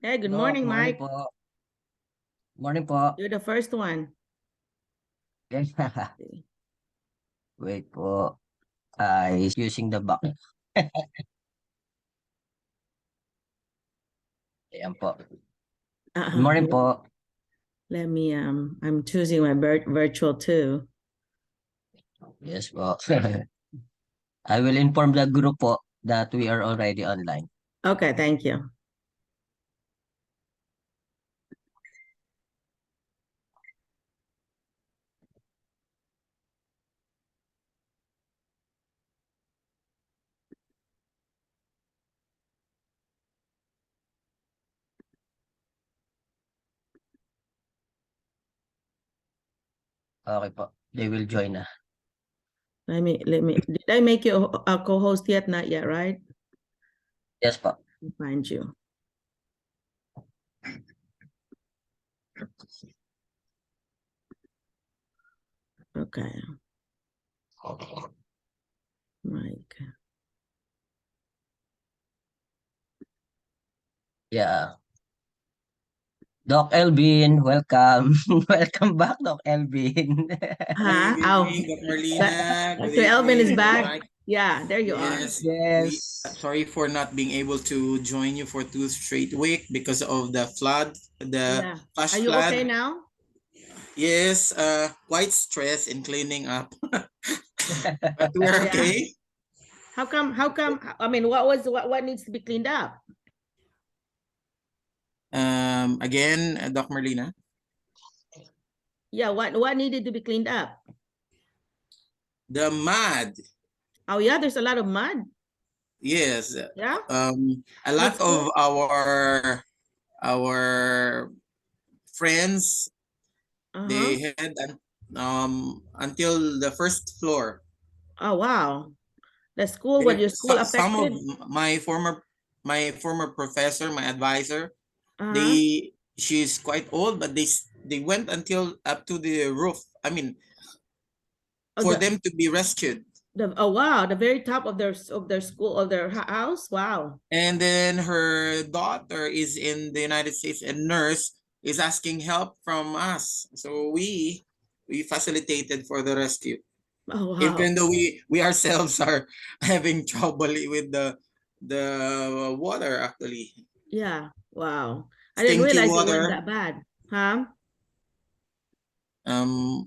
Hey, good Doc, morning, morning Mike. po. Morning po. You're the first one. Wait po. He's using the back. Ayan po. Good morning po. Let me, I'm choosing my virtual too. Yes po. I will inform the group po that we are already online. Okay, thank you. Okay po. They will join na. Did I make you a co-host yet? Not yet, right? Yes po. Let me find you. Okay. Mike. Yeah. Doc Elvin, welcome. Welcome back, Doc Elvin. Huh? Good Oh, evening, Dr. Marlena. Good Dr. Elvin is evening, Dr. back. Mike. Yeah, there you are. Yes, Yes. sorry for not being able to join you for 2 straight weeks because of the flood, the Yeah. flash Are you flood. okay now? Yes, quite stressed in cleaning up, but we're Yeah. okay. How come, I mean, what needs to be cleaned up? Again, Dr. Marlena. Yeah, what needed to be cleaned up? The mud. Oh yeah, there's a lot of mud. Yes. Yeah. A lot of our friends, they had until the first floor. Oh wow. The school, was your school Some of affected? my former professor, my advisor, Uh-huh. she's quite old, but they went until up to the roof. I mean, Oh, for them to be rescued. oh wow, the very top of their school, of their house. Wow. And then her daughter is in the United States, and nurse is asking help from us. So we facilitated for the rescue. Oh wow. Even though we ourselves are having trouble with the water, actually. Yeah. Wow. I didn't Stinky realize it went water. that bad. Huh?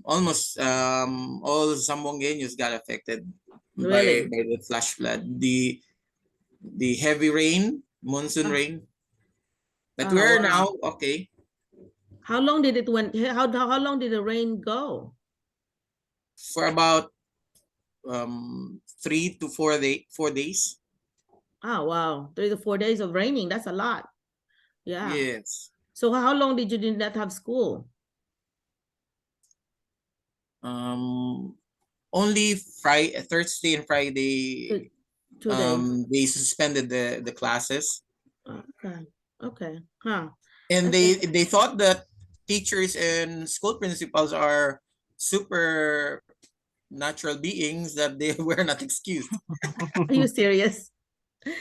Almost all Zamboangueños got affected Really? by the flash flood, the heavy rain, monsoon rain. But Oh we're wow. now okay. How long did it went? How long did the rain go? For about 3 to 4 days. Oh wow, 3 to 4 days of raining. That's a lot. Yeah. Yes. So how long did you not have school? Only Friday, Thursday and Friday. 2 days. They suspended the classes. Okay. Okay. Huh. And they thought that teachers and school principals are super natural beings, that they were not excused. Are you serious?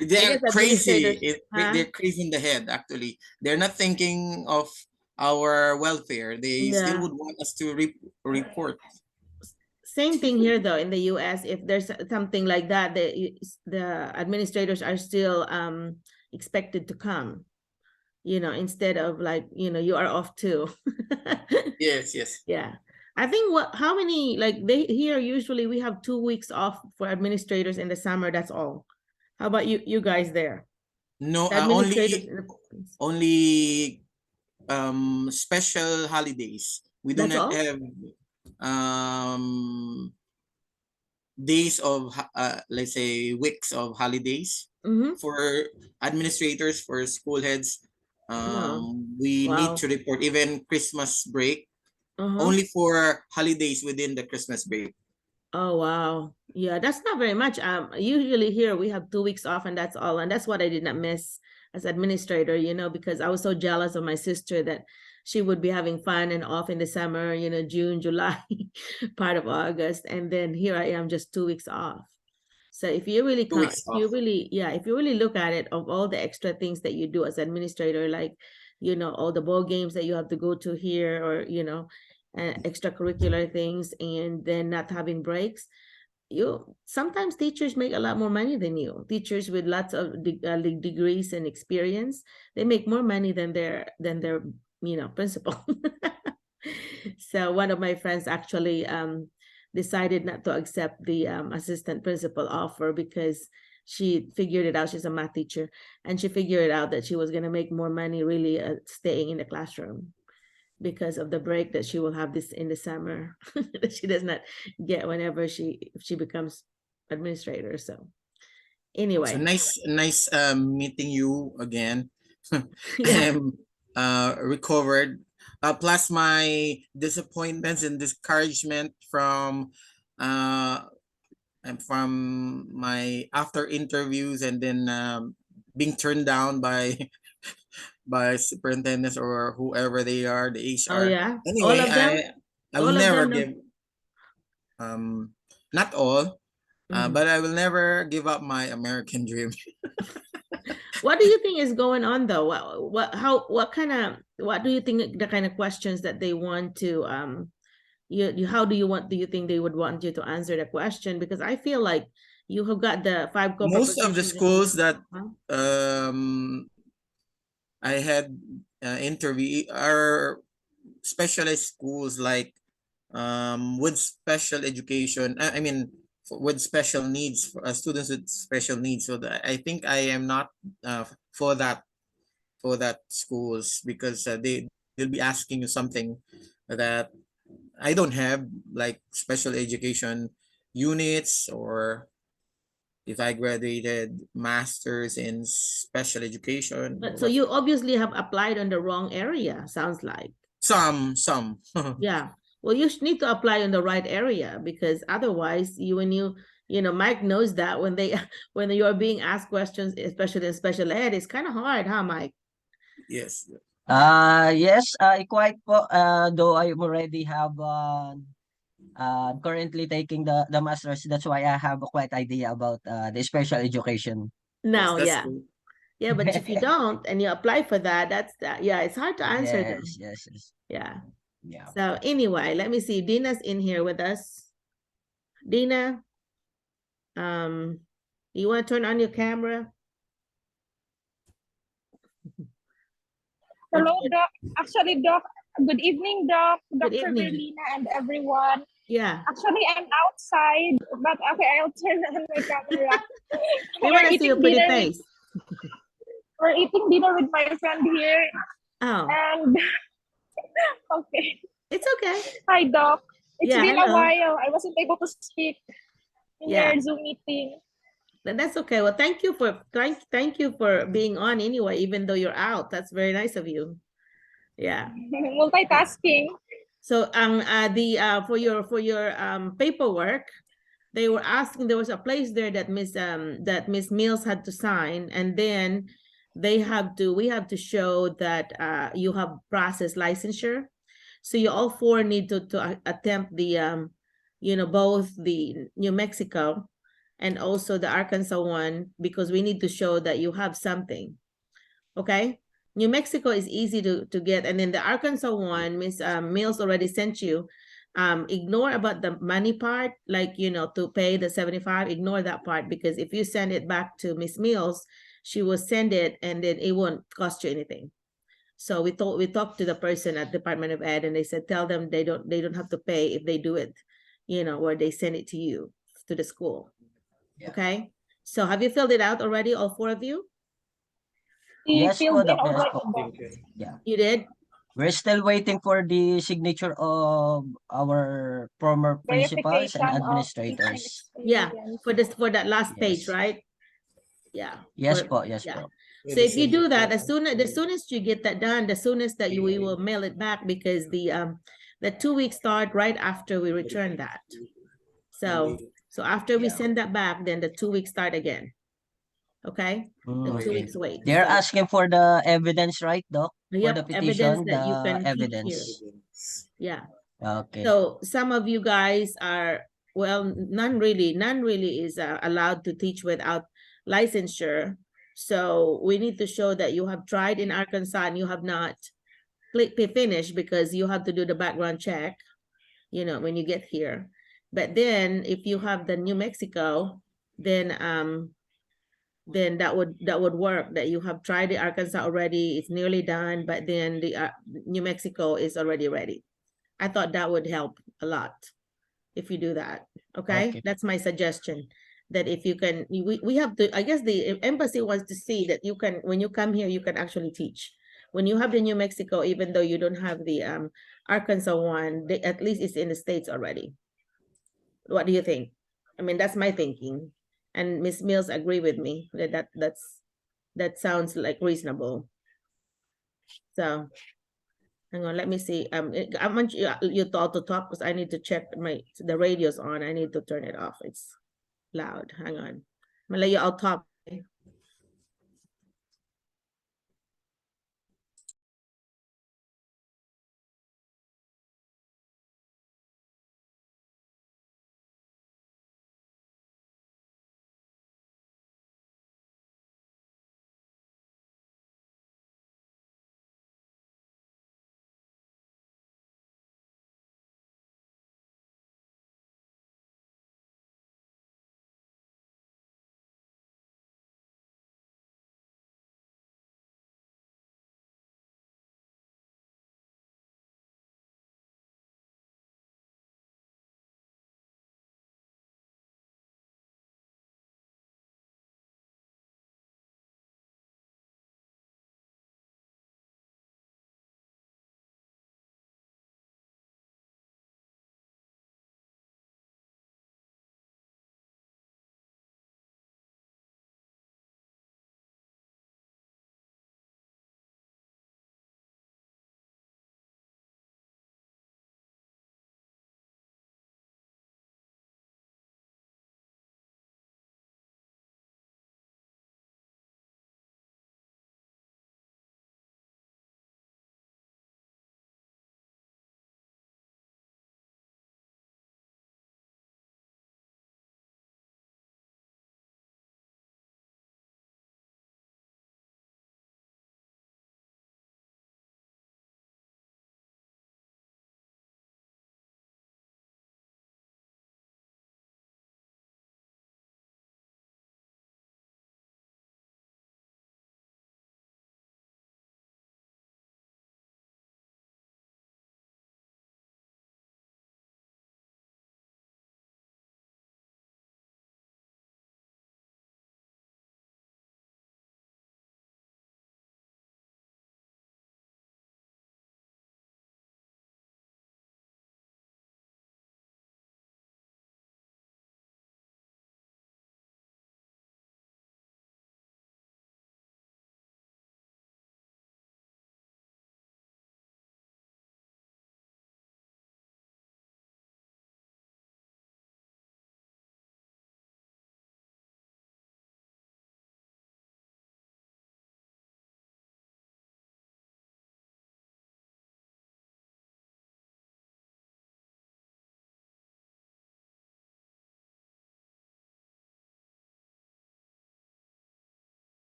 They're crazy. Huh? They're crazy in the head, actually. They're not thinking of our welfare. They still Yeah. would want us to report. Same thing here though in the US. If there's something like that, the administrators are still expected to come, instead of like, you are off too. Yes, yes. Yeah. I think how many, like they here usually we have 2 weeks off for administrators in the summer. That's all. How about you guys there? No, The administrators only special holidays. We do That's not all? have um days of let's say weeks of holidays Mm-hmm. for administrators, for school heads. No. We need Wow. to report even Christmas break Uh-huh. only for holidays within the Christmas break. Oh, wow. Yeah, that's not very much. Usually here we have 2 weeks off and that's all. And that's what I did not miss as administrator, because I was so jealous of my sister that she would be having fun and off in the summer, June, July, part of August. And then here I am just 2 weeks off. So if you really 2 weeks off. if you really look at it, of all the extra things that you do as administrator, like, all the ball games that you have to go to here, or, extracurricular things, and then not having breaks, sometimes teachers make a lot more money than you. Teachers with lots of degrees and experience, they make more money than their principal. So one of my friends actually decided not to accept the assistant principal offer because she figured it out. She's a math teacher, and she figured out that she was going to make more money really staying in the classroom because of the break that she will have this in the summer that she does not get whenever she becomes administrator. So anyway. So nice meeting you again. Yeah. I am recovered. Plus my disappointments and discouragement from my after interviews, and then being turned down by by superintendents or whoever they are, the HR. Oh yeah. Anyway, All of them? I will All of never them? No. give not all, but I will never give up my American dream. What do you think is going on though? What do you think the kind of questions that they want to do you think they would want you to answer the question? Because I feel like you have got the 5 core Most of the propositions. schools that I had interview are specialized schools, like with special education. I mean, with special needs, students with special needs. So I think I am not for that schools, because they'll be asking you something that I don't have, like special education units, or if I graduated masters in special education. So you obviously have applied on the wrong area, sounds like. Some. Yeah. Well, you need to apply in the right area, because otherwise Mike knows that when you are being asked questions, especially in special ed, it's kind of hard, huh, Mike? Yes. Yes, quite po, though I already have currently taking the masters. That's why I have a quite idea about the special education. Now, that's yeah. cool. Yeah, but if you don't and you apply for that, yeah, it's hard to answer them. Yes. Yeah. Yeah. So anyway, let me see. Dina's in here with us. Dina, you want to turn on your camera? Hello, Doc. Actually, Doc, good evening, Doc, Good Dr. evening. Merlina, and everyone. Yeah. Actually, I'm outside, but okay, I'll turn on my camera. We want to see your pretty face. We're eating dinner with my friend here. Oh. And okay. It's okay. Hi, Doc. It's been hello. a while. I wasn't able to speak in your Zoom meeting. That's okay. Well, thank you for being on anyway, even though you're out. That's very nice of you. Yeah. Multitasking. So for your paperwork, they were asking, there was a place there that Miss Mills had to sign, and then we have to show that you have processed licensure. So you all 4 need to attempt the both the New Mexico and also the Arkansas one, because we need to show that you have something. Okay. New Mexico is easy to get, and then the Arkansas one, Miss Mills already sent you. Ignore about the money part, like to pay the 75. Ignore that part, because if you send it back to Miss Mills, she will send it and then it won't cost you anything. So we talked to the person at Department of Ed, and they said tell them they don't have to pay if they do it, where they send it to you, to the school. Yeah. Okay. So have you filled it out already, all 4 of you? Yes, filled in Doc. already. Yeah. You did? We're still waiting for the signature of our former principals and Verification of teaching administrators. Yeah, experience. for that last page, Yes. right? Yeah. Yes for- po, yes yeah. po. So if you do that, the soonest you get that done, the soonest that we will mail it back, because the 2 weeks start right after we return that. So after we send that back, then the 2 weeks start again. Okay, the 2 Okay. weeks wait. They're So, asking for the evidence, right, Doc? For the yep, evidence petition, that you the can teach here. evidence. Yeah. Okay. So some of you guys are, well, none really is allowed to teach without licensure. So we need to show that you have tried in Arkansas and you have not finished, because you have to do the background check, you know, when you get here. But then if you have the New Mexico, then that would work, that you have tried the Arkansas already, it's nearly done, but then the New Mexico is already ready. I thought that would help a lot if you do that. Okay, Okay. that's my suggestion. That if you can, we have to, I guess the embassy wants to see that you can, when you come here, you can actually teach. When you have the New Mexico, even though you don't have the Arkansas one, at least it's in the States already. What do you think? I mean, that's my thinking. And Miss Mills agree with me that sounds like reasonable. So hang on, let me see. I want you all to talk, because I need to check the radio's on. I need to turn it off. It's loud. Hang on. I'm gonna let you all talk.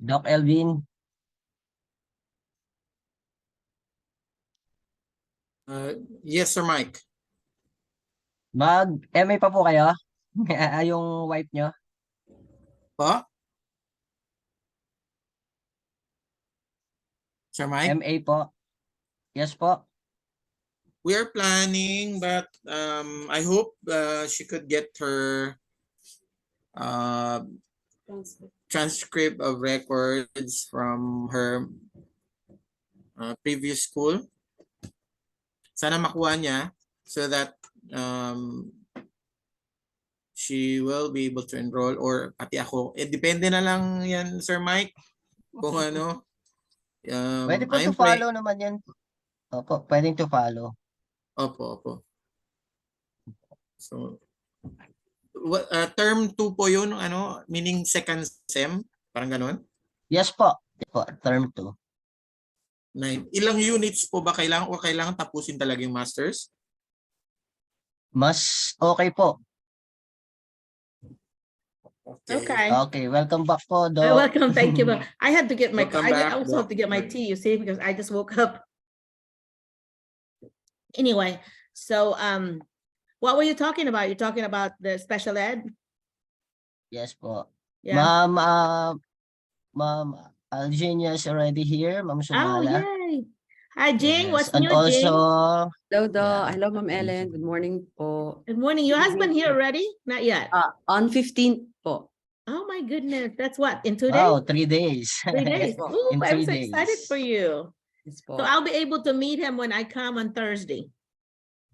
Doc Elvin, Yes, Sir Mike. mag-MA pa po kayo? Yung wife nyo? Po? Sir Mike? MA po. Yes po. We are planning, but I hope she could get her transcript of records from her previous school. Sana makuha niya so that she will be able to enroll, or pati ako. Depende na lang yan, Sir Mike, kung ano. Pwede po to follow naman yan. Opo, pwedeng to follow. Opo. So, term 2 po yun, meaning second sem, parang ganun? Yes po. Term 2. 9. Ilang units po ba kailangan, o kailangan tapusin talaga yung masters? Mas okay po. Okay. Okay, welcome back po, Doc. Welcome, thank you. But I had to get my, Welcome I back, also have to get my Doc. tea, you see, because I just woke up. Anyway, so what were you talking about? You're talking about the special ed? Yes po. Yeah. Ma'am Algenia is already here. Ma'am Oh, Sumala. yay. Hi, Jing. Yes. What's And new, Jing? also, Hello, Do. Yeah. Hello, Ma'am Ellen. Good morning po. Good morning. Your husband here already? Not yet. On 15th po. Oh my goodness. That's what, in 2 days? wow, 3 days. 3 days. po. Ooh, In I'm 3 so excited days. for you. Yes po. So I'll be able to meet him when I come on Thursday.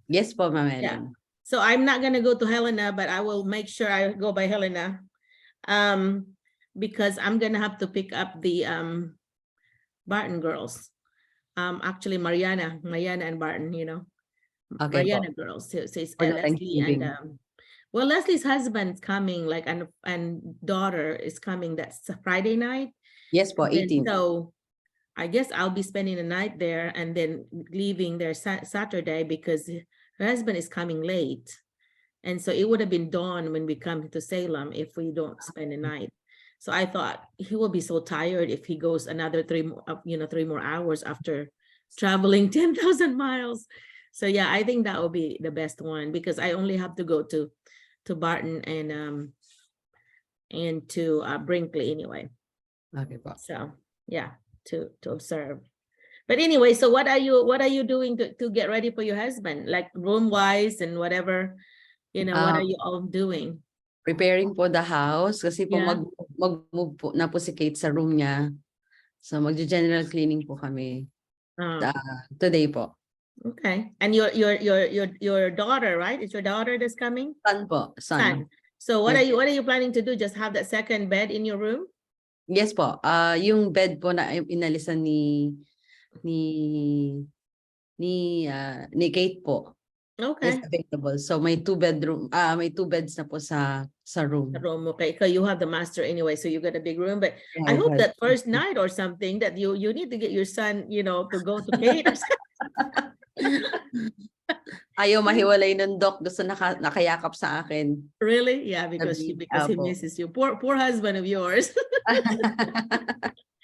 Yes po, Ma'am Yeah. Ellen. So I'm not gonna go to Helena, but I will make sure I go by Helena. Because I'm gonna have to pick up the Barton girls. Actually Mariana and Barton, Okay po. Mariana girls. So it's For the Leslie and Thanksgiving. well, Leslie's husband's coming, like, and daughter is coming. That's a Friday night. Yes po, And then 18th. so I guess I'll be spending the night there and then leaving there Saturday because her husband is coming late. And so it would have been dawn when we come to Salem if we don't spend the night. So I thought he will be so tired if he goes another 3 more hours after traveling 10,000 miles. So yeah, I think that will be the best one because I only have to go to Barton and to Brinkley anyway. Okay po. So yeah, to observe. But anyway, so what are you doing to get ready for your husband, like room wise and whatever, what are you all doing? Preparing po the house kasi po Yeah. mag-move po na po si Kate sa room niya. So magge-general cleaning po kami today po. Okay. And your daughter, right? It's your daughter that's coming? Son po, son. So what Yes. are you planning to do? Just have that second bed in your room? Yes po. Yung bed po na inalisan ni Kate po. Okay. Is available. So may 2 bedroom, may 2 beds na po sa room. The room, okay. Because you have the master anyway, so you got a big room. But Yeah, I hope but- that first night or something that you need to get your son, to go to Kate or something. Ayaw mahiwalay ng Doc, gusto nakayakap sa akin. Really? Yeah, because he Apo. misses you. Poor husband of yours.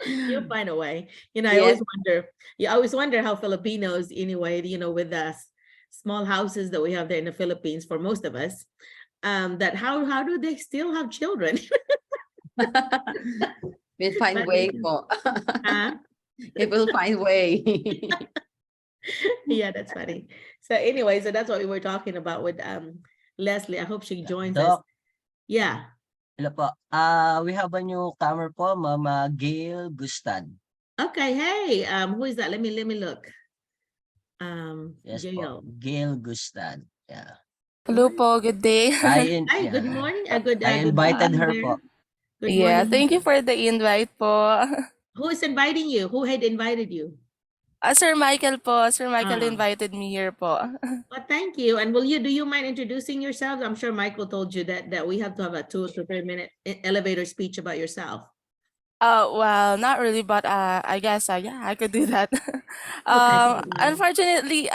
You'll find a way. I Yes. always wonder how Filipinos anyway, with the small houses that we have there in the Philippines for most of us, that how do they still have children? We'll find But way they- po. Huh? It will find way. Yeah, that's funny. So anyway, so that's what we were talking about with Leslie. I hope she joins us. Doc, Yeah. hello po. We have a new comer po, Mama Gail Gustad. Okay. Hey, who is that? Let me look. Yes Gail. po, Gail Gustad. Yeah. Hello po, good day. Hi, yeah. good morning. Good I good invited morning her there. po. Good Yeah, morning. thank you for the invite po. Who is inviting you? Who had invited you? Sir Michael po. Sir Michael Ah. invited me here po. Well, thank you. And do you mind introducing yourselves? I'm sure Michael told you that we have to have a 2 to 3 minute elevator speech about yourself. Well, not really, but I guess yeah, I could do that. Okay. Unfortunately,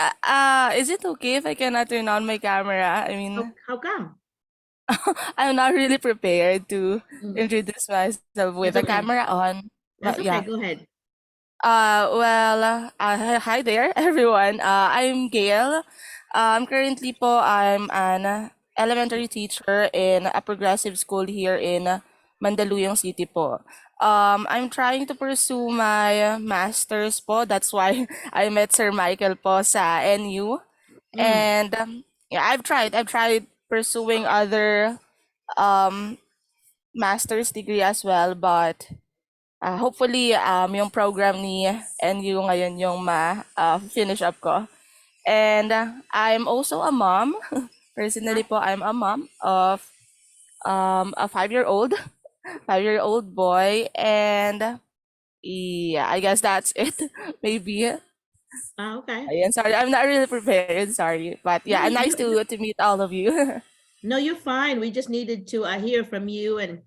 is it okay if I cannot turn on my camera? I mean, How come? I'm not really prepared to Mm. introduce myself with That's the okay. camera on. That's But okay. yeah. Go ahead. Hi there, everyone. I'm Gail. Currently I'm an elementary teacher in a progressive school here in Mandaluyong City po. I'm trying to pursue my master's po. That's why I met Sir Michael po sa NU. And yeah, I've tried pursuing other master's degree as well, but hopefully yung program ni NU ngayon yung finish up ko. And I'm also a mom. Personally po, I'm a mom of a 5-year-old, 5-year-old boy, and yeah, I guess that's it. Maybe. Okay. Ayan, sorry, I'm not really prepared. Sorry, but yeah, No, nice to meet all of you. No, you're fine. We just needed to hear from you and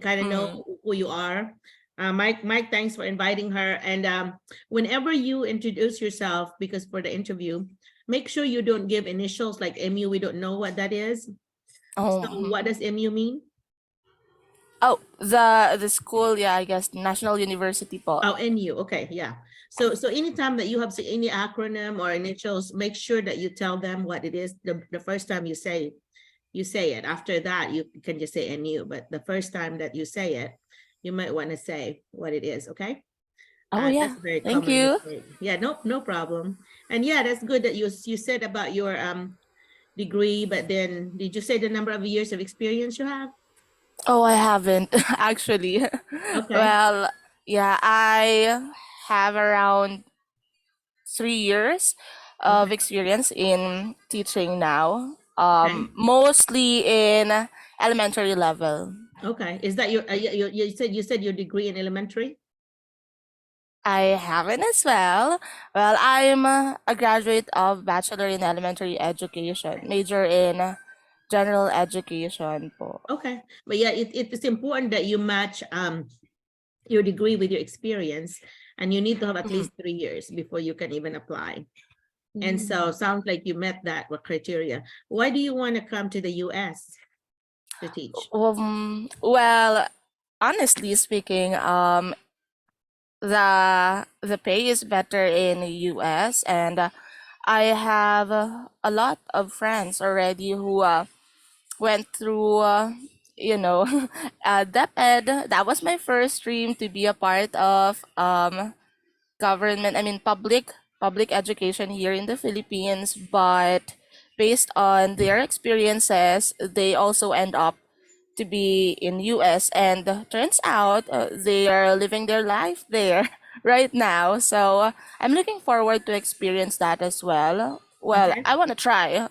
kind of know who you are. Mike, thanks for inviting her. And whenever you introduce yourself, because for the interview, make sure you don't give initials like MU. We don't know what that is. So what does MU mean? Oh, the school, yeah, I guess National University po. Oh, NU. Okay, yeah. So anytime that you have any acronym or initials, make sure that you tell them what it is the first time you say it. After that, you can just say NU, but the first time that you say it, you might want to say what it is, okay? Oh yeah, That's a very thank common you. mistake. Yeah, no problem. And yeah, that's good that you said about your degree, but then did you say the number of years of experience you have? Oh, I haven't actually. Okay. Well, yeah, I have around 3 years of experience in teaching now. Okay. Mostly in elementary level. Okay. Is that your you said your degree in elementary? I haven't as well. Well, I'm a graduate of Bachelor in Elementary Education, major in General Education po. Okay. But yeah, it's important that you match your degree with your experience, and you need to have at least 3 years before you can even apply. And so sounds like you met that criteria. Why do you want to come to the US to teach? Well, honestly speaking, the pay is better in the US, and I have a lot of friends already who went through DepEd. That was my first dream, to be a part of government, I mean public education here in the Philippines, but based on their experiences, they also end up to be in US, and turns out they are living their life there right now. So I'm looking forward to experience that as well. Well, Okay. I want to try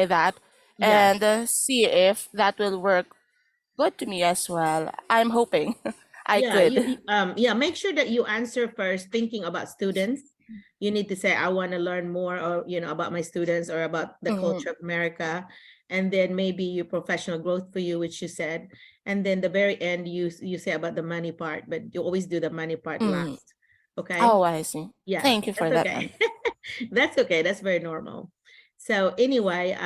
that Yeah. and see if that will work good to me as well. I'm hoping I Yeah, could. yeah, make sure that you answer first thinking about students. You need to say, I want to learn more, or about my students, or about the culture of America. And then maybe your professional growth for you, which you said. And then the very end, you say about the money part, but you always do the money part last. Okay. Oh, I see. Yeah, Thank you for that's that. okay. That's okay. That's very normal. So anyway,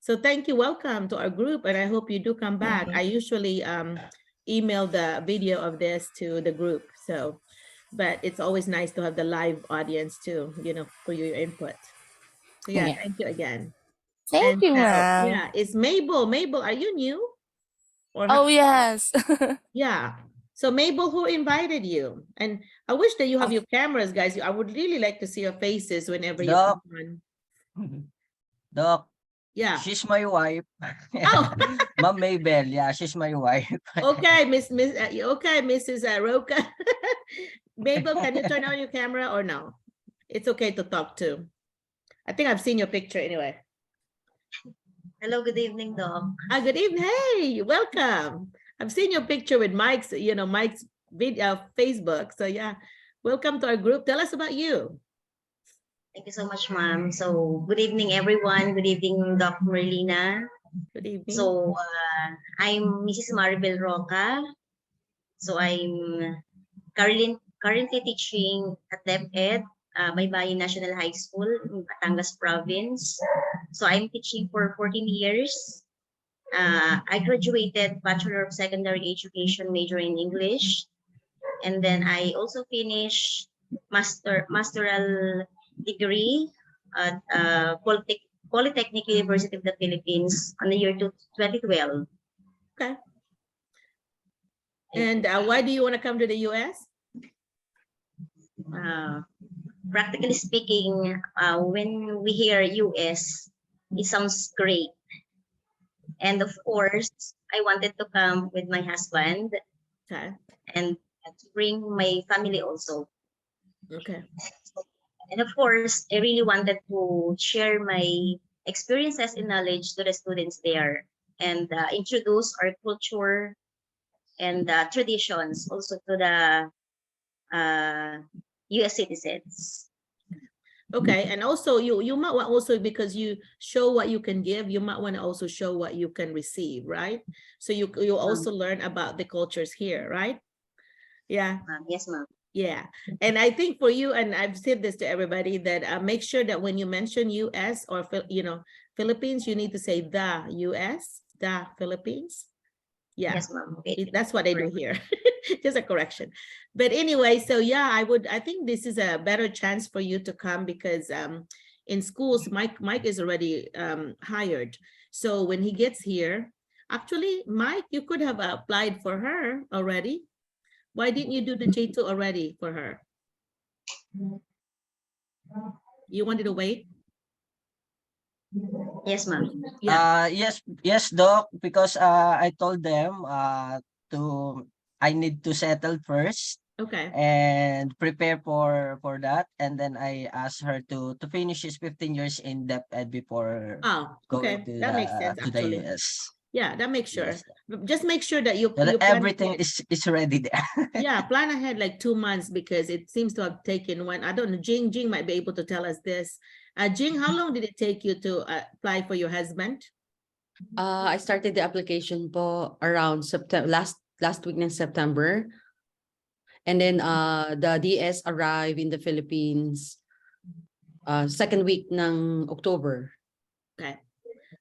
so thank you. Welcome to our group, and I hope you do come back. I usually email the video of this to the group. So, but it's always nice to have the live audience too, for your input. So yeah, Yeah. thank you again. Thank you, so, ma'am. yeah, it's Mabel. Mabel, are you new? Or Oh, yes. yeah. So Mabel, who invited you? And I wish that you have your cameras, guys. I would really like to see your faces whenever you Doc. come on. Doc, Yeah. she's my wife. Oh. Ma'am Mabel, yeah, she's my wife. Okay, okay, Mrs. Roca. Mabel, can you turn on your camera or no? It's okay to talk to. I think I've seen your picture anyway. Hello, good evening, Doc. Good evening. Hey, welcome. I've seen your picture with Mike's, Mike's video, Facebook. So yeah, welcome to our group. Tell us about you. Thank you so much, ma'am. So, good evening, everyone. Good evening, Doc Merlina. Good evening. So, I'm Mrs. Maribel Roca. So, I'm currently teaching at DepEd, Baybayin National High School in Batangas Province. So, I'm teaching for 14 years. I graduated Bachelor of Secondary Education major in English. And then I also finished masteral degree at Polytechnic University of the Philippines on the year 2012. Okay. And why do you want to come to the US? Practically speaking, when we hear US, it sounds great. And of course, I wanted to come with my husband Okay. and to bring my family also. Okay. And of course, I really wanted to share my experiences and knowledge to the students there and introduce our culture and traditions also to the US citizens. Okay, and also you might want also, because you show what you can give, you might want to also show what you can receive, right? So you also learn about the cultures here, right? Yeah. Yes, ma'am. Yeah, and I think for you, and I've said this to everybody, that make sure that when you mention US or Philippines, you need to say the US, the Philippines. Yeah, Yes, ma'am. Okay. that's what I do here. Just a correction. But anyway, so yeah, I think this is a better chance for you to come, because in schools, Mike is already hired. So when he gets here, actually, Mike, you could have applied for her already. Why didn't you do the J2 already for her? You wanted to wait? Yes, ma'am. Yeah. Yes, Doc, because I told them I need to settle first Okay. and prepare for that, and then I asked her to finish his 15 years in depth ed before Oh, going okay. to That makes sense, the actually. US. Yeah, that makes sure. Yes. Just make sure that you So that plan everything ahead. is ready there. Yeah, plan ahead like 2 months, because it seems to have taken one. I don't know. Jing might be able to tell us this. Jing, how long did it take you to apply for your husband? I started the application po around September, last week ng September. And then the DS arrived in the Philippines second week ng October. Okay.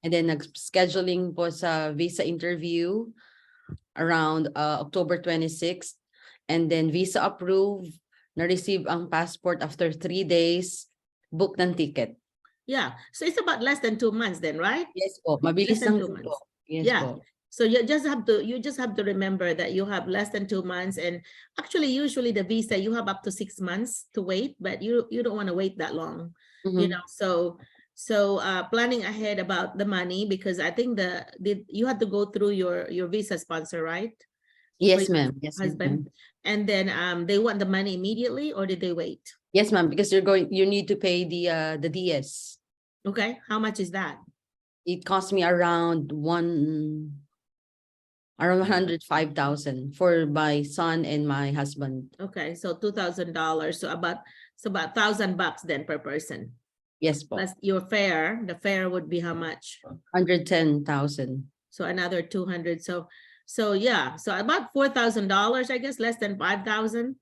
And then nag-scheduling po sa visa interview around October 26th. And then visa approved, na-receive ang passport after 3 days, book ng ticket. Yeah, so it's about less than 2 months then, right? Yes po, mabilis Less than lang 2 po. months. Yes Yeah. po. So you just have to remember that you have less than 2 months, and actually usually the visa you have up to 6 months to wait, but you don't want to wait that long. You know, so planning ahead about the money, because I think you have to go through your visa sponsor, right? Yes, For your ma'am. Yes, husband. ma'am. And then they want the money immediately, or did they wait? Yes, ma'am, because you need to pay the DS. Okay, how much is that? It cost me around 105,000 for my son and my husband. Okay, so $2,000. So about $1,000 then per person. Yes po. Plus your fare. The fare would be how much? 110,000. So another 200. So yeah, so about $4,000, I guess, less than $5,000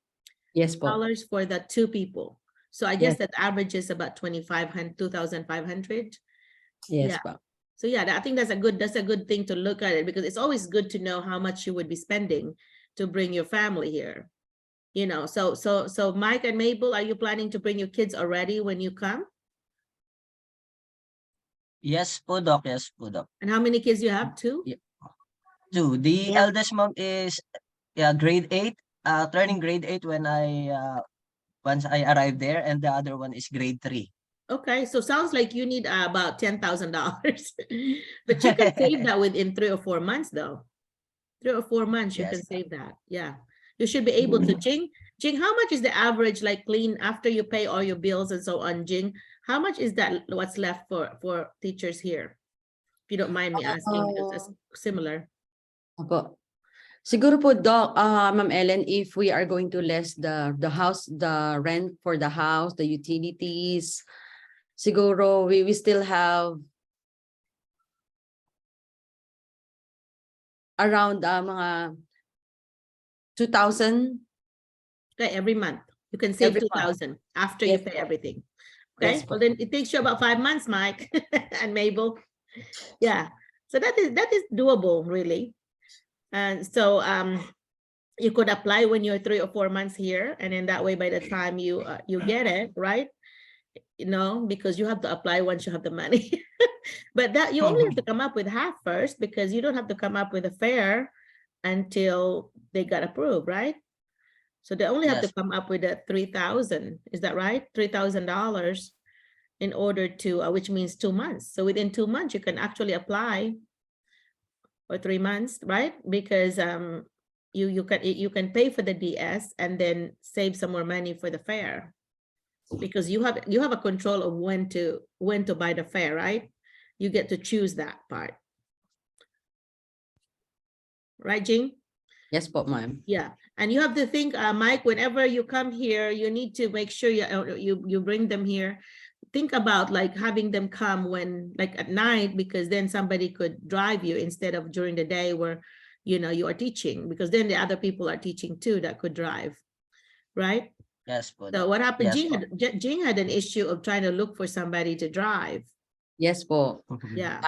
Yes po. for the 2 people. So I guess Yes. that averages about 2,500. Yes Yeah. po. So yeah, I think that's a good thing to look at it, because it's always good to know how much you would be spending to bring your family here. You know, so Mike and Mabel, are you planning to bring your kids already when you come? Yes po, Doc. Yes po, Doc. And how many kids you have? 2? Yeah. 2. The Yeah. eldest mom is grade 8, turning grade 8 when once I arrived there, and the other one is grade 3. Okay, so sounds like you need about $10,000, but you can save that within 3 or 4 months, though. 3 or 4 months, you Yes. can save that. Yeah, you should be able to. Jing, how much is the average, like clean after you pay all your bills and so on? Jing, how much is that? What's left for teachers here? If you don't mind me asking, because it's similar. Opo. Siguro po, Doc, Ma'am Ellen, if we are going to less the house, the rent for the house, the utilities, siguro we still have around mga 2,000. Okay, every month you can save Every month. 2,000 after you Yes, pay po. everything. Okay, Yes, well po. then it takes you about 5 months, Mike and Mabel. Yeah, so that is doable, really. And so you could apply when you're 3 or 4 months here, and in that way, by the time you get it, right? You know, because you have to apply once you have the money. But that you only have to come up with half first, because you don't have to come up with a fare until they got approved, right? So they only have to Yes. come up with a 3,000. Is that right? $3,000 in order to, which means 2 months. So within 2 months, you can actually apply or 3 months, right? Because you can pay for the DS and then save some more money for the fare, because you have a control of when to buy the fare, right? You get to choose that part, right, Jean? Yes po, ma'am. Yeah, and you have to think, Mike, whenever you come here, you need to make sure you bring them here. Think about like having them come when like at night, because then somebody could drive you instead of during the day where you are teaching, because then the other people are teaching too that could drive, right? Yes po. So what happened? Yes po. Jean had an issue of trying to look for somebody to drive. Yes po. Yeah.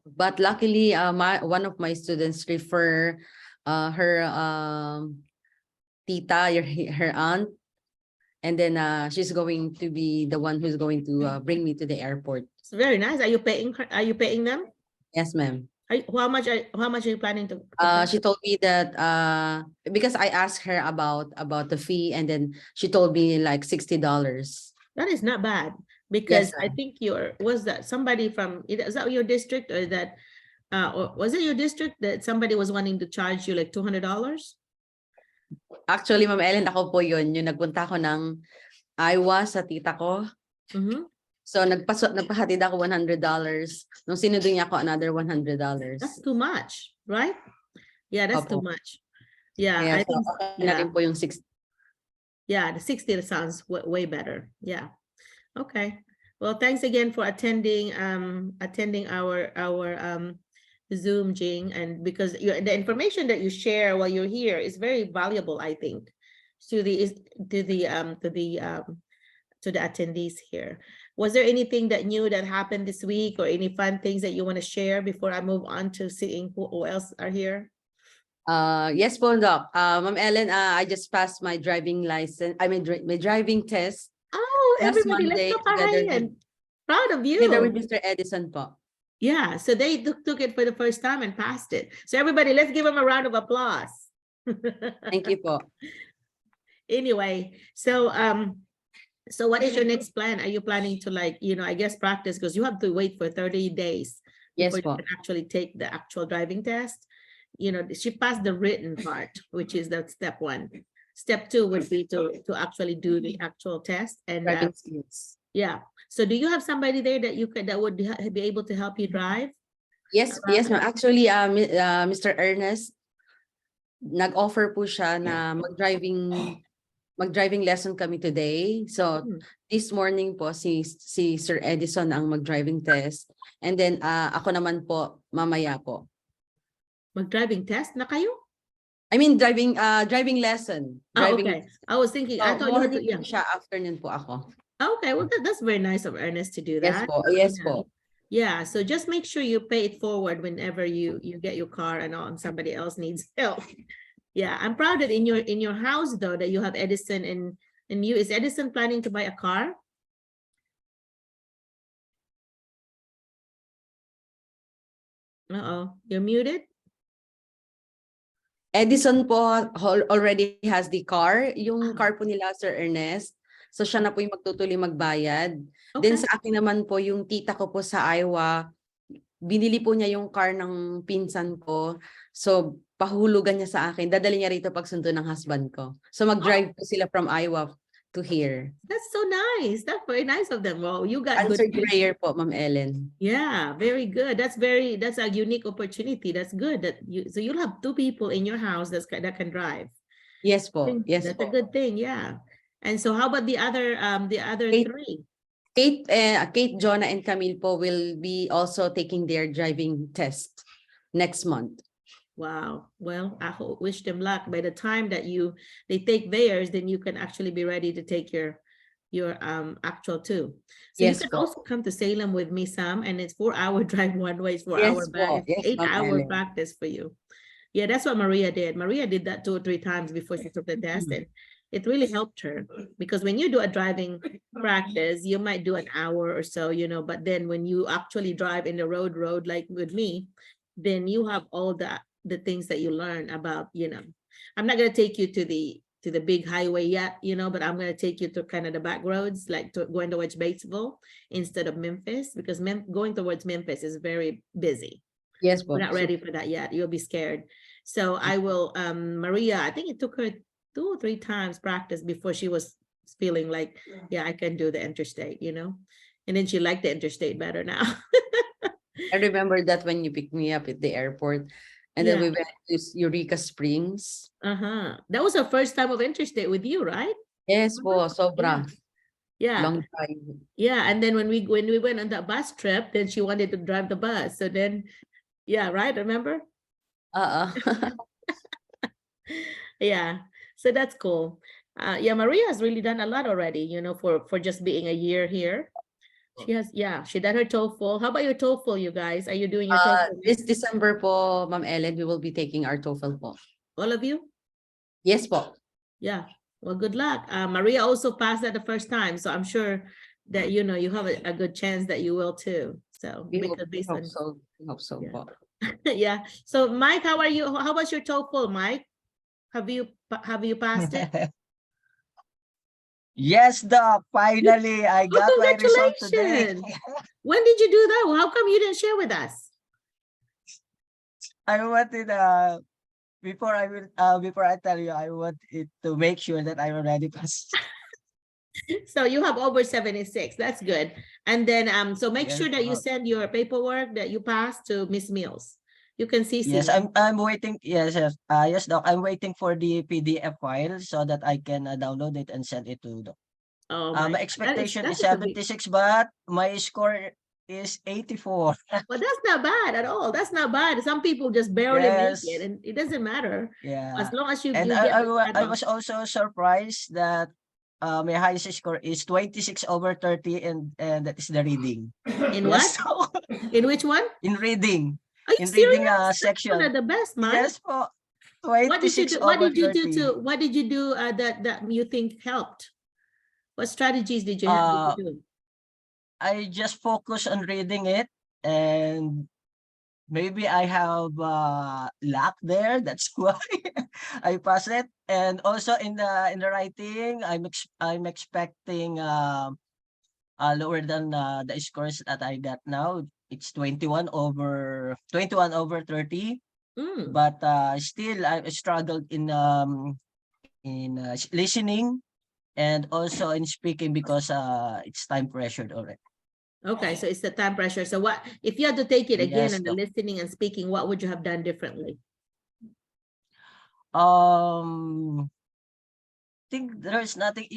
But luckily, one of my students refer her tita, her aunt, and then she's going to be the one who's going to bring me to the airport. It's very nice. Are you paying them? Yes, ma'am. How much are you planning to She told me that because I asked her about the fee, and then she told me like $60. That is not bad, because Yes, I think was that somebody from, is that your district, or that or was it your district that somebody was wanting to charge you like $200? Actually, Ma'am Ellen, ako po yun. Yung nagpunta ko ng Iowa sa tita ko. Mm-hmm. So nagpahatid ako $100. Nung sinundo niya ako, another $100. That's too much, right? Yeah, that's too Opo. much. Yeah, Kaya I think na rin po yung 60. Yeah, the 60 sounds way better. Yeah. Okay. Well, thanks again for attending our Zoom, Jing, and because the information that you share while you're here is very valuable, I think, to the attendees here. Was there anything that new that happened this week, or any fun things that you want to share before I move on to seeing who else are here? Yes po, Doc. Ma'am Ellen, I just passed my driving license. I mean, my driving test. Oh, Last everybody, let's Monday, go parade. Proud of you. Together with Mr. Edison po. Yeah, so they took it for the first time and passed it. So everybody, let's give them a round of applause. Thank you po. Anyway, so what is your next plan? Are you planning to, like, I guess practice, because you have to wait for 30 days Yes before po. you can actually take the actual driving test? She passed the written part, which is that step 1. Step 2 would be to actually do the actual test. And Driving skills. yeah. So do you have somebody there that would be able to help you drive? Yes, yes, ma'am. Actually, Mr. Ernest, nag-offer po siya na mag-driving lesson kami today. So this morning po si Sir Edison ang mag-driving test, and then ako naman po mamaya po. Mag-driving test na kayo? I mean driving lesson. Okay. I was thinking, I thought you had to, morning po siya, afternoon po ako. Okay, well, that's very nice of Ernest to do that. Yes po. Yes Yeah. po. Yeah, so just make sure you pay it forward whenever you get your car and somebody else needs help. Yeah, I'm proud that in your house though that you have Edison and you. Is Edison planning to buy a car? Uh-oh, you're muted. Edison po already has the car. Yung car po nila, Sir Ernest. So siya na po yung magtutuloy magbayad. Then sa akin naman po, yung tita ko po sa Iowa, binili po niya yung car ng pinsan ko. So pahulugan niya sa akin. Dadali niya rito pag sundo ng husband ko. So mag-drive po sila from Iowa to here. That's so nice. That's very nice of them. Well, you got Answered good prayer po, Ma'am Ellen. Yeah, very good. That's a unique opportunity. That's good. So you'll have 2 people in your house that can drive. Yes po. Yes That's po. a good thing. Yeah. And so how about the other 3? Kate, Jonah, and Camille po will be also taking their driving test next month. Wow. Well, I wish them luck. By the time that they take theirs, then you can actually be ready to take your actual too. So Yes, you can po. also come to Salem with me some, and it's 4-hour drive one way, it's 4 Yes, hour po. back, Yes, 8-hour Ma'am Ellen. practice for you. Yeah, that's what Maria did. Maria did that 2 or 3 times before she took the test, and it really helped her, because when you do a driving practice, you might do an hour or so, but then when you actually drive in the road like with me, then you have all the things that you learn about, I'm not going to take you to the big highway yet, but I'm going to take you to kind of the back roads, like going towards Batesville instead of Memphis, because going towards Memphis is very busy. Yes po. We're not ready for that yet. You'll be scared. So I will, Maria, I think it took her 2 or 3 times practice before she was feeling like, yeah, I can do the interstate, you know? And then she liked the interstate better now. I remember that when you picked me up at the airport, and then Yeah. we went to Eureka Springs. That was her first time of interstate with you, right? Yes po, sobra. Yeah. Long drive. Yeah. And then when we went on the bus trip, then she wanted to drive the bus. So then, yeah, right, remember? Yeah, so that's cool. Yeah, Maria has really done a lot already, you know, for just being a year here. She has, yeah, she done her TOEFL. How about your TOEFL, you guys? Are you doing your TOEFL? This December po, Ma'am Ellen, we will be taking our TOEFL po. All of you? Yes po. Yeah. Well, good luck. Maria also passed that the first time, so I'm sure that, you know, you have a good chance that you will too. So We hope, based on, so. We hope so Yeah. po. yeah. So Mike, how are you? How was your TOEFL, Mike? Have you passed it? Yes, Doc. Finally, I got my result today. Congratulations. When did you do that? How come you didn't share with us? I wanted before I tell you, I want it to make sure that I already passed. So you have over 76. That's good. And then so make Yes, sure that you ma'am. send your paperwork that you passed to Miss Mills. You can CC Yes, me. I'm waiting. Yes, yes, Doc. I'm waiting for the PDF file so that I can download it and send it to Doc. Oh My my, expectation is that's a big, 76, but my score is 84. well, that's not bad at all. That's not bad. Some people just barely make Yes. it, and it doesn't matter Yeah. as long as you And get the I cutoff. was also surprised that my highest score is 26 over 30, and that is the reading. In what? Yes, so, In which one? in reading. Are you In reading serious? section. One of the best, man. Yes po. What did you 26 do? What over did you do 30. to? What did you do that you think helped? What strategies did you do? I just focus on reading it, and maybe I have luck there. That's why I pass it. And also in the writing, I'm expecting lower than the scores that I got now. It's 21 over 30. But still I struggled in listening and also in speaking because it's time pressured already. Okay, so it's the time pressure. So what if you had to take it again Yes, on the Doc. listening and speaking, what would you have done differently? Think there's nothing.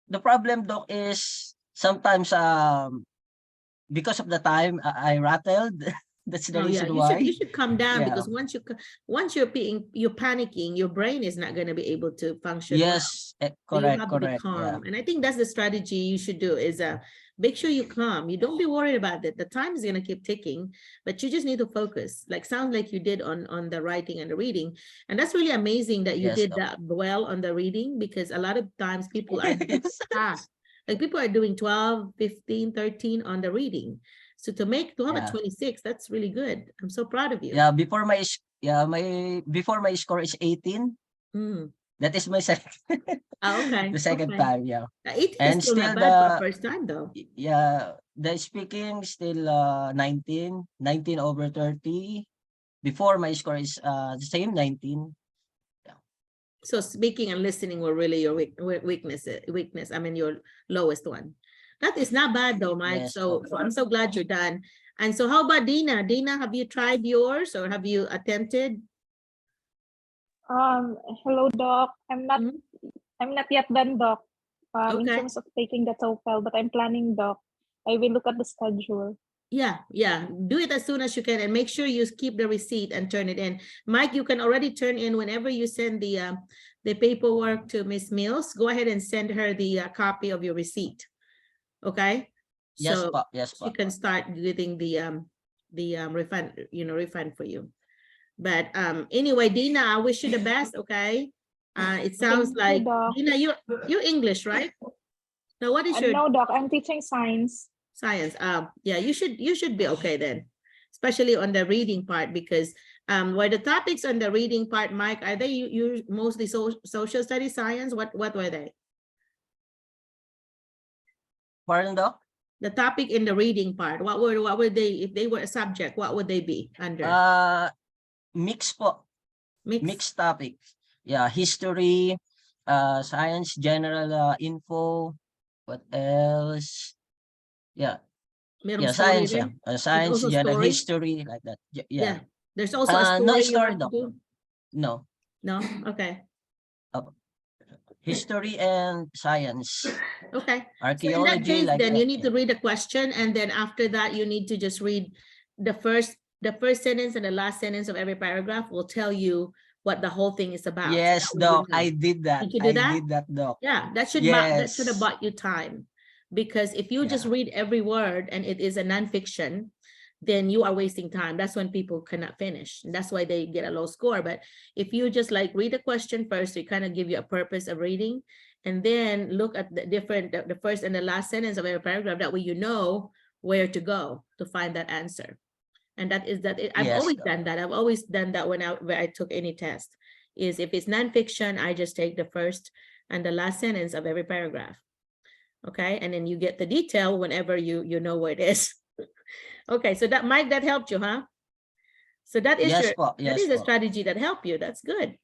The problem, Doc, is sometimes because of the time I rattled. That's the Oh yeah, reason why. you should come down, Yeah. because once you're panicking, your brain is not going to be able to function well. Yes, So you correct, have to be correct. Yeah. calm. And I think that's the strategy you should do is make sure you calm. You don't be worried about it. The time is going to keep ticking, but you just need to focus. Like sounds like you did on the writing and the reading. And that's really amazing that you Yes, did Doc. that well on the reading, because a lot of times people are doing Yes. fast. Like people are doing 12, 15, 13 on the reading. So to have a Yeah. 26, that's really good. I'm so proud of you. Yeah, before my score is 18. Mm. That is my second Okay. the second Okay. time, yeah. 18 And is still not still bad for a first time though. yeah, the speaking still 19 over 30. Before my score is the same 19. So speaking and listening were really your weakness. I mean, your lowest one. That is not bad though, Mike. Yes, So okay. I'm so glad you're done. And so how about Dina? Dina, have you tried yours or have you attempted? Hello, Doc. I'm not yet done, Doc. In Okay. terms of taking the TOEFL, but I'm planning, Doc. I will look at the schedule. Yeah, do it as soon as you can and make sure you keep the receipt and turn it in. Mike, you can already turn in whenever you send the paperwork to Miss Mills. Go ahead and send her the copy of your receipt. Okay. Yes, So pa. Yes, she pa. can start getting the refund for you. But anyway, Dina, I wish you the best. Okay. It sounds like Thank you, Doc. Dina, you're English, right? Now what is your No, Doc, I'm teaching science. science? Yeah, you should be okay then, especially on the reading part, because were the topics on the reading part, Mike, are they you mostly social studies, science? What were they? Pardon, Doc? The topic in the reading part, what would they, if they were a subject, what would they be under? Mix po. Mix. Mixed topic. Yeah, history, science, general info. What else? Yeah. Merong Yeah, story science, yeah. there? Science, also general story? history, like that. Yeah. Yeah. There's also a No story you story, have to Doc. do? No. No? Okay. History and science. Okay. So in that Archaeology, case, like then that. you need to read a question, and then after that, you need to just read the first sentence and the last sentence of every paragraph will tell you what the whole thing is about. So Yes, that way you Doc. know. I did that. Did you do I that? did that, Doc. Yeah, that should have bought you time, because if you just Yeah. read every word and it is a nonfiction, then you are wasting time. That's when people cannot finish. And that's why they get a low score. But if you just like read the question first, it kind of give you a purpose of reading, and then look at the the first and the last sentence of every paragraph. That way you know where to go to find that answer. And that is that. I've Yes, always Doc. done that. I've always done that when I took any test. Is if it's nonfiction, I just take the first and the last sentence of every paragraph. Okay, and then you get the detail whenever you know where it is. Okay, so that Mike, that helped you, huh? So that is Yes, your po. that Yes, is a po. strategy that helped you. That's good.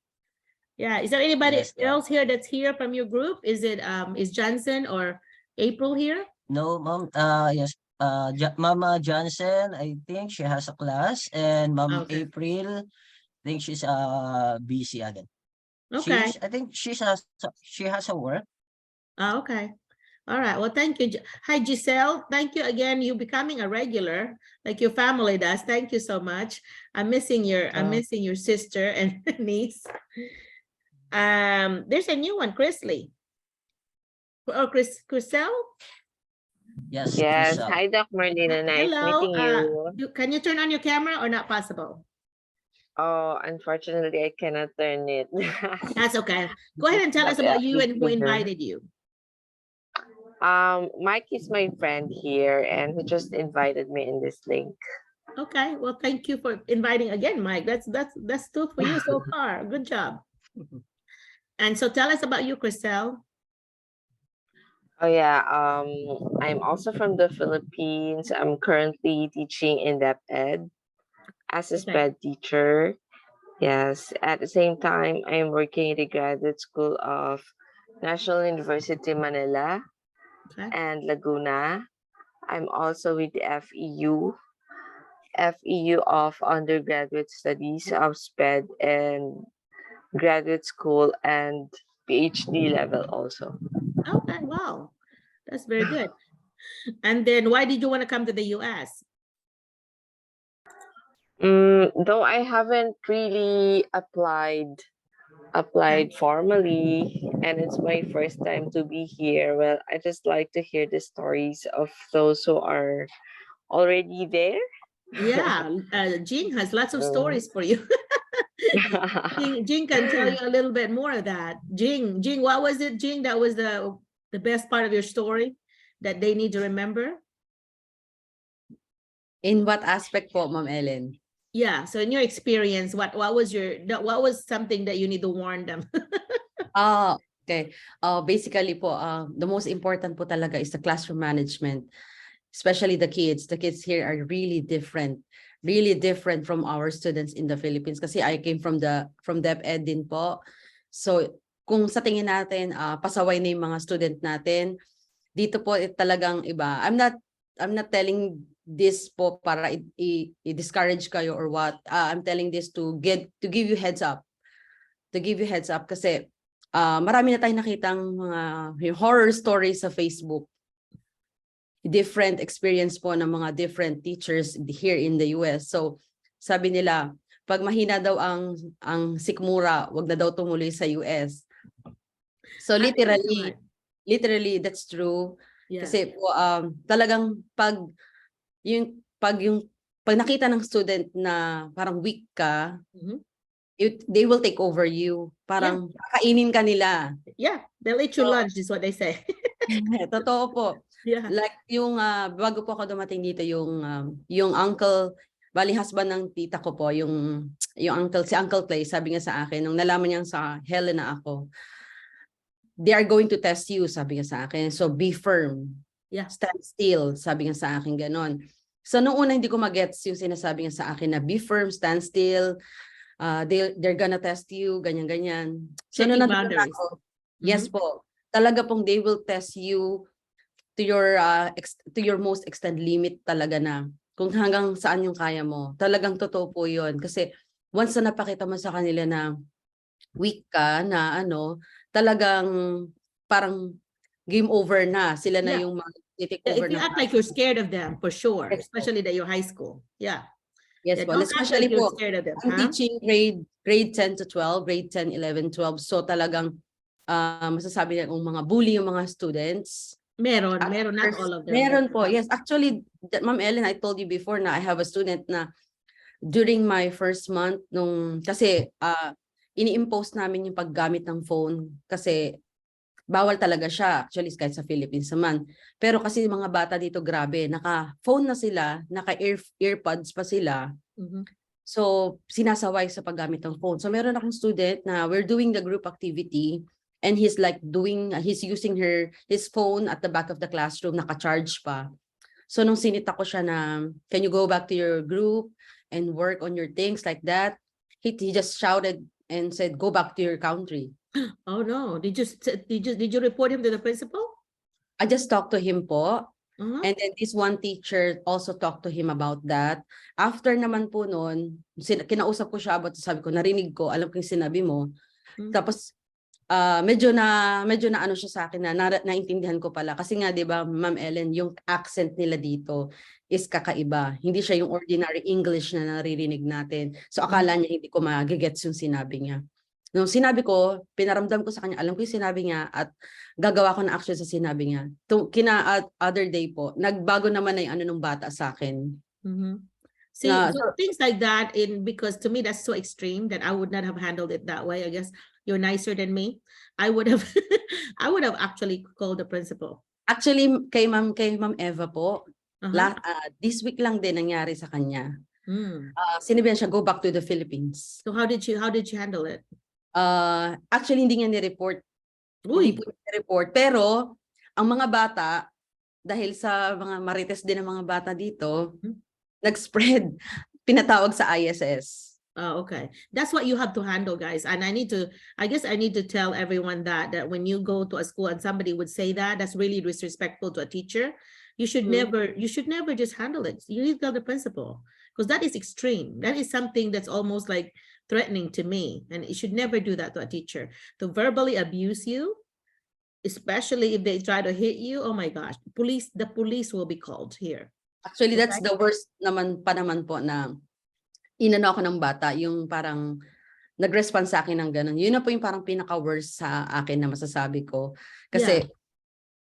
Yeah. Is there anybody Yes, Doc. else here that's here from your group? Is it is Johnson or April here? No, Mom. Yes. Mama Johnson, I think she has a class, and Mom Okay. April, I think she's busy again. Okay. I think she has a work. Okay. All right. Well, thank you. Hi, Giselle. Thank you again. You becoming a regular, like your family does. Thank you so much. I'm missing your sister and niece. There's a new one, Chrisley. Oh, Chriselle? Yes, Yes. Crystal. Hi, Doc Merlina. Nice Hello. meeting you. Can you turn on your camera or not possible? Oh, unfortunately, I cannot turn it. That's okay. Go ahead and tell us But, about you it's and who bigger. invited you. Mike is my friend here, and he just invited me in this link. Okay. Well, thank you for inviting again, Mike. That's two for you so far. Good job. And so tell us about you, Chriselle. Oh yeah. I'm also from the Philippines. I'm currently teaching in depth ed as a Okay. SPED teacher. Yes. At the same time, I'm working in the graduate school of National University Manila Okay. and Laguna. I'm also with the FEU of undergraduate studies of SPED and graduate school and PhD level also. Okay. Wow. That's very good. And then why did you want to come to the US? Though I haven't really applied formally, and it's my first time to be here. Well, I just like to hear the stories of those who are already there. Yeah. Jean has lots of Oh. stories for you. Jean can tell you a little bit more of that. Jean, what was it, Jean, that was the best part of your story that they need to remember? In what aspect po, Ma'am Ellen? Yeah, so in your experience, what was something that you need to warn them? Okay. Basically po, the most important po talaga is the classroom management, especially the kids. The kids here are really different from our students in the Philippines. Kasi I came from DepEd din po. So kung sa tingin natin, pasaway na yung mga student natin, dito po talagang iba. I'm not telling this po para i-discourage kayo or what. I'm telling this to give you heads up. To give you heads up kasi marami na tayong nakitang mga horror stories sa Facebook. Different experience po ng mga different teachers here in the US. So sabi nila, pag mahina daw ang sikmura, wag na daw tumuloy sa US. So literally that's true. Yeah. Kasi po talagang pag nakita ng student na parang weak ka, they will take over you. Parang kainin ka nila. Yeah, they'll eat you lunch is what they say. Totoo po. Yeah. Like yung bago po ako dumating dito yung uncle, bali husband ng tita ko po, yung uncle, si Uncle Clay, sabi nga sa akin nung nalaman niya sa Helena ako, they are going to test you, sabi nga sa akin. So be firm. Yeah. Stand still, sabi nga sa akin ganon. So noong una hindi ko magets yung sinasabi nga sa akin na be firm, stand still, they're gonna test you, ganyan-ganyan. So Checking nung natuto na boundaries. ako, yes po, talaga pong they will test you to your most extent limit talaga na kung hanggang saan yung kaya mo. Talagang totoo po yun. Kasi once na napakita mo sa kanila na weak ka, na talagang parang game over na. Sila na Yeah. yung mag-take Yeah, over if you ng act like you're scared of them, for sure, Yes po. especially that you're high school. Yeah. Yes Yeah, po. don't act Especially like you're po, scared of them, I'm huh? teaching grade 10 to 12, grade 10, 11, 12. So talagang masasabi na yung mga bully yung mga students. Meron, At not first, all of them. meron po, yes. Actually, Ma'am Ellen, I told you before na I have a student na during my first month, kasi ini-impose namin yung paggamit ng phone kasi bawal talaga siya, actually kahit sa Philippines naman. Pero kasi mga bata dito, grabe, naka-phone na sila, naka-earpods pa sila. Mhm. So, sinasaway sa paggamit ng phone. So, meron akong student na we're doing the group activity and he's using his phone at the back of the classroom, naka-charge pa. So, nung sinita ko siya na, can you go back to your group and work on your things like that? He just shouted and said, go back to your country. Oh no, did you report him to the principal? I just talked to him po. Uh-huh. And then this one teacher also talked to him about that. After naman po noon, kinausap ko siya about, sabi ko, narinig ko, alam ko yung sinabi mo. Tapos medyo na ano siya sa akin na naintindihan ko pala. Kasi nga 'di ba, Ma'am Ellen, yung accent nila dito is kakaiba. Hindi siya yung ordinary English na naririnig natin. So akala niya hindi ko magigets yung sinabi niya. Nung sinabi ko, pinaramdam ko sa kanya, alam ko yung sinabi niya at gagawa ko na action sa sinabi niya. Other day po, nagbago naman na yung ano ng bata sa akin. See, so things like that, because to me that's so extreme that I would not have handled it that way. I guess you're nicer than me. I would have actually called the principal. Actually, kay Ma'am Eva po, this week lang din nangyari sa kanya. Sinabihan siya, go back to the Philippines. So how did you handle it? Actually, hindi niya ni-report. Uy. Hindi po ni-report. Pero, ang mga bata, dahil sa mga marites din ng mga bata dito, nag-spread, pinatawag sa ISS. Oh, okay. That's what you have to handle, guys. And I guess I need to tell everyone that when you go to a school and somebody would say that's really disrespectful to a teacher. You should never just handle it. You need to tell the principal, because that is extreme. That is something that's almost like threatening to me, and you should never do that to a teacher. To verbally abuse you, especially if they try to hit you, oh my gosh, the police will be called here. Actually, that's the worst naman po na inano ako ng bata, yung parang nag-respond sa akin ng ganun. Yun na po yung parang pinaka-worst sa akin na masasabi ko. Kasi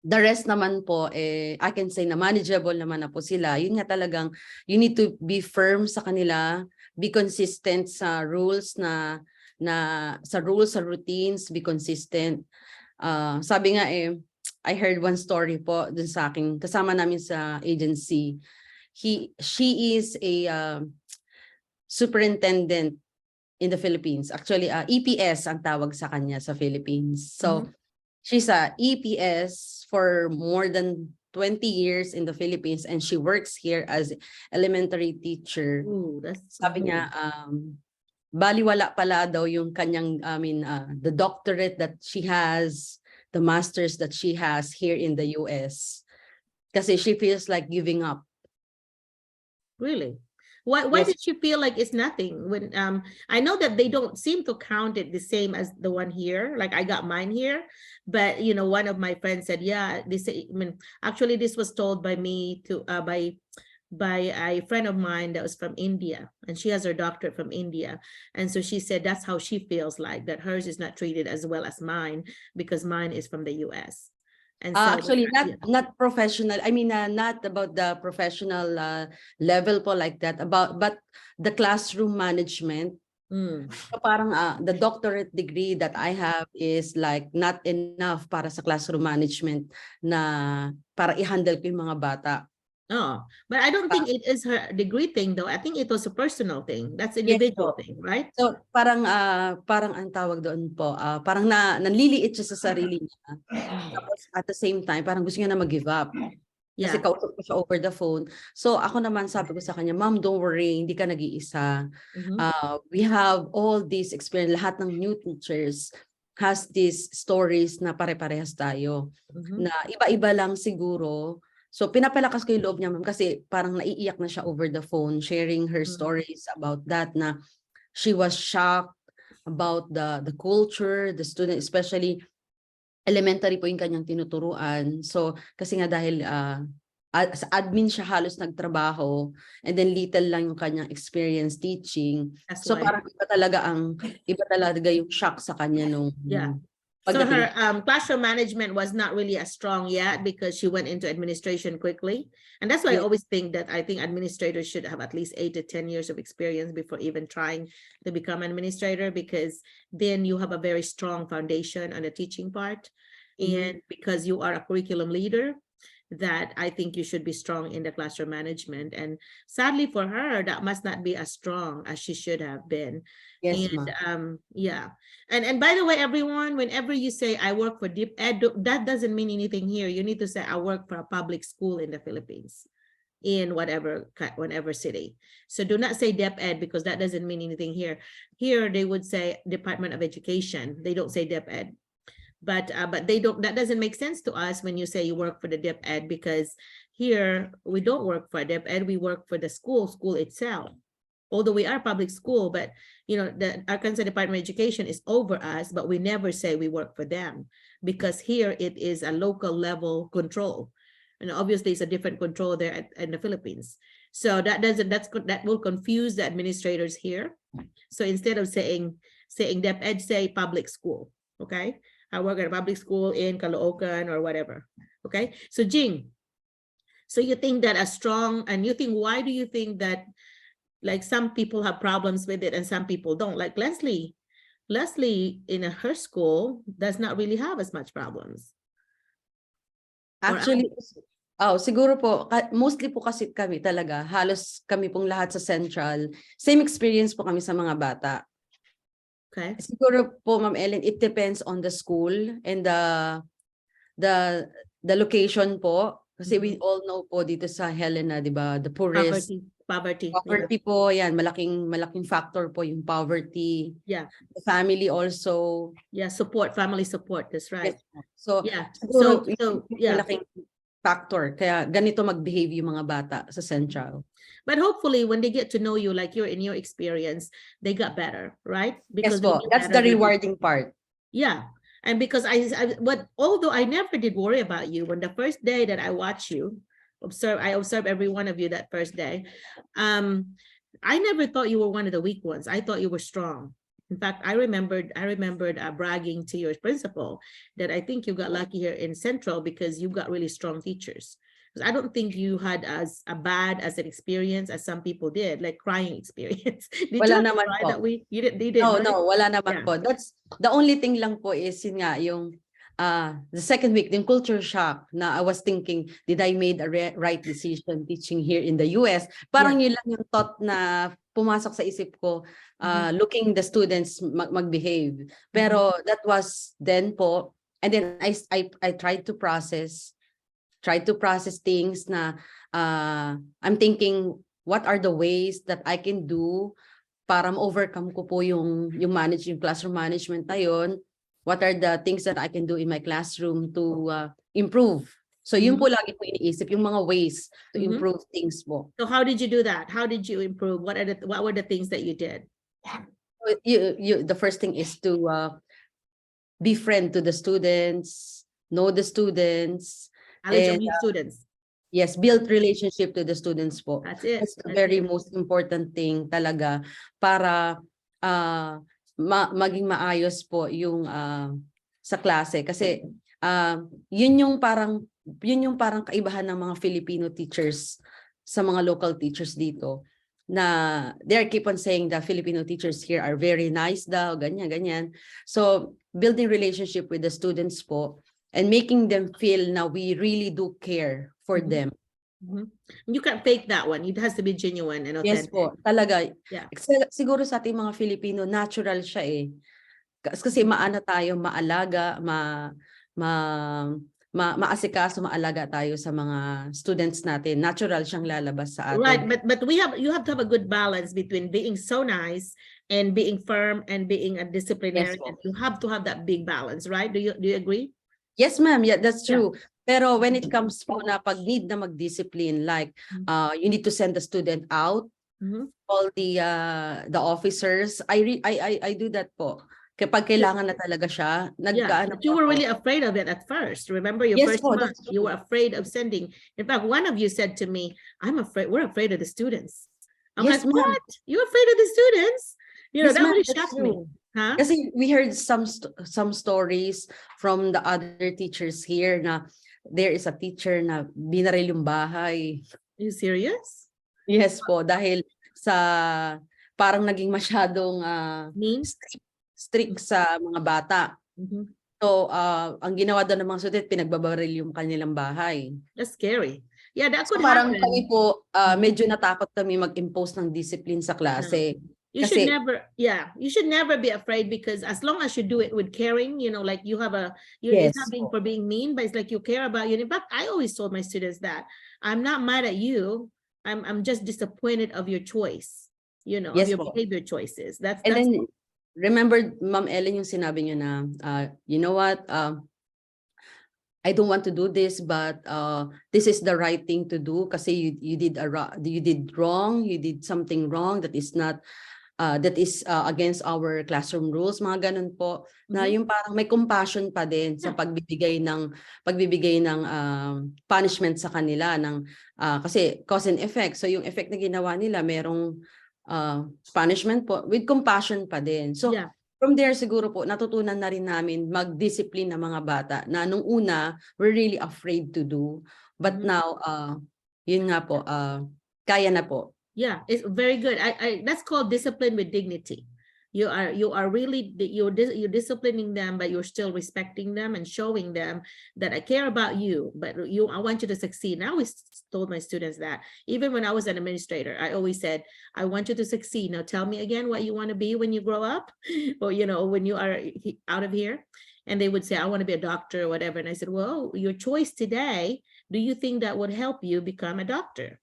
the rest naman po, I can say na manageable naman na po sila. Yun nga talagang, you need to be firm sa kanila, be consistent sa rules sa routines, be consistent. Sabi nga I heard one story po dun sa akin, kasama namin sa agency. She is a superintendent in the Philippines. Actually, EPS ang tawag sa kanya sa Philippines. So, she's a EPS for more than 20 years in the Philippines, and she works here as elementary teacher. Ooh, sabi niya, baliwala pala daw yung kanyang, the doctorate that she has, the masters that she has here in the US. Kasi she feels like giving up. Really? Why did she feel like it's nothing? When I know that they don't seem to count it the same as the one here. Like I got mine here, but one of my friends said, yeah, actually this was told by me by a friend of mine that was from India, and she has her doctorate from India. And so she said that's how she feels like, that hers is not treated as well as mine because mine is from the US. And so actually, not professional. I mean, not about the professional level po like that. But the classroom management. So parang the doctorate degree that I have is like not enough para sa classroom management na para i-handle ko yung mga bata. Oh, but I don't think it is her degree thing though. I think it was a personal thing. That's individual thing, right? So parang ang tawag doon po, parang nanliliit siya sa sarili niya. Tapos at the same time, parang gusto niya na mag-give up. Kasi Yeah. kausap ko siya over the phone. So ako naman sabi ko sa kanya, Ma'am, don't worry, hindi ka nag-iisa. Mhm. We have all this experience. Lahat ng new teachers has these stories na pare-parehas tayo. Mhm. Na iba-iba lang siguro. So pinapalakas ko yung loob niya, ma'am, kasi parang naiiyak na siya over the phone, sharing her stories about that, na she was shocked about the culture, the student, especially elementary po yung kanyang tinuturuan. So, kasi nga dahil sa admin siya halos nagtrabaho, and then little lang yung kanyang experience teaching. That's So why. parang iba talaga yung shock sa kanya nung Yeah. So pagdating. her classroom management was not really as strong yet because she went into administration quickly. And that's why I Yeah. always think that I think administrators should have at least 8 to 10 years of experience before even trying to become an administrator, because then you have a very strong foundation on the teaching part. And because you are a curriculum leader, that I think you should be strong in the classroom management. And sadly for her, that must not be as strong as she should have been. Yes, And ma'am. yeah. And by the way, everyone, whenever you say I work for deep ed, that doesn't mean anything here. You need to say I work for a public school in the Philippines, in whatever city. So do not say dep ed, because that doesn't mean anything here. Here they would say Department of Education. They don't say dep ed. But they don't, that doesn't make sense to us when you say you work for the dep ed, because here we don't work for dep ed, we work for the school itself. Although we are public school, but you know, the Arkansas Department of Education is over us, but we never say we work for them, because here it is a local level control. And obviously it's a different control there in the Philippines. So that will confuse the administrators here. So instead of saying dep ed, say public school, okay? I work at a public school in Caloocan or whatever, okay? So Jing, so you think that a strong, and you think, why do you think that like some people have problems with it and some people don't? Like Leslie in her school does not really have as much problems. Actually, siguro po, mostly po kasi kami talaga, halos kami pong lahat sa Central, same experience po kami sa mga bata. Okay. Siguro po, Ma'am Ellen, it depends on the school and the location po. Kasi we all know po dito sa Helena, di ba, the poorest. Poverty. Poverty po, yan, malaking factor po yung poverty. Yeah. The family also. Yeah, family support, that's right. Yes. So, yeah. siguro, So yeah. malaking factor. Kaya ganito mag-behave yung mga bata sa Central. But hopefully when they get to know you, like you're in your experience, they got better, right? Because yes, that's the rewarding part. Yeah. And because although I never did worry about you, when the first day that I watched you, I observed every one of you that first day. I never thought you were one of the weak ones. I thought you were strong. In fact, I remembered bragging to your principal that I think you got lucky here in Central because you got really strong teachers. Because I don't think you had as bad as an experience as some people did, like crying experience. Did wala you naman cry po. that week? You didn't. No, wala naman po. That's the only thing lang po is yun nga yung the second week, yung culture shock na I was thinking, did I made a right decision teaching here in the US? Parang yun lang yung thought na pumasok sa isip ko, looking the students mag-behave. Pero that was then po, and then I tried to process things na I'm thinking, what are the ways that I can do para ma-overcome ko po yung classroom management na yun? What are the things that I can do in my classroom to improve? So yun po lagi po iniisip, yung mga ways to improve things po. So how did you do that? How did you improve? What were the things that you did? The first thing is to be friend to the students, know the students. Knowledge of new students. Yes, build relationship to the students po. That's it. That's the very most important thing talaga para maging maayos po yung sa klase. Kasi yun yung parang kaibahan ng mga Filipino teachers sa mga local teachers dito, na they keep on saying the Filipino teachers here are very nice daw, ganyan. So building relationship with the students po, and making them feel na we really do care for them. You can't fake that one. It has to be genuine and authentic. Yes po, talaga. Yeah. Siguro sa ating mga Filipino, natural siya eh. Kasi maana tayo, maalaga, maasikaso, maalaga tayo sa mga students natin. Natural siyang lalabas sa atin. Right, but you have to have a good balance between being so nice and being firm and being a disciplinary. Yes, po. You have to have that big balance, right? Do you agree? Yes, ma'am. Yeah, that's Yeah. true. Pero when it comes po na pag need na mag-discipline, like you need to send the student out, all the officers, I do that po. Kapag kailangan na talaga siya, Yeah, but you were really afraid of it at first. Remember your Yes first po, month, that's you true. were afraid of sending. In fact, one of you said to me, we're afraid of the students. I'm Yes, like, ma'am. what? You're afraid of the students? You know, Yes, that ma'am, really that's shocked me. true. Huh? Kasi we heard some stories from the other teachers here na there is a teacher na binaril yung bahay. Are you serious? Yes po, dahil sa parang naging masyadong Mean? strict sa mga bata. Mhm. So, ang ginawa daw ng mga student, pinagbabaril yung kanilang bahay. That's scary. Yeah, that So could parang happen. kami po, medyo natakot kami mag-impose ng discipline sa klase. You should Kasi- never be afraid, because as long as you do it with caring, you know, like you have Yes. it's not being for being mean, but it's like you care about you. In fact, I always told my students that I'm not mad at you. I'm just disappointed of your choice, you know, of Yes your po. behavior choices. That's And then, remember, Ma'am Ellen, yung sinabi niyo na, you know what, I don't want to do this, but this is the right thing to do kasi you did wrong, you did something wrong that is not that is against our classroom rules, mga ganun po. Na yung parang may compassion pa din sa pagbibigay ng punishment sa kanila ng kasi cause and effect. So yung effect na ginawa nila, merong punishment po with compassion pa din. So Yeah. from there siguro po natutunan na rin namin mag-discipline ng mga bata na nung una we're really afraid to do, but now yun nga po kaya na po. Yeah, it's very good. That's called discipline with dignity. You are really you're disciplining them, but you're still respecting them and showing them that I care about you, but I want you to succeed. And I always told my students that, even when I was an administrator, I always said, I want you to succeed. Now tell me again what you want to be when you grow up, or you know, when you are out of here. And they would say, I want to be a doctor or whatever. And I said, well, your choice today, do you think that would help you become a doctor?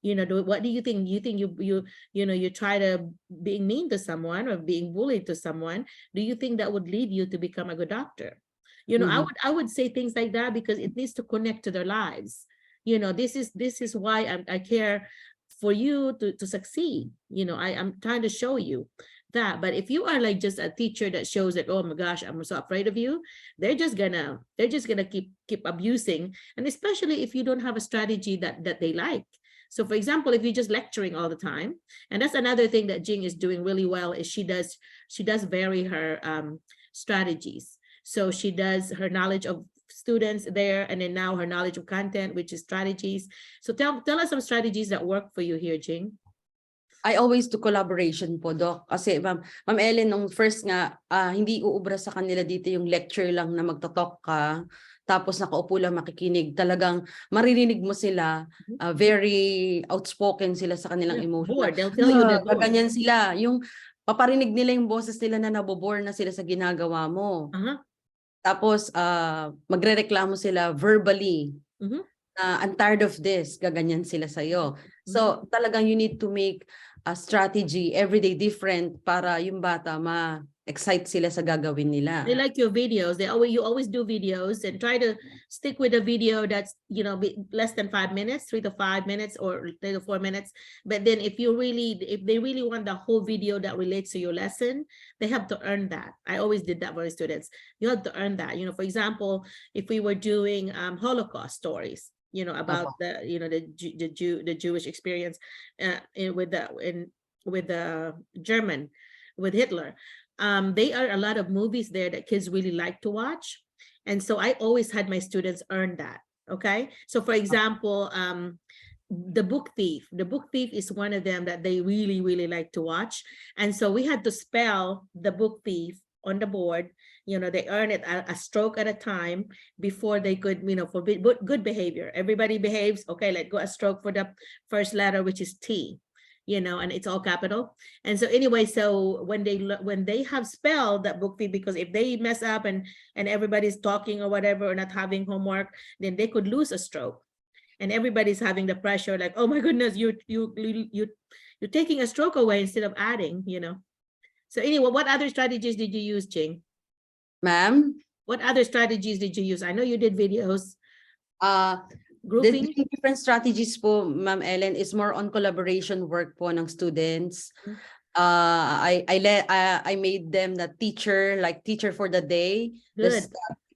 You know, what do you think? You think you try to being mean to someone or being bullied to someone? Do you think that would lead you to become a good doctor? You know, I would say things like that because it needs to connect to their lives. You know, this is why I care for you to succeed. You know, I'm trying to show you that. But if you are like just a teacher that shows that, oh my gosh, I'm so afraid of you, they're just gonna keep abusing, and especially if you don't have a strategy that they like. So for example, if you're just lecturing all the time, and that's another thing that Jing is doing really well, is she does vary her strategies. So she does her knowledge of students there, and then now her knowledge of content, which is strategies. So tell us some strategies that work for you here, Jing. I always do collaboration po, Doc. Kasi Ma'am Ellen, nung first nga, hindi uubra sa kanila dito yung lecture lang na magtotalk ka, tapos nakaupo lang makikinig. Talagang maririnig mo sila, very outspoken sila sa kanilang emotion. Bored. They'll tell you they're bored. Ganyan sila. Yung paparinig nila yung boses nila na nabobore na sila sa ginagawa mo. Tapos magrereklamo sila verbally. I'm tired of this. Gaganyan sila sa'yo. So talagang you need to make a strategy everyday different para yung bata ma-excite sila sa gagawin nila. They like your videos. You always do videos, and try to stick with a video that's, you know, less than 5 minutes, 3 to 5 minutes, or 3 to 4 minutes. But then if they really want the whole video that relates to your lesson, they have to earn that. I always did that for students. You have to earn that. You know, for example, if we were doing Holocaust stories, you know, about the Jewish experience with the German, with Hitler. There are a lot of movies there that kids really like to watch. And so I always had my students earn that. Okay. So for example, The Book Thief is one of them that they really, really like to watch. And so we had to spell The Book Thief on the board. You know, they earn it a stroke at a time before they could, you know, for good behavior. Everybody behaves. Okay, let's go a stroke for the first letter, which is T. you know, and it's all capital. And so anyway, so when they have spelled that book fee, because if they mess up and everybody's talking or whatever, or not having homework, then they could lose a stroke. And everybody's having the pressure, like, oh my goodness, you're taking a stroke away instead of adding, you know. So anyway, what other strategies did you use, Ching? Ma'am? What other strategies did you use? I know you did videos. Grouping? The different strategies po, Ma'am Ellen, is more on collaboration work po ng students. I made them the teacher for the day. Good. The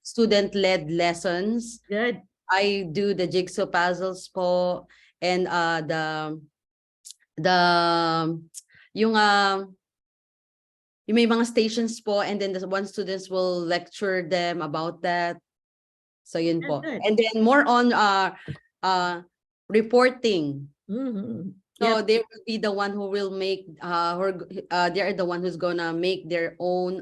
student-led lessons. Good. I do the jigsaw puzzles po, and yung may mga stations po, and then the one students will lecture them about that. So yun po. Good. And then more on reporting. Mm-hmm. So they will be the one who will make they are the one who's gonna make their own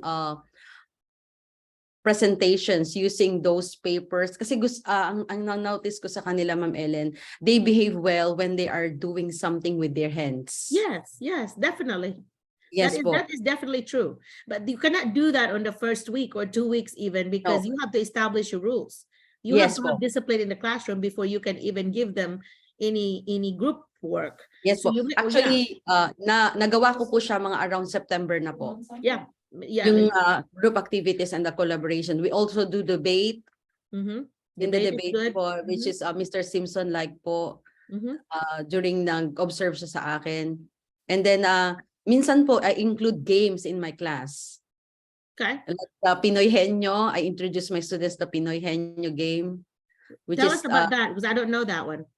presentations using those papers. Kasi ang notice ko sa kanila, Ma'am Ellen, they behave well when they are doing something with their hands. Yes, definitely. Yes, that is definitely true. But you cannot do that on the first week or 2 weeks even, because you have to establish your rules. You have to have discipline in the classroom before you can even give them any group work. Yes po. Actually, nagawa ko po siya mga around September na po. Yeah. Yung group activities and the collaboration. We also do debate. Mm-hmm. In the debate po, which is Mr. Simpson like po, during nag-observe siya sa akin. And then, minsan po, I include games in my class. Okay. The Pinoy Henyo, I introduce my students the Pinoy Henyo game. Tell us about that, because I don't know that one.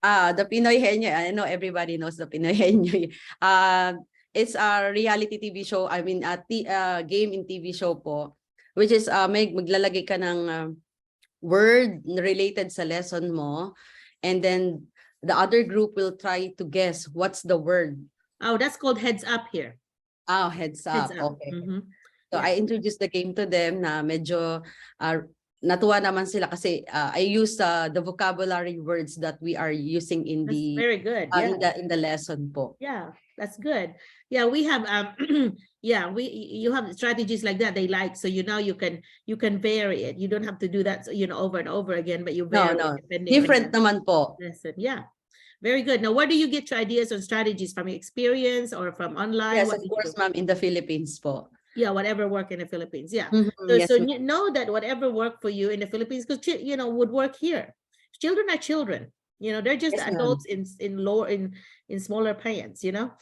The Pinoy Henyo, I know everybody knows the Pinoy Henyo. It's a reality TV show, I mean, a game in TV show po, which is maglalagay ka ng word related sa lesson mo, and then the other group will try to guess what's the word. Oh, that's called heads up here. Oh, heads up. Okay. Mm-hmm. So I introduced the game to them na medyo natuwa naman sila kasi I use the vocabulary words that we are using in that's very good. In the lesson po. Yeah, that's good. Yeah, we have you have strategies like that they like, so you know you can vary it. You don't have to do that, you know, over and over again, but you vary it different naman po. Lesson. Yeah. Very good. Now, where do you get your ideas on strategies? From your experience or from online? Yes, of course, ma'am, in the Philippines po. Yeah, whatever work in the Philippines. Yeah. Yes, so you know that whatever work for you in the Philippines, because you know, would work here. Children are children. You know, they're just adults in smaller pants. You know.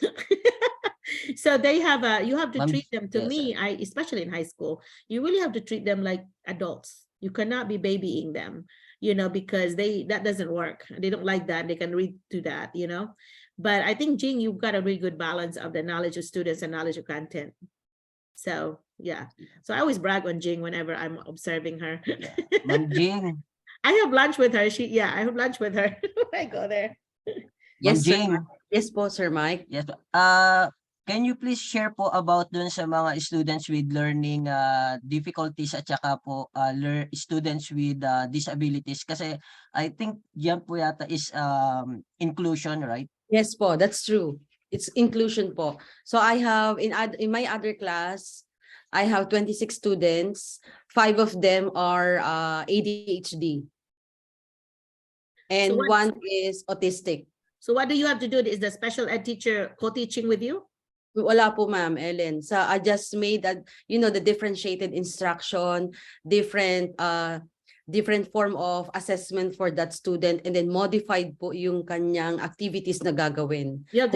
So they have you have to treat them. To me, especially in high school, you really have to treat them like adults. You cannot be babying them. You know, because that doesn't work. They don't like that. They can read to that. You know. But I think, Jing, you've got a really good balance of the knowledge of students and knowledge of content. So yeah, so I always brag on Jing whenever I'm observing her. Ma'am Jing. I have lunch with her. I have lunch with her when I go there. Yes, Jing. Yes po, Sir Mike. Yes. Can you please share po about dun sa mga students with learning difficulties at saka po students with disabilities? Kasi I think yan po yata is inclusion, right? Yes po, that's true. It's inclusion po. So I have in my other class, I have 26 students. 5 of them are ADHD. And So one is autistic. So what do you have to do? Is the special ed teacher co-teaching with you? Wala po, Ma'am Ellen. So I just made that, you know, the differentiated instruction, different form of assessment for that student, and then modified po yung kanyang activities na gagawin. You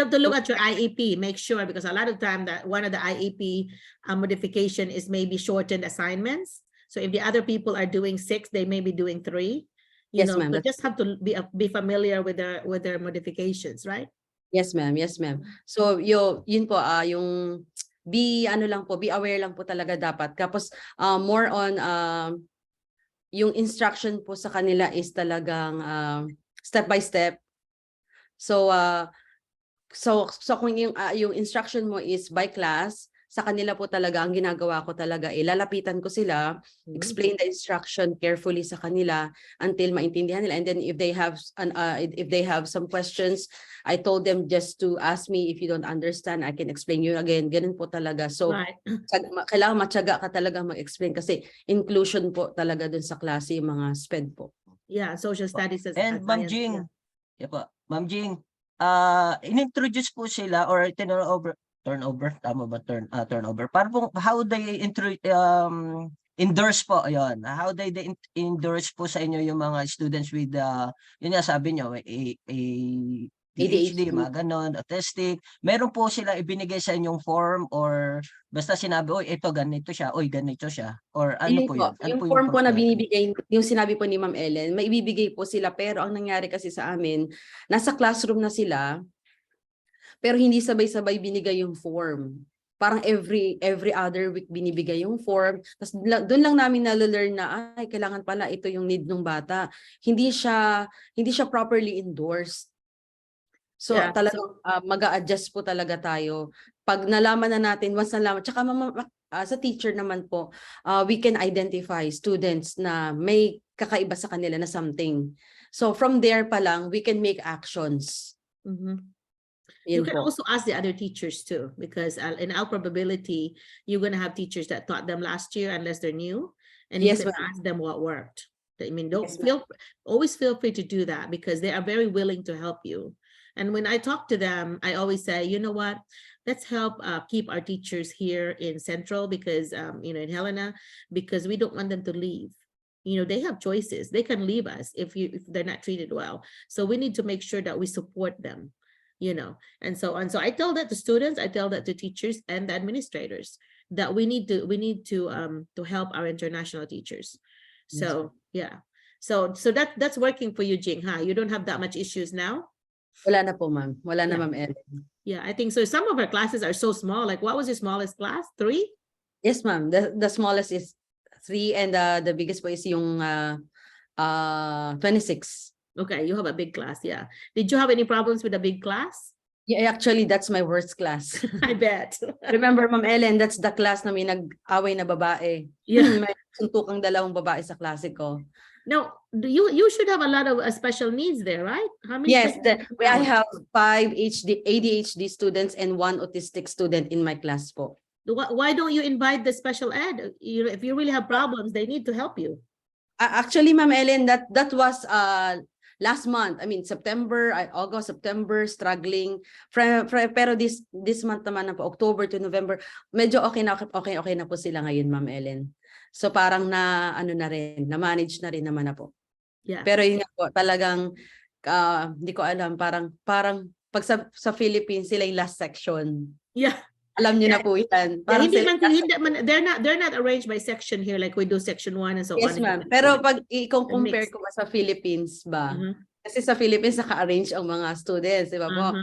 have to look at your IEP, make sure, because a lot of time that one of the IEP modification is maybe shortened assignments. So if the other people are doing 6, they may be doing 3. You Yes, know, ma'am. so just have to be familiar with their modifications, right? Yes, ma'am. Yes, ma'am. So yun po, yung be aware lang po talaga dapat. Tapos more on yung instruction po sa kanila is talagang step by step. So kung yung instruction mo is by class, sa kanila po talaga, ang ginagawa ko talaga, lalapitan ko sila, explain the instruction carefully sa kanila until maintindihan nila. And then if they have some questions, I told them just to ask me. If you don't understand, I can explain you again. Ganun po talaga. So, Right. kailangan matyaga ka talaga mag-explain kasi inclusion po talaga dun sa klase, yung mga SPED po. Yeah, social studies And Ma'am science, Jing, yeah. yeah po, Ma'am Jing, in-introduce po sila or tama ba turnover? Para po how they endorse po, ayun. How they endorse po sa inyo yung mga students with yun nga sabi nyo, ADHD, mga ganon, autistic. Meron po sila ibinigay sa inyong form or basta sinabi, oy, ito ganito siya, oy, ganito siya. Or ano po yun? Ano Yung po form po na process? binibigay, yung sinabi po ni Ma'am Ellen, may ibibigay po sila, pero ang nangyari kasi sa amin, nasa classroom na sila, pero hindi sabay-sabay binigay yung form. Parang every other week binibigay yung form. Tapos doon lang namin na-learn na, ay, kailangan pala ito yung need ng bata. Hindi siya properly endorsed. So Yeah, talagang mag-a-adjust po talaga tayo. Pag nalaman na natin, once nalaman, tsaka sa teacher naman po, we can identify students na may kakaiba sa kanila na something. So from there pa lang, we can make actions. You Yun can po. also ask the other teachers too, because in our probability, you're going to have teachers that taught them last year unless they're new, and Yes, you can ma'am. ask them what worked. I mean, don't Yes, ma'am. always feel free to do that because they are very willing to help you. And when I talk to them, I always say, you know what, let's help keep our teachers here in Central because, in Helena, because we don't want them to leave. They have choices. They can leave us if they're not treated well. So we need to make sure that we support them. And so on. So I tell that to students, I tell that to teachers and the administrators that we need to help our international teachers. So yeah. So that's working for you, Jing, huh? You don't have that much issues now? Wala na po, ma'am. Wala na, Yeah. Ma'am Ellen. Yeah, I think so. Some of our classes are so small. Like, what was your smallest class? 3? Yes, ma'am. The smallest is 3 and the biggest po is yung 26. Okay, you have a big class, yeah. Did you have any problems with a big class? Yeah, actually, that's my worst class. I bet. Remember, Ma'am Ellen, that's the class na may nag-away na babae. Yeah. May suntukang dalawang babae sa klase ko. No, you should have a lot of special needs there, right? How many? Yes, special needs I you have 5 ADHD students and 1 autistic student in my class po. Why don't you invite the special ed? If you really have problems, they need to help you. Actually, Ma'am Ellen, that was last month. I mean, August, September, struggling. Pero this month naman na po, October to November, medyo okay na po sila ngayon, Ma'am Ellen. So parang na-manage na rin naman na po. Yeah. Pero yun nga po, talagang hindi ko alam, parang pag sa Philippines, sila yung last section. Yeah. Alam niyo na po yan. Parang Parang they're not arranged by section here like we do section 1 and so on. yes, ma'am. Pero pag i-compare ko sa Philippines ba, kasi sa Philippines naka-arrange ang mga students, di ba po?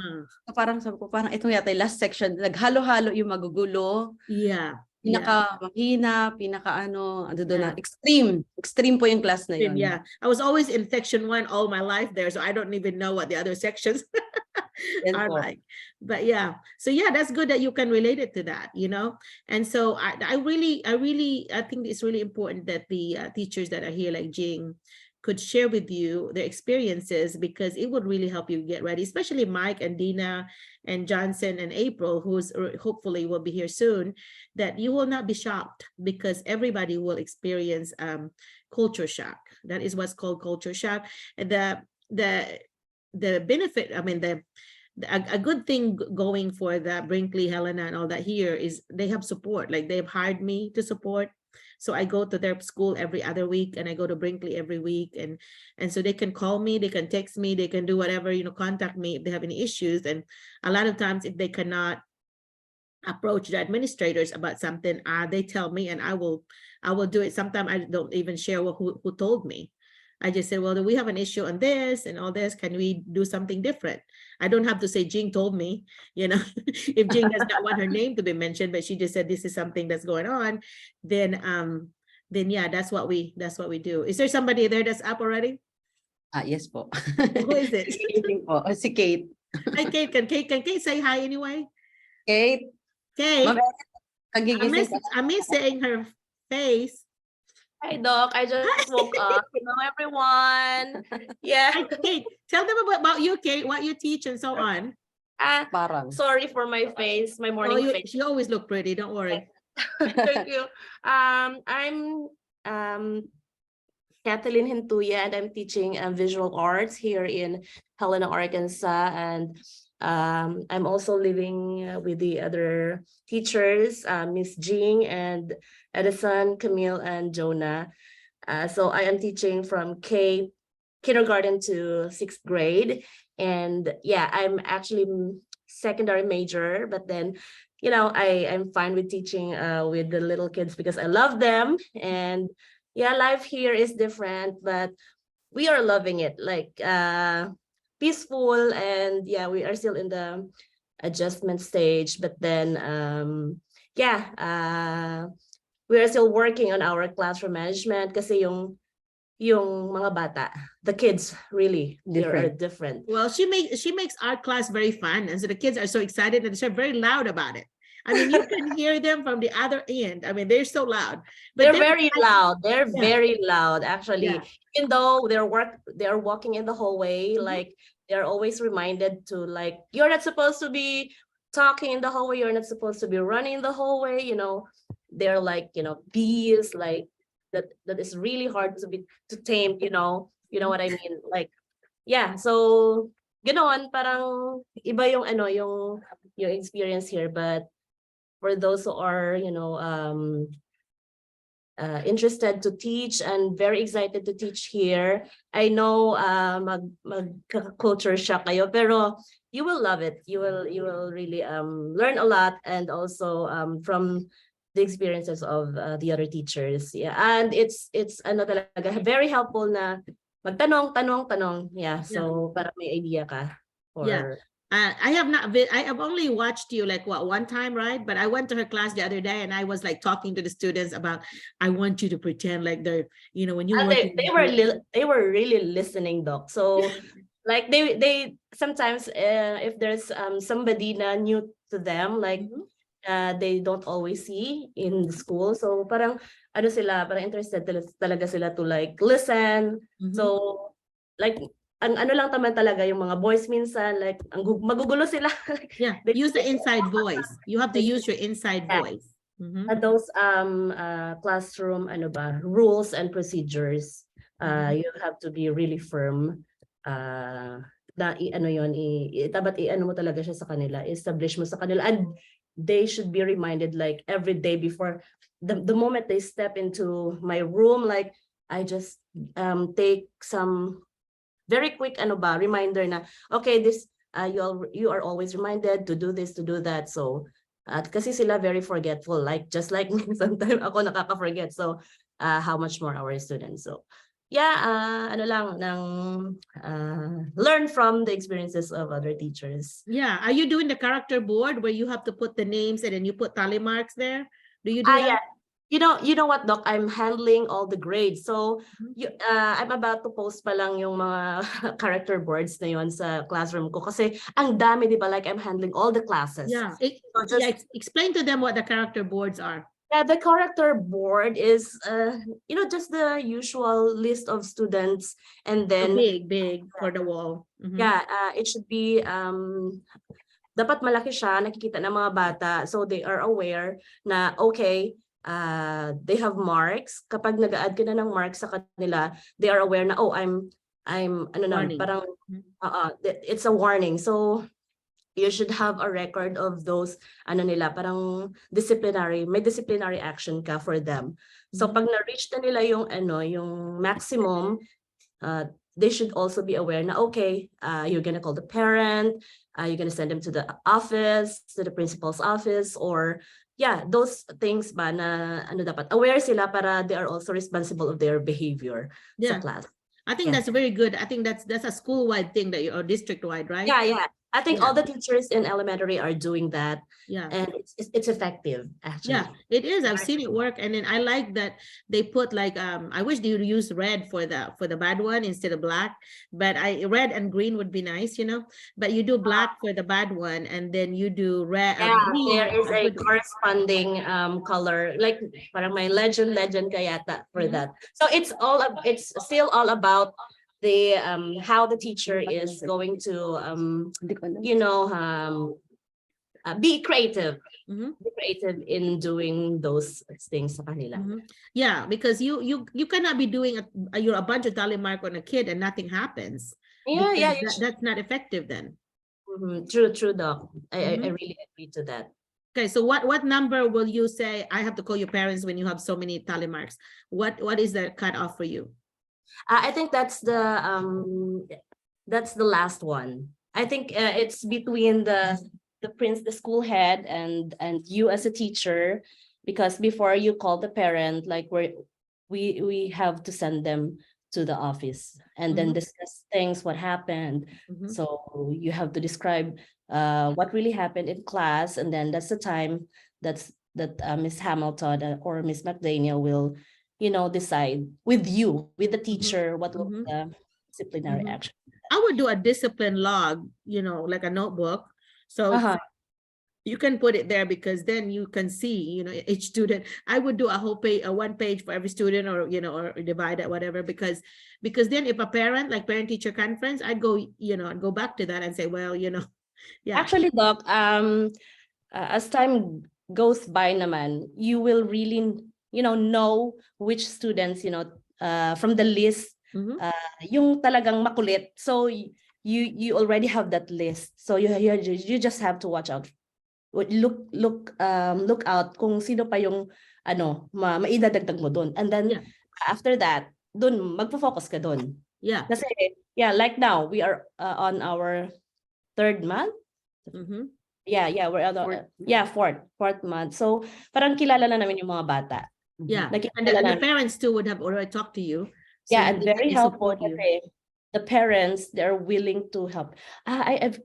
So parang sabi ko, parang ito yata yung last section, naghalo-halo yung magugulo. Yeah. Pinaka-mahina, na extreme po yung class na yun. Yeah. I was always in section 1 all my life there, so I don't even know what the other sections are like. But yeah, so yeah, that's good that you can relate it to that, and so I think it's really important that the teachers that are here like Jing could share with you their experiences, because it would really help you get ready, especially Mike and Dina and Johnson and April, who's hopefully will be here soon, that you will not be shocked because everybody will experience culture shock. That is what's called culture shock. The benefit, a good thing going for the Brinkley, Helena and all that here is they have support. Like they've hired me to support. So I go to their school every other week and I go to Brinkley every week. And so they can call me, they can text me, they can do whatever, contact me if they have any issues. And a lot of times if they cannot approach the administrators about something, they tell me and I will do it. Sometimes I don't even share who told me. I just said, well, we have an issue on this and all this. Can we do something different? I don't have to say Jing told me, if Jing does not want her name to be mentioned, but she just said this is something that's going on, then yeah, that's what we do. Is there somebody there that's up already? Yes po. Who is it? Si Kate. Hi, Kate. Can Kate say hi anyway? Kate. Kate. I miss seeing her face. Hi, Doc. I just woke up. Hello, everyone. Yeah. Hi, Kate, tell them about you, Kate, what you teach and so on. Parang. Sorry for my face, my Oh, morning face. she always look pretty, don't worry. Thank you. I'm Kathleen Hintuya, and I'm teaching visual arts here in Helena, Arkansas. And I'm also living with the other teachers, Miss Jing and Edison, Camille, and Jonah. So I am teaching from kindergarten to 6th grade. And yeah, I'm actually secondary major, but then, you know, I'm fine with teaching with the little kids because I love them. And yeah, life here is different, but we are loving it, like peaceful. And yeah, we are still in the adjustment stage, but then we are still working on our classroom management kasi yung mga bata, the kids really are different. Well, she makes art class very fun, and so the kids are so excited and they're very loud about it. I mean, you can hear them from the other end. I mean, they're so loud. But they're very loud. They're very loud, actually. Yeah. Even though they're walking in the hallway, like they're always reminded to, like, you're not supposed to be talking in the hallway. You're not supposed to be running in the hallway. You know, they're like, you know, bees, like that is really hard to tame. You know what I mean? Like, yeah. So ganoon, parang iba yung yung experience here, but for those who are, you know, interested to teach and very excited to teach here, I know mag-culture shock kayo, pero you will love it. You will really learn a lot, and also from the experiences of the other teachers. Yeah, and it's ano talaga very helpful na magtanong. Yeah, so para may idea ka. I have only watched you like one time, right? But I went to her class the other day and I was like talking to the students about, I want you to pretend like they're, you know, when you they were really listening, Doc. So like they sometimes if there's somebody na new to them, like they don't always see in the school, so parang parang interested talaga sila to like listen. So like ang lang naman talaga yung mga boys minsan, like magugulo sila. Yeah, use the inside voice. You have to use your inside voice. And those classroom rules and procedures, you have to be really firm. Dapat mo talaga siya sa kanila, establish mo sa kanila, and they should be reminded like every day before the moment they step into my room. Like I just take some very quick reminder na, okay, this you are always reminded to do this, to do that. So kasi sila very forgetful, like just like me, sometimes ako nakaka-forget, so how much more our students. So yeah, learn from the experiences of other teachers. Yeah, are you doing the character board where you have to put the names and then you put tally marks there? Do you do that? Yeah. You know what, Doc? I'm handling all the grades. So I'm about to post pa lang yung mga character boards na yun sa classroom ko. Kasi ang dami, di ba? Like I'm handling all the classes. Yeah. Explain to them what the character boards are. Yeah, the character board is, just the usual list of students. And then big for the wall. Yeah, it should be, dapat malaki siya, nakikita ng mga bata. So they are aware na, okay, they have marks. Kapag nag-add ka na ng marks sa kanila, they are aware na, oh, I'm parang it's a warning. So you should have a record of those parang may disciplinary action ka for them. So pag na-reach na nila yung maximum, they should also be aware na, okay, you're gonna call the parent, you're gonna send them to the office, to the principal's office, or yeah, those things ba na dapat aware sila para they are also responsible of their behavior sa class. I think that's very good. I think that's a school-wide thing or district-wide, right? Yeah. I think Yeah. all the teachers in elementary are doing that, Yeah. and it's effective actually. Yeah, it is. I've seen it work, and then I like that they put like I wish they would use red for the bad one instead of black. But red and green would be nice, you know. But you do black for the bad one, and then you do red Yeah, green. there is for a good one. corresponding color, like parang may legend kayata for Mhm. that. So it's still all about the how the teacher is going to you know be creative. Mhm. Be creative in doing those things sa kanila. Mhm. Yeah, because you cannot be doing a bunch of telemark on a kid and nothing happens. Yeah, Because yeah, that's not effective then. true, Doc. I Mhm. really agree to that. Okay, so what number will you say I have to call your parents when you have so many telemarks? What is the cutoff for you? I think that's the last one. I think it's between the school head and you as a teacher, because before you call the parent, like we have to send them to the office and then Mhm. discuss things, what happened. Mhm. So you have to describe what really happened in class, and then that's the time that Miss Hamilton or Miss McDaniel will, decide with you, with the teacher, what will be the disciplinary Mhm. action. I would do a discipline log, like a notebook. So you can put it there, because then you can see, each student. I would do a whole page, a one page for every student, or or divide it, whatever, because then if a parent, like parent teacher conference, I'd go, I'd go back to that and say, well, yeah. Actually, Doc, as time goes by naman, you will really, know which students, from the list, Mhm. yung talagang makulit. So you already have that list. So you just have to watch out. Look out kung sino pa yung maidadagdag mo doon. And then after that, doon magfo-focus ka doon. Yeah. Kasi like now we are on our 3rd month. Mhm. Yeah, we're on fourth month. So parang kilala na namin yung mga bata. Yeah, and Nakikilala the namin. parents too would have already talked to you. So Yeah, and they very can helpful support you. kasi the parents, they're willing to help. I've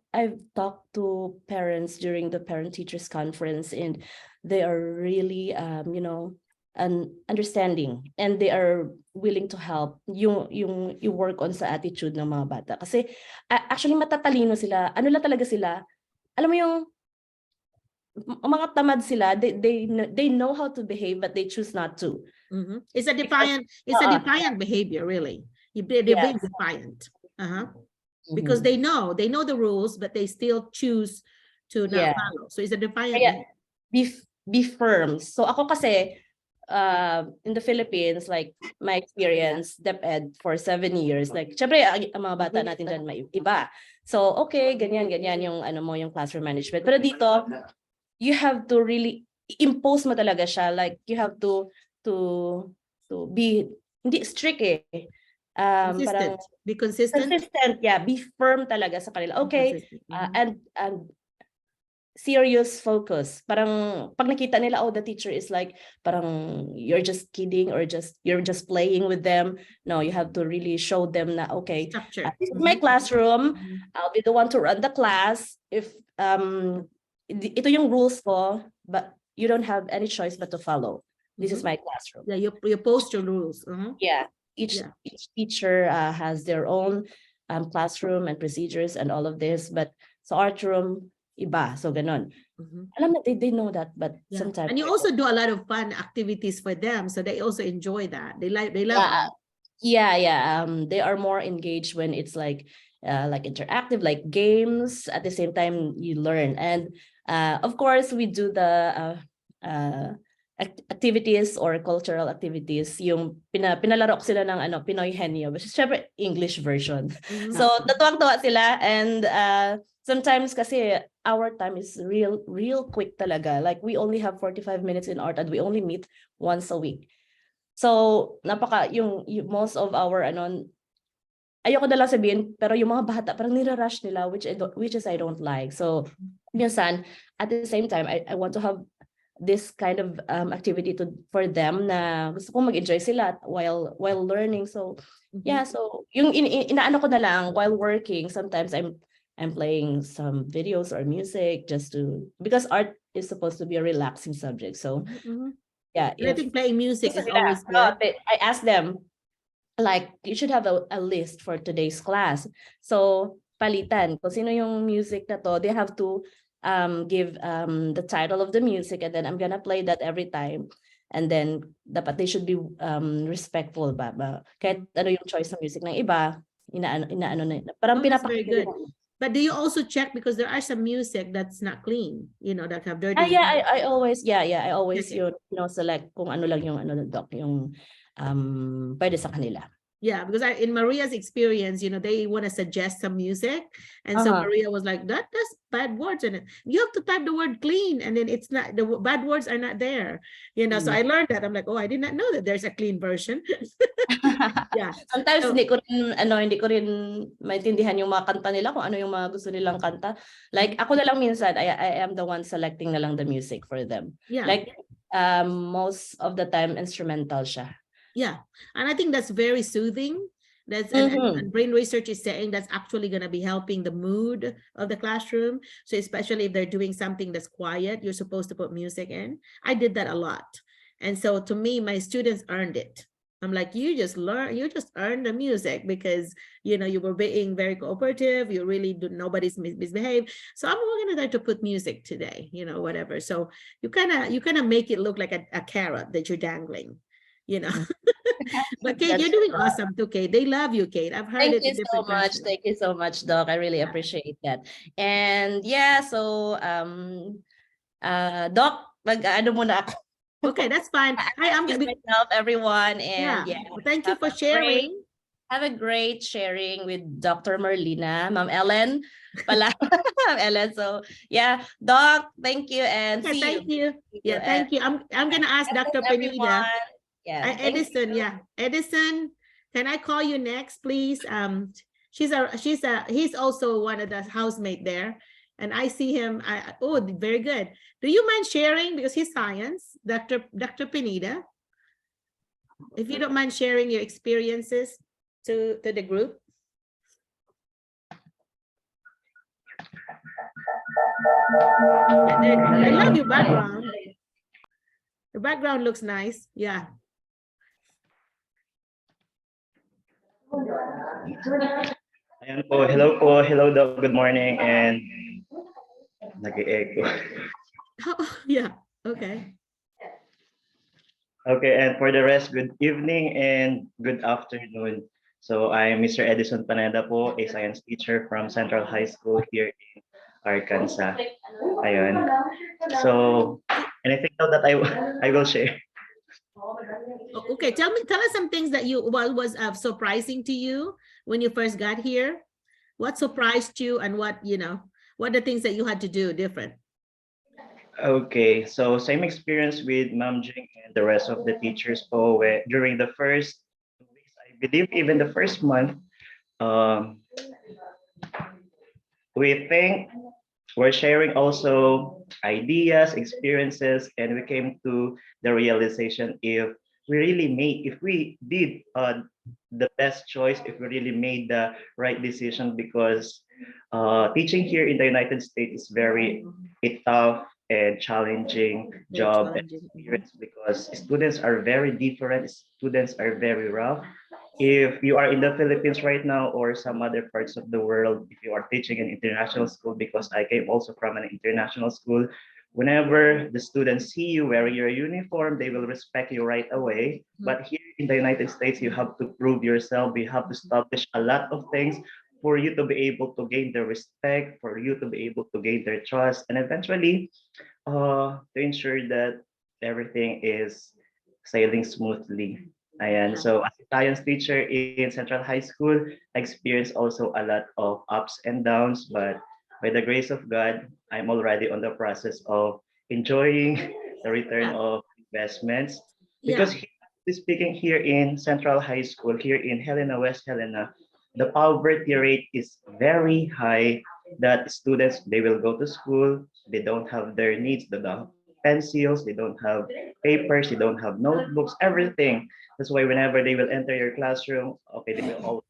talked to parents during the parent teachers conference, and they are really understanding, and they are willing to help yung work on sa attitude ng mga bata. Kasi actually matatalino sila. Ano lang talaga sila? Alam mo yung mga tamad sila, they know how to behave, but they choose not to. Mhm. It's a defiant behavior, really. They're being defiant. Because they know the rules, but they still choose to not follow. So it's a defiant behavior. Be firm. So ako kasi in the Philippines, like my experience, DepEd for 7 years, like syempre ang mga bata natin dyan may iba. So okay, ganyan yung yung classroom management. Pero dito, you have to really impose mo talaga siya. Like you have to be hindi strict Consistent. Be consistent. Yeah, be firm talaga sa kanila. Okay, and serious focus. Parang pag nakita nila, the teacher is like, parang you're just kidding or you're just playing with them. No, you have to really show them na, okay, this is my classroom. I'll be the one to run the class. If ito yung rules ko, but you don't have any choice but to follow. This is my classroom. Yeah, you post your rules. Yeah, each teacher has their own classroom and procedures and all of this, but so art room, iba, so ganon. Alam na, they know that, but sometimes. And you also do a lot of fun activities for them, so they also enjoy that. They love it. Yeah. They are more engaged when it's like interactive, like games. At the same time, you learn, and of course, we do the activities or cultural activities. Yung pinalaro sila ng Pinoy Henyo, which is syempre English version. So natuwang-tuwa sila, and sometimes kasi our time is real quick talaga. Like we only have 45 minutes in art, and we only meet once a week. So yung most of our ayoko na lang sabihin, pero yung mga bata parang nirarush nila, which is I don't like. So minsan at the same time I want to have this kind of activity for them na gusto kong mag-enjoy sila while learning. So yeah, so yung inaano ko na lang while working, sometimes I'm I'm playing some videos or music just to, because art is supposed to be a relaxing subject. So yeah, And I think playing music is always good. I asked them, like, you should have a list for today's class. So palitan, kung sino yung music na to, they have to give the title of the music, and then I'm gonna play that every time. And then dapat they should be respectful ba? Kahit ano yung choice ng music ng iba, inaano na. Parang That's very pinapakinggan. good. But do you also check, because there are some music that's not clean, you know, that have dirty. Yeah, I always Okay. you know, select kung ano lang yung ano doc, yung pwede sa kanila. Yeah, because in Maria's experience, you know, they want to suggest some music. And so Maria was like, that's bad words in it. You have to type the word clean, and then it's not, the bad words are not there. You know, so I learned that. I'm like, oh, I did not know that there's a clean version. Yeah. Sometimes hindi ko rin maintindihan yung mga kanta nila, kung ano yung mga gusto nilang kanta. Like ako na lang minsan, I am the one selecting na lang the music for them. Yeah. Like most of the time instrumental siya. Yeah, and I think that's very soothing. That's and brain research is saying that's actually going to be helping the mood of the classroom. So especially if they're doing something that's quiet, you're supposed to put music in. I did that a lot. And so to me, my students earned it. I'm like, you just earned the music because, you know, you were being very cooperative. You really nobody's misbehaved. So I'm going to try to put music today, you know, whatever. So you kind of make it look like a carrot that you're dangling. You know, but Kate, you're doing awesome too, Kate. They love you, Kate. I've heard it. Thank you so much. Thank you so much, Doc. I really appreciate that. And yeah, so Doc, ano muna ako. Okay, that's fine. Hi, I'm myself, everyone, and yeah. Well, thank you for sharing. Have a great sharing with Dr. Merlina, Ma'am Ellen. Pala, Ma'am Ellen. So yeah, Doc, thank you, and Okay, see thank you. Yeah, thank you. I'm gonna ask Dr. Pineda. Yeah, Edison, Edison, can I call you next, please? He's also one of the housemate there, and I see him. Oh, very good. Do you mind sharing, because he's science, Dr. Pineda? If you don't mind sharing your experiences to the group. I love your background. The background looks nice. Yeah. Ayan po, hello Doc, good morning, and nag-e-echo. Yeah, okay. Okay, and for the rest, good evening and good afternoon. So I'm Mr. Edison Pineda po, a science teacher from Central High School here in Arkansas. Ayan. So, anything now that I will share. Okay, tell us some things that was surprising to you when you first got here. What surprised you, and what are the things that you had to do different? Okay, so same experience with Ma'am Jing and the rest of the teachers po, where during the first 2 weeks, I believe even the first month, we think we're sharing also ideas, experiences, and we came to the realization if we did the best choice, if we really made the right decision, because teaching here in the United States is very tough and challenging job and experience, because students are very different, students are very rough. If you are in the Philippines right now or some other parts of the world, if you are teaching in international school, because I came also from an international school, whenever the students see you wearing your uniform, they will respect you right away. But here in the United States, you have to prove yourself. You have to establish a lot of things for you to be able to gain their respect, for you to be able to gain their trust, and eventually to ensure that everything is sailing smoothly. And so as a science teacher in Central High School, I experienced also a lot of ups and downs, but by the grace of God, I'm already on the process of enjoying the return of investments. Because speaking here in Central High School, here in Helena, West Helena, the poverty rate is very high, that students, they will go to school, they don't have their needs, they don't have pencils, they don't have papers, they don't have notebooks, everything. That's why whenever they will enter your classroom, okay, they will always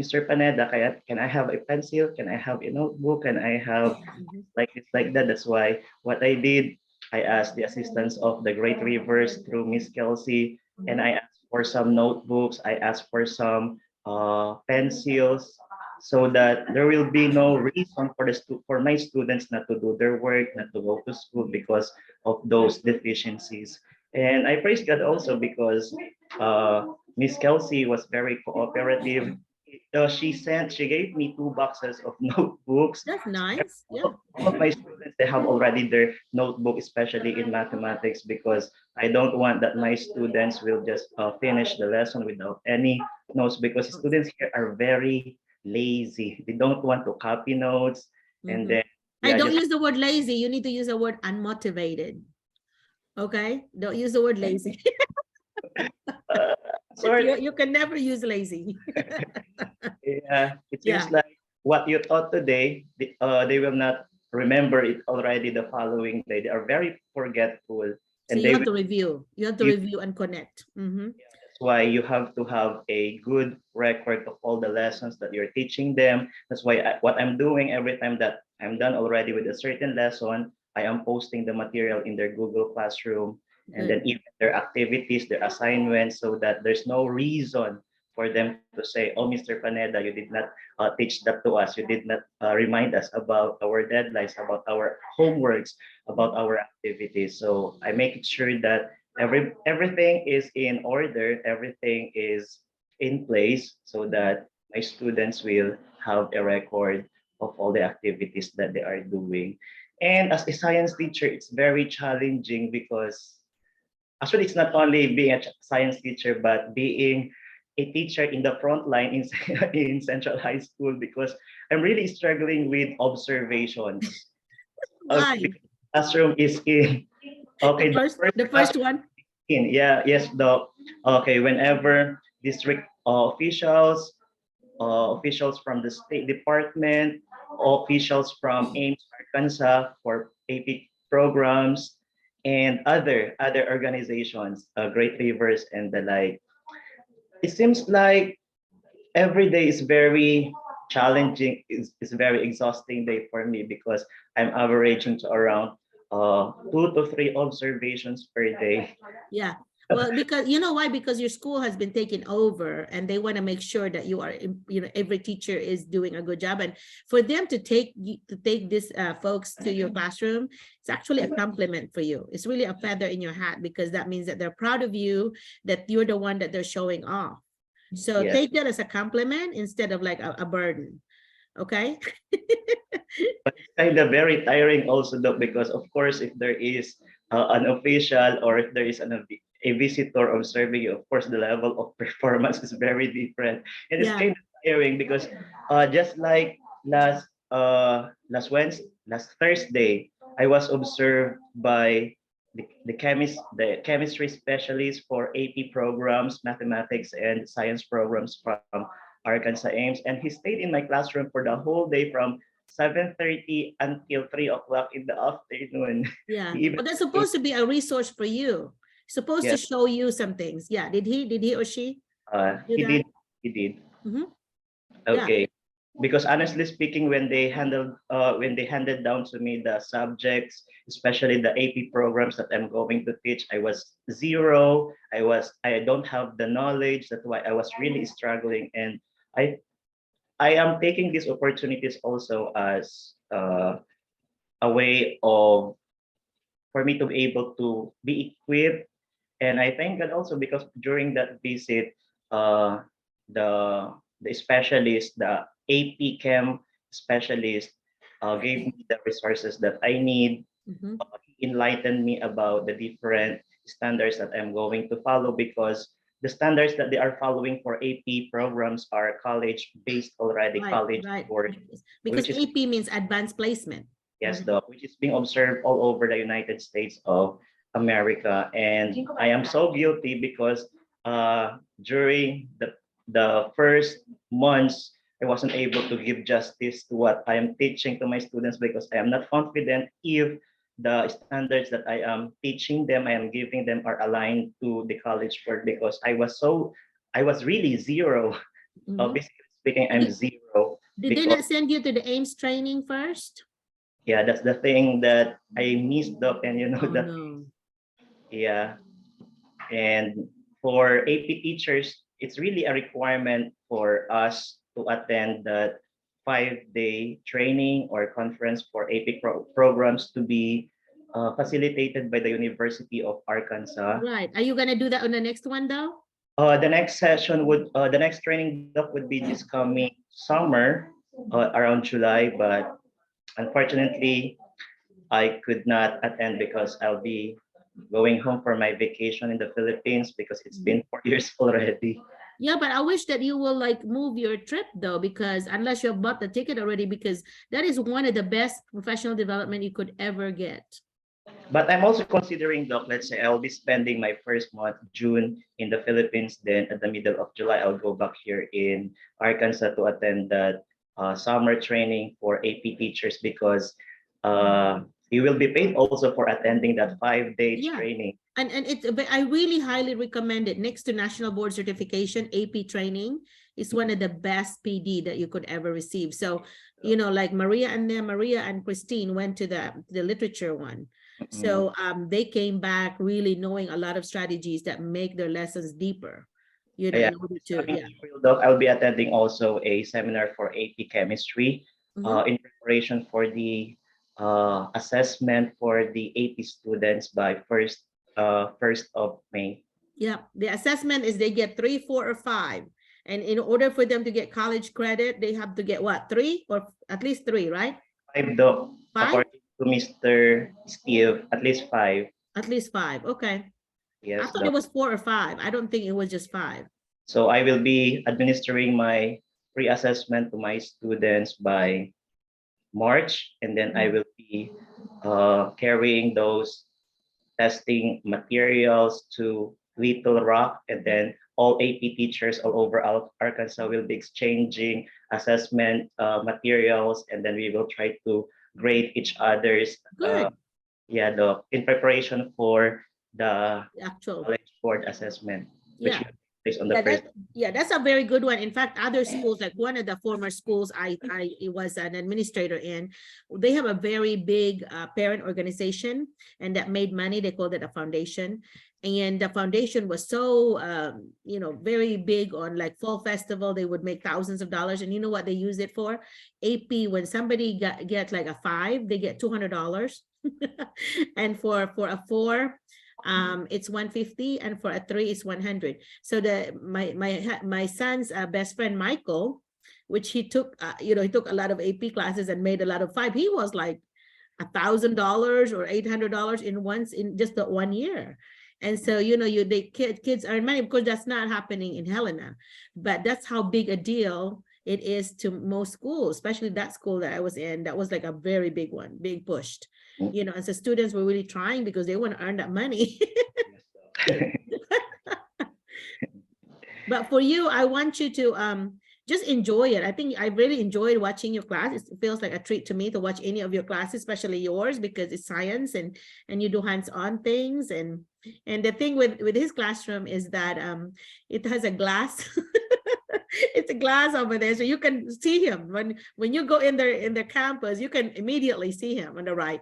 Mr. Paneda, can I have a pencil? Can I have a notebook? Can I have like this, like that? That's why what I did, I asked the assistance of the Great Rivers through Miss Kelsey, and I asked for some notebooks. I asked for some pencils, so that there will be no reason for for my students not to do their work, not to go to school because of those deficiencies. And I praise God also because Miss Kelsey was very cooperative. She gave me 2 boxes of notebooks. That's nice. Yeah. All of my students, they have already their notebook, especially in mathematics, because I don't want that my students will just finish the lesson without any notes, because students here are very lazy. They don't want to copy notes, and then I don't use the word lazy. You need to use the word unmotivated. Okay? Don't use the word lazy. sorry. You can never use lazy. Yeah, it seems like what you taught today, they will not remember it already the following day. They are very forgetful. So you have to review. You have to review and connect. That's why you have to have a good record of all the lessons that you're teaching them. That's why what I'm doing every time that I'm done already with a certain lesson, I am posting the material in their Google Classroom, and then even their activities, their assignments, so that there's no reason for them to say, oh, Mr. Paneda, you did not teach that to us. You did not remind us about our deadlines, about our homeworks, about our activities. So I make it sure that everything is in order, everything is in place, so that my students will have a record of all the activities that they are doing. And as a science teacher, it's very challenging because actually it's not only being a science teacher, but being a teacher in the front line in, in Central High School, because I'm really struggling with observations. Why? The classroom is in. Okay, the first one. Yes, okay, whenever district officials, officials from the State Department, officials from Ames, Arkansas for AP programs, and other organizations, Great Rivers and the like. It seems like every day is very challenging, is very exhausting day for me, because I'm averaging to around 2 to 3 observations per day. Yeah. Well, because you know why? Because your school has been taken over, and they want to make sure that you are, every teacher is doing a good job. And for them to take this folks to your classroom, it's actually a compliment for you. It's really a feather in your hat, because that means that they're proud of you, that you're the one that they're showing off. So take that as a compliment instead of like a burden. Okay. But it's kind of very tiring also, though, because of course, if there is an official, or if there is a visitor observing you, of course, the level of performance is very different, and it's kind of tiring because just like last Thursday, I was observed by the chemistry specialist for AP programs, mathematics and science programs from Arkansas Ames, and he stayed in my classroom for the whole day from 7:30 until 3 o'clock in the afternoon. Yeah, well, that's supposed to be a resource for you. Supposed to show you some things. Yeah, did he or she? He did. Okay. Because honestly speaking, when they handed down to me the subjects, especially the AP programs that I'm going to teach, I was zero. I don't have the knowledge. That's why I was really struggling, and I am taking these opportunities also as a way of for me to be able to be equipped. And I thank God also because during that visit, the specialist, the AP Chem specialist, gave me the resources that I need, enlightened me about the different standards that I'm going to follow, because the standards that they are following for AP programs are college-based already, college board. Because AP means advanced placement. Yes, which is being observed all over the United States of America. And I am so guilty because during the first months, I wasn't able to give justice to what I am teaching to my students, because I am not confident if the standards that I am teaching them, I am giving them, are aligned to the college board, because I was really zero, basically speaking, I'm zero. Did they not send you to the AIMS training first? Yeah, that's the thing that I missed, Doc, and you know Oh, that. no. Yeah, and for AP teachers, it's really a requirement for us to attend that 5-day training or conference for AP programs to be facilitated by the University of Arkansas. Right. Are you gonna do that on the next one though? The next session would, the next training block would be this coming summer, around July, but unfortunately, I could not attend because I'll be going home for my vacation in the Philippines because it's been 4 years already. Yeah, but I wish that you will like move your trip though, because unless you have bought the ticket already, because that is one of the best professional development you could ever get. But I'm also considering, Doc, let's say I'll be spending my first month, June, in the Philippines. Then at the middle of July, I'll go back here in Arkansas to attend that summer training for AP teachers because you will be paid also for attending that 5-day Yeah. training. And it's, but I really highly recommend it. Next to National Board Certification, AP training is one of the best PD that you could ever receive. So, you know, like Maria and Christine went to the literature one. So they came back really knowing a lot of strategies that make their lessons deeper. You know, in order to, yeah. Doc, I'll be attending also a seminar for AP chemistry in preparation for the assessment for the AP students by 1st of May. Yeah, the assessment is they get 3, 4, or 5. And in order for them to get college credit, they have to get what, 3 or at least 3, right? 5, Doc. 5? According to Mr. Steve, at least 5. At least 5, okay. Yes, I thought Doc. it was 4 or 5. I don't think it was just 5. So I will be administering my pre-assessment to my students by March, and then I will be carrying those testing materials to Little Rock, and then all AP teachers all over Arkansas will be exchanging assessment materials, and then we will try to grade each other's in preparation for the actual college board assessment, which Yeah. is on the first. That's a very good one. In fact, other schools, like one of the former schools I was an administrator in, they have a very big parent organization, and that made money. They called it a foundation. And the foundation was so, you know, very big on like fall festival. They would make thousands of dollars. And you know what they use it for? AP, when somebody get like a 5, they get $200. And for a 4, it's 150, and for a 3 it's 100. So my son's best friend Michael, which he took you know, he took a lot of AP classes and made a lot of 5. He was like $1,000 or $800 in just the 1 year. And so, you know, kids earn money. Of course, that's not happening in Helena, but that's how big a deal it is to most schools, especially that school that I was in. That was like a very big one, being pushed. You know, and so students were really trying because they want to earn that money. But for you, I want you to just enjoy it. I think I really enjoyed watching your class. It feels like a treat to me to watch any of your classes, especially yours, because it's science and you do hands-on things. And the thing with his classroom is that it has a glass. It's a glass over there, so you can see him when you go in their campus. You can immediately see him on the right,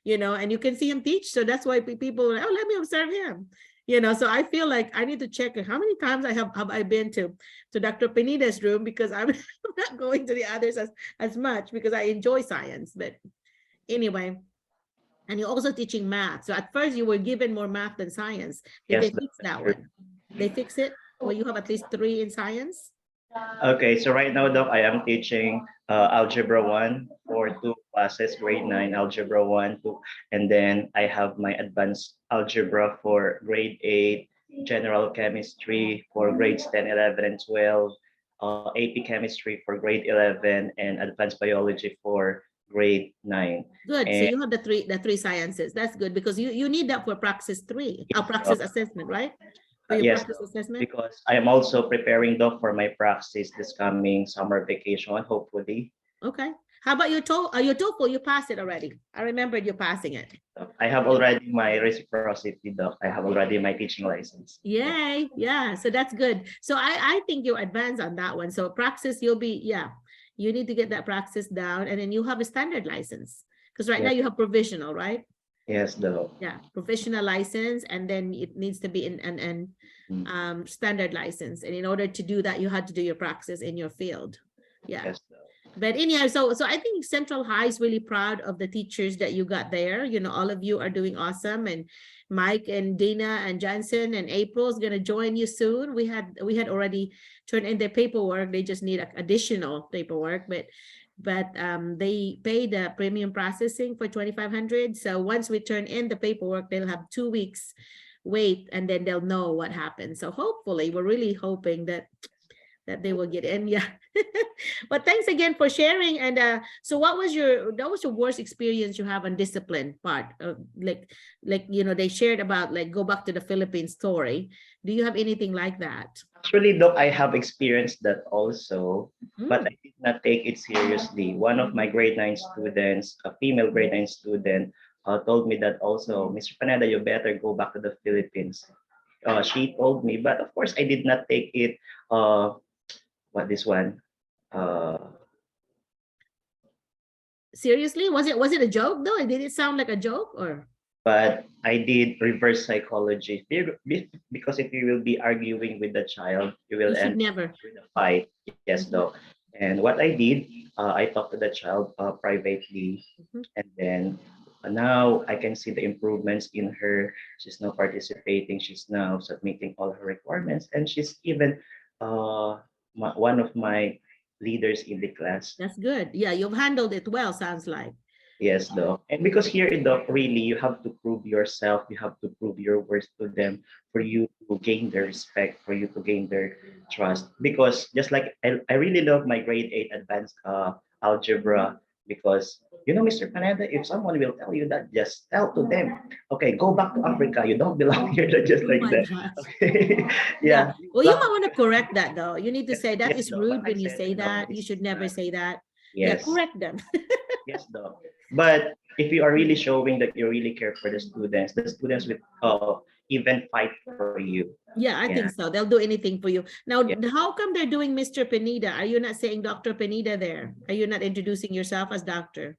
you know, and you can see him teach. So that's why people are like, oh, let me observe him, you know. So I feel like I need to check how many times have I been to Dr. Penida's room, because I'm not going to the others as much because I enjoy science. But anyway, and you're also teaching math. So at first you were given more math than science. Did they fix that one? They fix it where you have at least 3 in science? Okay, so right now, Doc, I am teaching Algebra 1 for 2 classes, grade 9 Algebra 1, 2, and then I have my Advanced Algebra for grade 8, General Chemistry for grades 10, 11, and 12, AP Chemistry for grade 11, and Advanced Biology for grade 9. Good. And so you have the three sciences. That's good, because you need that for praxis 3, praxis assessment, right? For your yes, praxis assessment? because I am also preparing, Doc, for my praxis this coming summer vacation, hopefully. Okay. How about your TOEFL? You passed it already. I remembered you passing it. I have already my reciprocity, Doc. I have already my teaching license. Yay. Yeah. So that's good. So I think you're advanced on that one. So praxis, you'll be, yeah, you need to get that praxis down, and then you have a standard license. Because right now Yes. you have provisional, right? Yes, Doc. Yeah, professional license, and then it needs to be in an standard license. And in order to do that, you had to do your praxis in your field. Yeah. Yes, Doc. But anyhow, so I think Central High is really proud of the teachers that you got there. You know, all of you are doing awesome, and Mike and Dina and Johnson and April is gonna join you soon. We had already turned in their paperwork. They just need additional paperwork, but they pay the premium processing for 2,500. So once we turn in the paperwork, they'll have 2 weeks wait, and then they'll know what happened. So hopefully, we're really hoping that they will get in. Yeah. But thanks again for sharing. And so what was your worst experience you have on discipline part of like you know, they shared about like go back to the Philippines story. Do you have anything like that? Actually, Doc, I have experienced that also, but I did not take it seriously. One of my grade 9 students, a female grade 9 student, told me that also, Mr. Panada, you better go back to the Philippines. She told me, but of course I did not take it. What this one? Seriously, was it a joke though? Did it sound like a joke or? But I did reverse psychology because if you will be arguing with the child, you will You should end never. with a fight. Yes, though. And what I did, I talked to the child privately, and then now I can see the improvements in her. She's now participating. She's now submitting all her requirements, and she's even one of my leaders in the class. That's good. Yeah, you've handled it well, sounds like. Yes, Doc. And because here in Doc, really, you have to prove yourself. You have to prove your worth to them for you to gain their respect, for you to gain their trust. Because just like I really love my grade 8 advanced algebra, because you know, Mr. Panada, if someone will tell you that, just tell to them, okay, go back to Africa. You don't belong here, just like that. Okay. Yeah. Well, you might want to correct that though. You need to say that Yes, is Doc, rude but I when you said, say you know, that. You it's should never not. say that. Yeah, Yes. correct them. Yes, Doc. But if you are really showing that you really care for the students will even fight for you. Yeah, I think so. They'll do anything for you. Now, how come they're doing Mr. Pineda? Are you not saying Dr. Pineda there? Are you not introducing yourself as doctor?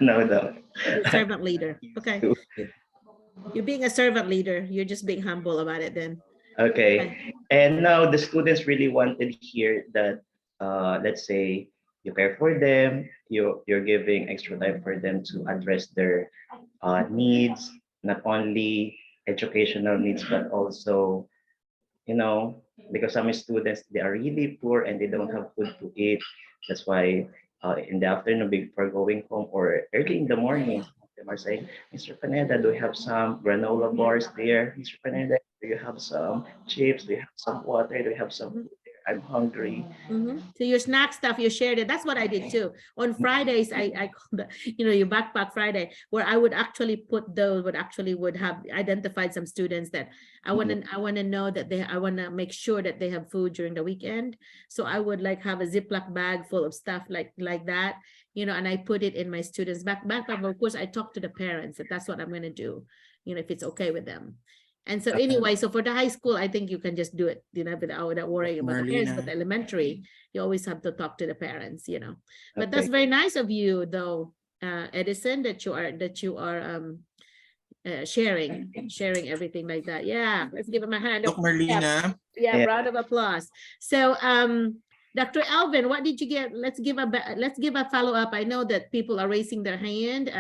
No, Doc. You're servant leader. Okay. You're being a servant leader. You're just being humble about it then. Okay. And now the students really wanted here that let's say you care for them, you're giving extra time for them to address their needs, not only educational needs, but also, you know, because some students, they are really poor and they don't have food to eat. That's why in the afternoon before going home or early in the morning, they are saying, Mr. Paneda, do you have some granola bars there? Mr. Paneda, do you have some chips? Do you have some water? Do you have some food there? I'm hungry. So your snack stuff, you shared it. That's what I did too. On Fridays, I call the, you know, your backpack Friday, where I would actually put those, would have identified some students that I want to know that I want to make sure that they have food during the weekend. So I would like have a Ziploc bag full of stuff like that, you know, and I put it in my students' backpack. Of course, I talk to the parents that that's what I'm going to do, you know, if it's okay with them. And so anyway, so for the high school, I think you can just do it, you know, without worrying about the parents. But the elementary, you always have to talk to the parents, you know. But that's very nice of you, though, Edison, that you are sharing everything like that. Yeah, let's give him a hand. Merlina. Yeah, round of applause. So, Dr. Alvin, what did you get? Let's give a follow up. I know that people are raising their hand.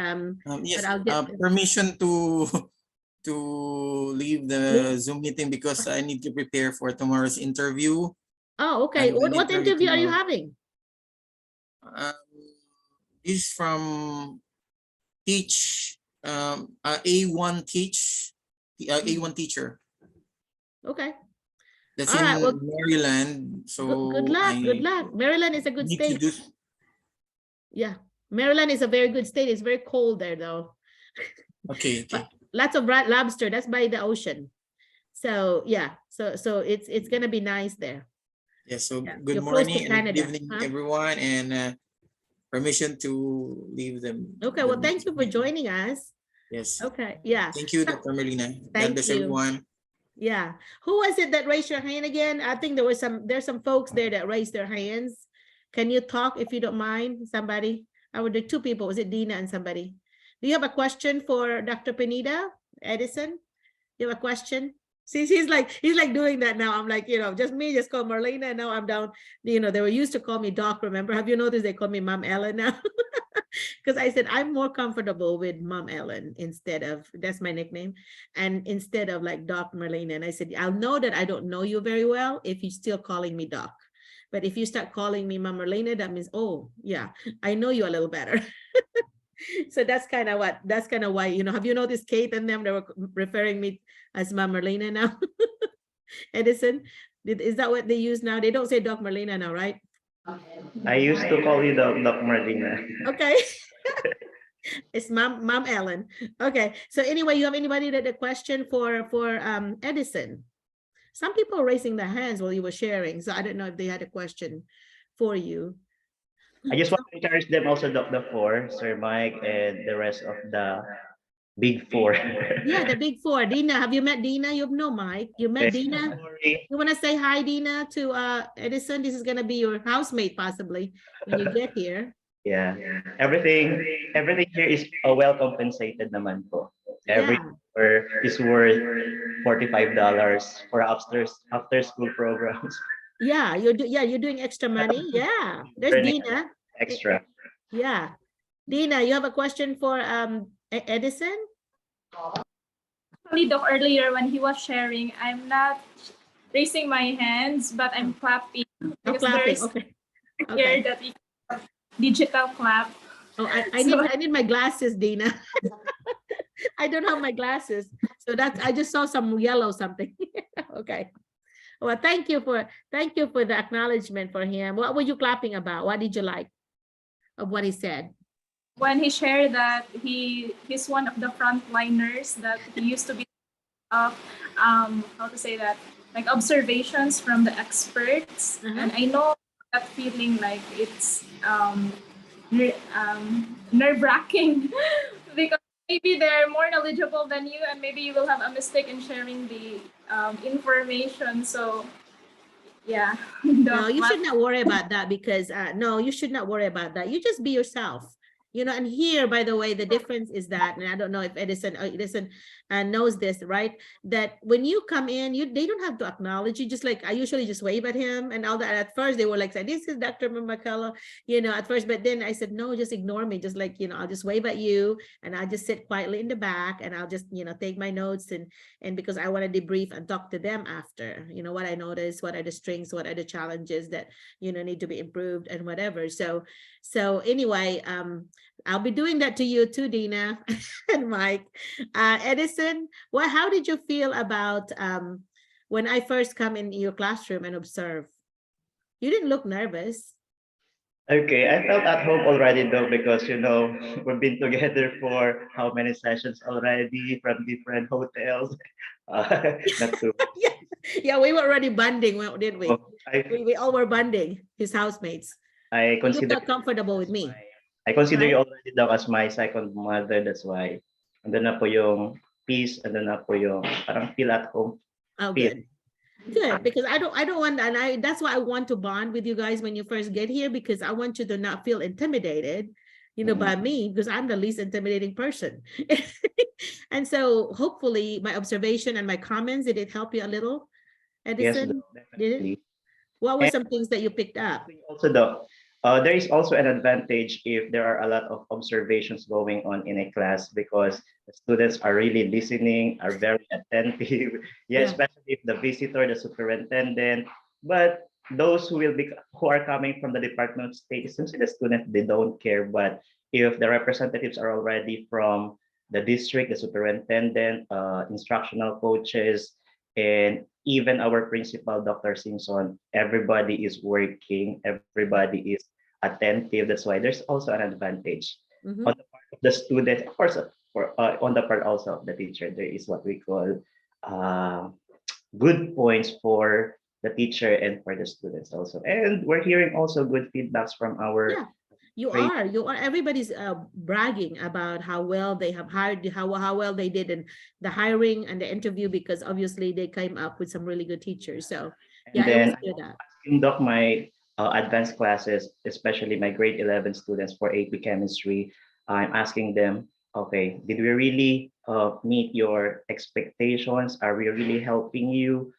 Yes, but I'll get permission to leave the Zoom meeting because I need to prepare for tomorrow's interview. Oh, okay. What interview are you having? This is from A1 teacher. Okay. That's All in right, well, Maryland. So good luck. Maryland is a good state. Yeah, Maryland is a very good state. It's very cold there, though. Okay. Lots of lobster. That's by the ocean. So yeah, so it's gonna be nice there. Yeah. So Yeah. good morning and good evening, everyone, and permission to leave them. Okay. Well, thank you for joining us. Yes. Okay, yeah. Thank you, Dr. Merlina. God Thank bless you. everyone. Yeah. Who was it that raised your hand again? I think there's some folks there that raised their hands. Can you talk if you don't mind? Somebody? I would do two people. Was it Dina and somebody? Do you have a question for Dr. Pineda Edison? You have a question? See, he's like doing that now. I'm like, just me, just call Merlina. Now I'm down. They were used to call me Doc. Remember? Have you noticed they call me Mom Ellen now? Because I said I'm more comfortable with Mom Ellen instead of, that's my nickname, and instead of like Doc Merlina. And I said, I'll know that I don't know you very well if you're still calling me Doc. But if you start calling me Mom Merlina, that means, oh yeah, I know you a little better. So that's kind of why, have you noticed Kate and them, they were referring me as Mom Merlina now? Edison, is that what they use now? They don't say Doc Merlina now, right? I used to call you Doc Marlina. Okay. It's Mom Ellen. Okay. So anyway, you have anybody that a question for Edison? Some people are raising their hands while you were sharing, so I don't know if they had a question for you. I just want to encourage them also, the four, Sir Mike, and the rest of the big four. Yeah, the big four. Dina, have you met Dina? You know Mike. You met Dina? You want to say hi, Dina, to Edison? This is going to be your housemate possibly when you get here. Yeah, everything here is well compensated naman po. Every hour is worth $45 for after school programs. Yeah, you're doing extra money. Yeah, there's Dina. Extra. Yeah, Dina, you have a question for Edison? Actually, Doc, earlier when he was sharing, I'm not raising my hands, but I'm clapping. Because there's Okay. here that we have digital clap. Oh, I need my glasses, Dina. I don't have my glasses, so I just saw some yellow something. Okay. Well, thank you for the acknowledgement for him. What were you clapping about? What did you like of what he said? When he shared that he's one of the frontliners, that he used to be how to say that, like observations from the experts, and I know that feeling, like it's nerve-wracking because maybe they're more knowledgeable than you, and maybe you will have a mistake in sharing the information. So yeah. No, you should not worry about that, because no, you should not worry about that. You just be yourself. And here, by the way, the difference is that, and I don't know if Edison knows this, right? That when you come in, they don't have to acknowledge you. Just like I usually just wave at him and all that. At first, they were like, "This is Dr. McCullough," at first. But then I said, "No, just ignore me. Just like I'll just wave at you, and I'll just sit quietly in the back, and I'll just take my notes and because I want to debrief and talk to them after. What I noticed, what are the strengths, what are the challenges that need to be improved, and whatever." So anyway, I'll be doing that to you too, Dina and Mike. Edison, how did you feel about when I first come in your classroom and observe? You didn't look nervous. Okay, I felt at home already though, because we've been together for how many sessions already from different hotels. Not too. Yeah, we were already bonding, didn't we? We all were bonding, his housemates. I consider you felt comfortable with me. I consider you already daw as my second mother. That's why. Andun na po yung peace, andun na po yung parang feel at home. Oh, good. Good, because I don't want, and that's why I want to bond with you guys when you first get here, because I want you to not feel intimidated, by me, because I'm the least intimidating person. And so hopefully my observation and my comments, did it help you a little, Edison? Yes, definitely. Did it? What were some things that you picked up? Also, there is also an advantage if there are a lot of observations going on in a class, because the students are really listening, are very attentive. Especially if the visitor, the superintendent, but those who are coming from the Department of State, since the students, they don't care. But if the representatives are already from the district, the superintendent, instructional coaches, and even our principal, Dr. Simpson, everybody is working, everybody is attentive. That's why there's also an advantage on the part of the student, of course, on the part also of the teacher. There is what we call good points for the teacher and for the students also. And we're hearing also good feedbacks from our You Great. are. Everybody's bragging about how well they have hired, how well they did in the hiring and the interview, because obviously they came up with some really good teachers. So yeah, And I always then hear that. in doc my advanced classes, especially my grade 11 students for AP chemistry, I'm asking them, okay, did we really meet your expectations? Are we really helping you?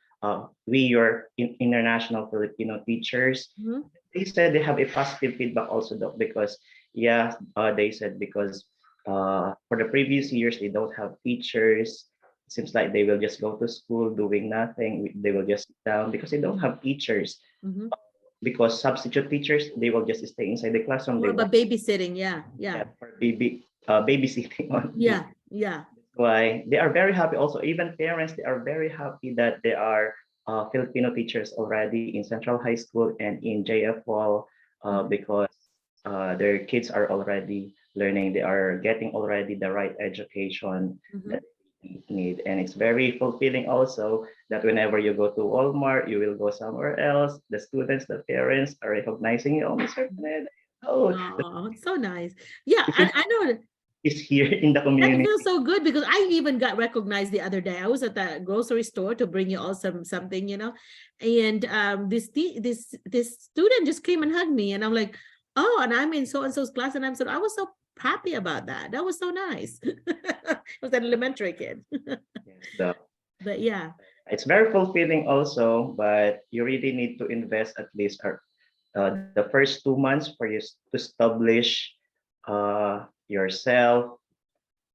We, your international Filipino teachers, Mhm. they said they have a positive feedback also, doc, because yeah, they said because for the previous years they don't have teachers. It seems like they will just go to school doing nothing. They will just sit down because they don't have teachers. Mhm. Because substitute teachers, they will just stay inside the classroom. They More about won't babysitting. Yeah. have for babysitting on. Yeah. Yeah. Why they are very happy. Also, even parents, they are very happy that there are Filipino teachers already in Central High School and in JFL because their kids are already learning. They are getting already the right education Mhm. that they need, and it's very fulfilling also that whenever you go to Walmart, you will go somewhere else. The students, the parents are recognizing you. Oh, Mr. Pineda, oh, Oh, it's so nice. Yeah, it I know. is here in the That community. feels so good because I even got recognized the other day. I was at the grocery store to bring you all something, and this student just came and hugged me, and I'm like, oh, and I'm in so and so's class, and I was so happy about that. That was so nice. It was an elementary kid, Yes, the but yeah, it's very fulfilling also, but you really need to invest at least the first 2 months for you to establish yourself,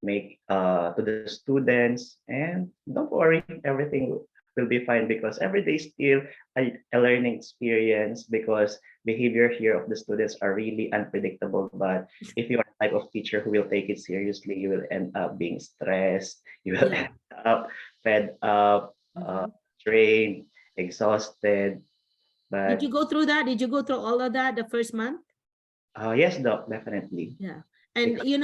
make to the students, and don't worry, everything will be fine because every day is still a learning experience because behavior here of the students are really unpredictable. But if you are the type of teacher who will take it seriously, you will end up being stressed, you will yeah. end up fed up, Mhm. drained, exhausted. Did you But go through that? Did you go through all of that the first month? yes, doc, definitely. Yeah. And Because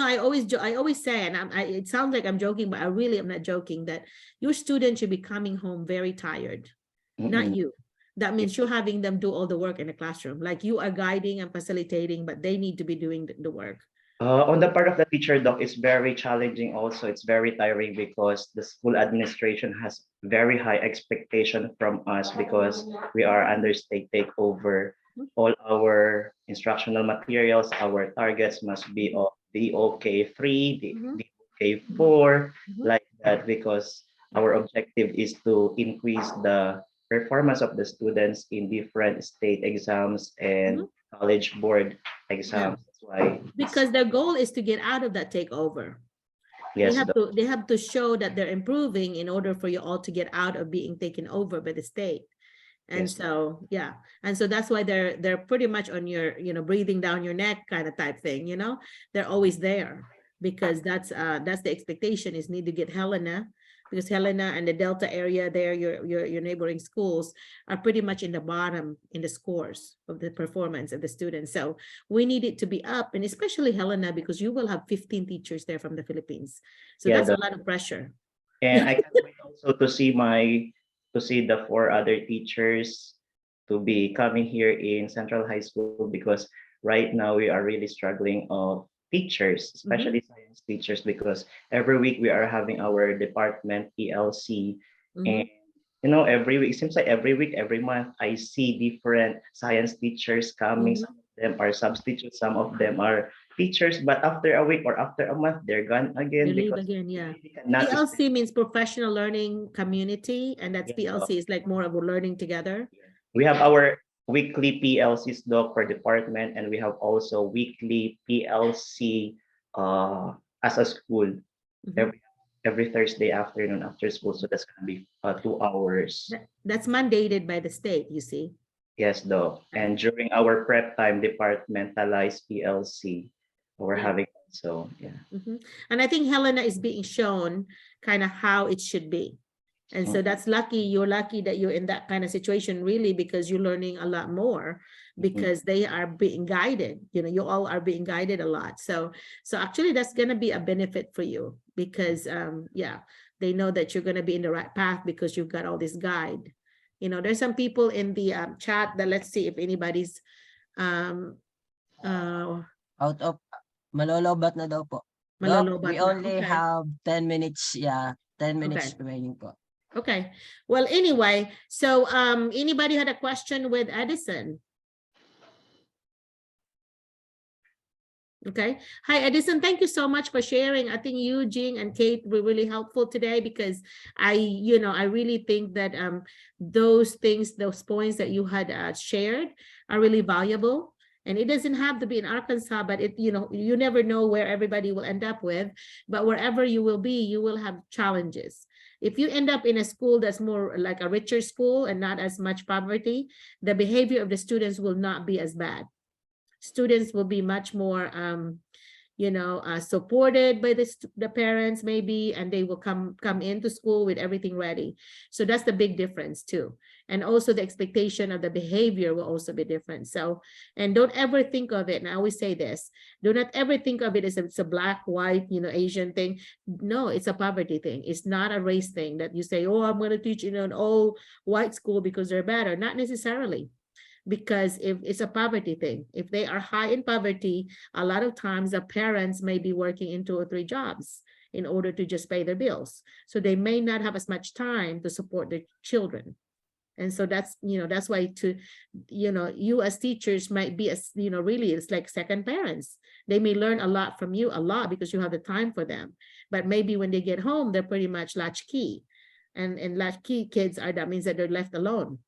I always say, and it sounds like I'm joking, but I really am not joking, that your students should be coming home very tired, not mm-mm. you. That means you're having them do all the work in the classroom. Like you are guiding and facilitating, but they need to be doing the work. On the part of the teacher, doc, it's very challenging also. It's very tiring because the school administration has very high expectation from us because we are under state takeover. All our instructional materials, our targets must be of DOK 3, Mhm. DOK 4, Mhm. like that, because our objective is to increase the performance of the students in different state exams and college board Yeah. exams. That's why Because their goal is to get out of that takeover. yes, They have to show that they're improving in order for you all to get out of being taken over by the state. And yes, so, yeah. And so that's why they're pretty much on your, breathing down your neck kind of type thing, they're always there because that's the expectation is need to get Helena, because Helena and the Delta area there, your neighboring schools are pretty much in the bottom in the scores of the performance of the students. So we need it to be up, and especially Helena, because you will have 15 teachers there from the Philippines. So yeah. that's a lot of pressure. And I can't wait also to see the 4 other teachers to be coming here in Central High School because right now we are really struggling of teachers, especially science teachers, because every week we are having our department PLC, and Mhm. every week, it seems like every week, every month, I see different science teachers coming. Mhm. Some of them are substitutes, some of them are teachers, but after a week or after a month, they're gone again They leave because again, yeah. they cannot stay. PLC means professional learning community, and that's Yes, PLC is like more of a learning together. we have our weekly PLCs doc per department, and we have also weekly PLC as a school Mhm. every Thursday afternoon after school. So that's gonna be 2 hours. That's mandated by the state, you see. Yes, doc. And during our prep time, departmentalized PLC, we're Yeah. having so yeah. Mhm. And I think Helena is being shown kind of how it should be. And so that's lucky. You're lucky that you're in that kind of situation, really, because you're learning a lot more because they are being guided. You all are being guided a lot. So actually, that's going to be a benefit for you because, yeah, they know that you're going to be in the right path because you've got all this guide. There's some people in the chat that let's see if anybody's Out of malolobat na daw po. Nope, Malolobat we na. only Okay. have 10 minutes. Yeah, 10 minutes Okay. remaining po. Okay. Well, anyway, so anybody had a question with Edison? Okay. Hi, Edison. Thank you so much for sharing. I think you, Jing, and Kate were really helpful today because I really think that those things, those points that you had shared are really valuable. And it doesn't have to be in Arkansas, but you never know where everybody will end up with. But wherever you will be, you will have challenges. If you end up in a school that's more like a richer school and not as much poverty, the behavior of the students will not be as bad. Students will be much more supported by the parents maybe, and they will come into school with everything ready. So that's the big difference too. And also the expectation of the behavior will also be different. So, and don't ever think of it, and I always say this, do not ever think of it as it's a black, white, Asian thing. No, it's a poverty thing. It's not a race thing that you say, oh, I'm going to teach in an all white school because they're better. Not necessarily. Because if it's a poverty thing, if they are high in poverty, a lot of times the parents may be working in 2 or 3 jobs in order to just pay their bills. So they may not have as much time to support their children. And so that's why you as teachers might be really, it's like second parents. They may learn a lot from you, a lot, because you have the time for them. But maybe when they get home, they're pretty much latchkey. And latchkey kids that means that they're left alone.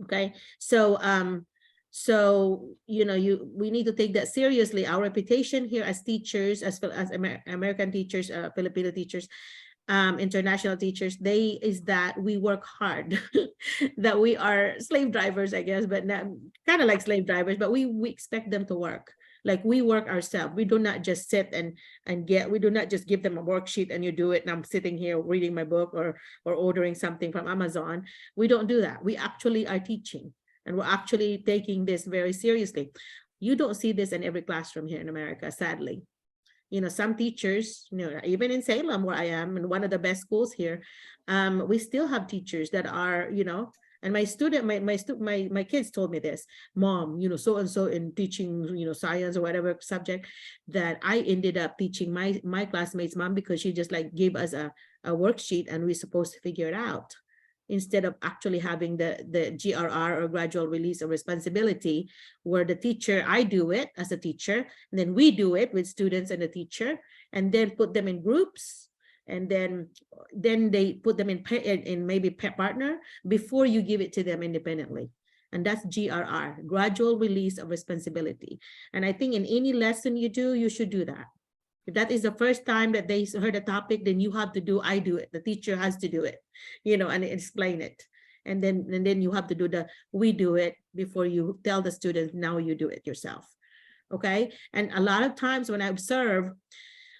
Okay, so we need to take that seriously. Our reputation here as teachers, as well as American teachers, Filipino teachers, international teachers, is that we work hard. That we are slave drivers, I guess, but not kind of like slave drivers, but we expect them to work. Like we work ourselves. We do not just sit we do not just give them a worksheet and you do it and I'm sitting here reading my book or ordering something from Amazon. We don't do that. We actually are teaching, and we're actually taking this very seriously. You don't see this in every classroom here in America, sadly. Some teachers, even in Salem where I am, in one of the best schools here, we still have teachers that are, and my kids told me this, Mom, so-and-so in teaching, science or whatever subject, that I ended up teaching my classmates' mom because she just like gave us a worksheet and we're supposed to figure it out, instead of actually having the GRR, or gradual release of responsibility, where the teacher, I do it as a teacher, and then we do it with students and the teacher, and then put them in groups, and then they put them in maybe partner before you give it to them independently. And that's GRR, gradual release of responsibility. And I think in any lesson you do, you should do that. If that is the first time that they heard a topic, then you have to do, I do it. The teacher has to do it, and explain it. And then you have to do we do it before you tell the students, now you do it yourself. Okay. And a lot of times when I observe,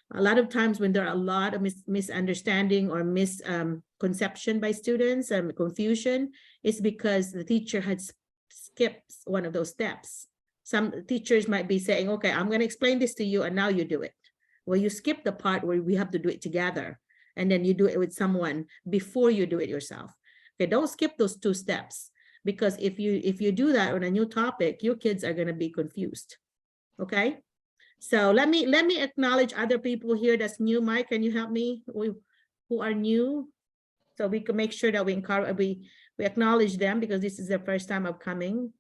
when there are a lot of misunderstanding or misconception by students and confusion, it's because the teacher had skipped one of those steps. Some teachers might be saying, okay, I'm going to explain this to you and now you do it. Well, you skip the part where we have to do it together, and then you do it with someone before you do it yourself. Okay, don't skip those 2 steps, because if you do that on a new topic, your kids are going to be confused. Okay, so let me acknowledge other people here that's new. Mike, can you help me who are new, so we can make sure that we acknowledge them, because this is their first time of coming.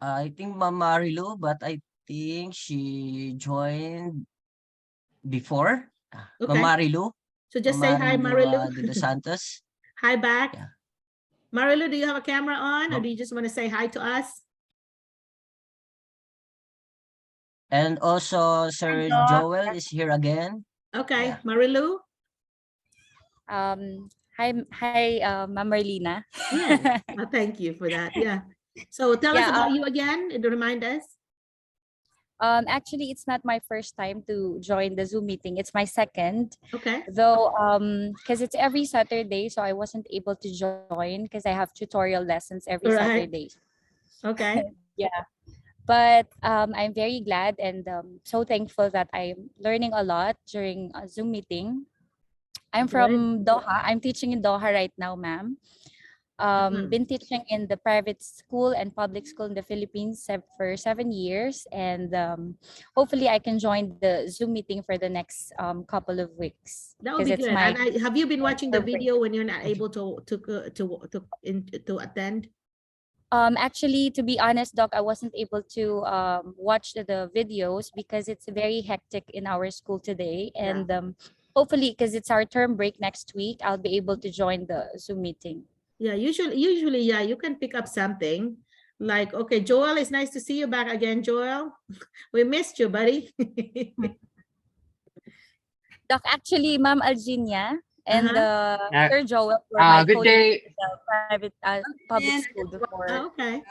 I think Ma'am Marilu, but I think she joined before. Okay. Ma'am Marilu. So just say hi, Marilu. De Los Santos. Hi back. Yeah. Marilu, do you have a camera on, or No. do you just want to say hi to us? And also Sir Joel is here again. Okay, Yeah. Marilu. Hi, Ma'am Merlina. Yeah, thank you for that. Yeah. So tell us about you again and remind us. Actually, it's not my first time to join the Zoom meeting. It's my second. Okay. Though, because it's every Saturday, so I wasn't able to join because I have tutorial lessons every Saturday. Okay. Yeah. But I'm very glad and so thankful that I'm learning a lot during a Zoom meeting. I'm from Doha. I'm teaching in Doha right now, ma'am. Been teaching in the private school and public school in the Philippines for 7 years, and hopefully I can join the Zoom meeting for the next couple of weeks. That would be good. And have you been watching the video when you're not able to attend? Actually, to be honest, Doc, I wasn't able to watch the videos because it's very hectic in our school today, and hopefully, because it's our term break next week, I'll be able to join the Zoom meeting. Yeah, usually, yeah, you can pick up something. Like, okay, Joel, it's nice to see you back again, Joel. We missed you, buddy. Doc, actually, Ma'am Alginia and Sir Joel were my Good day. the private public school before. Okay.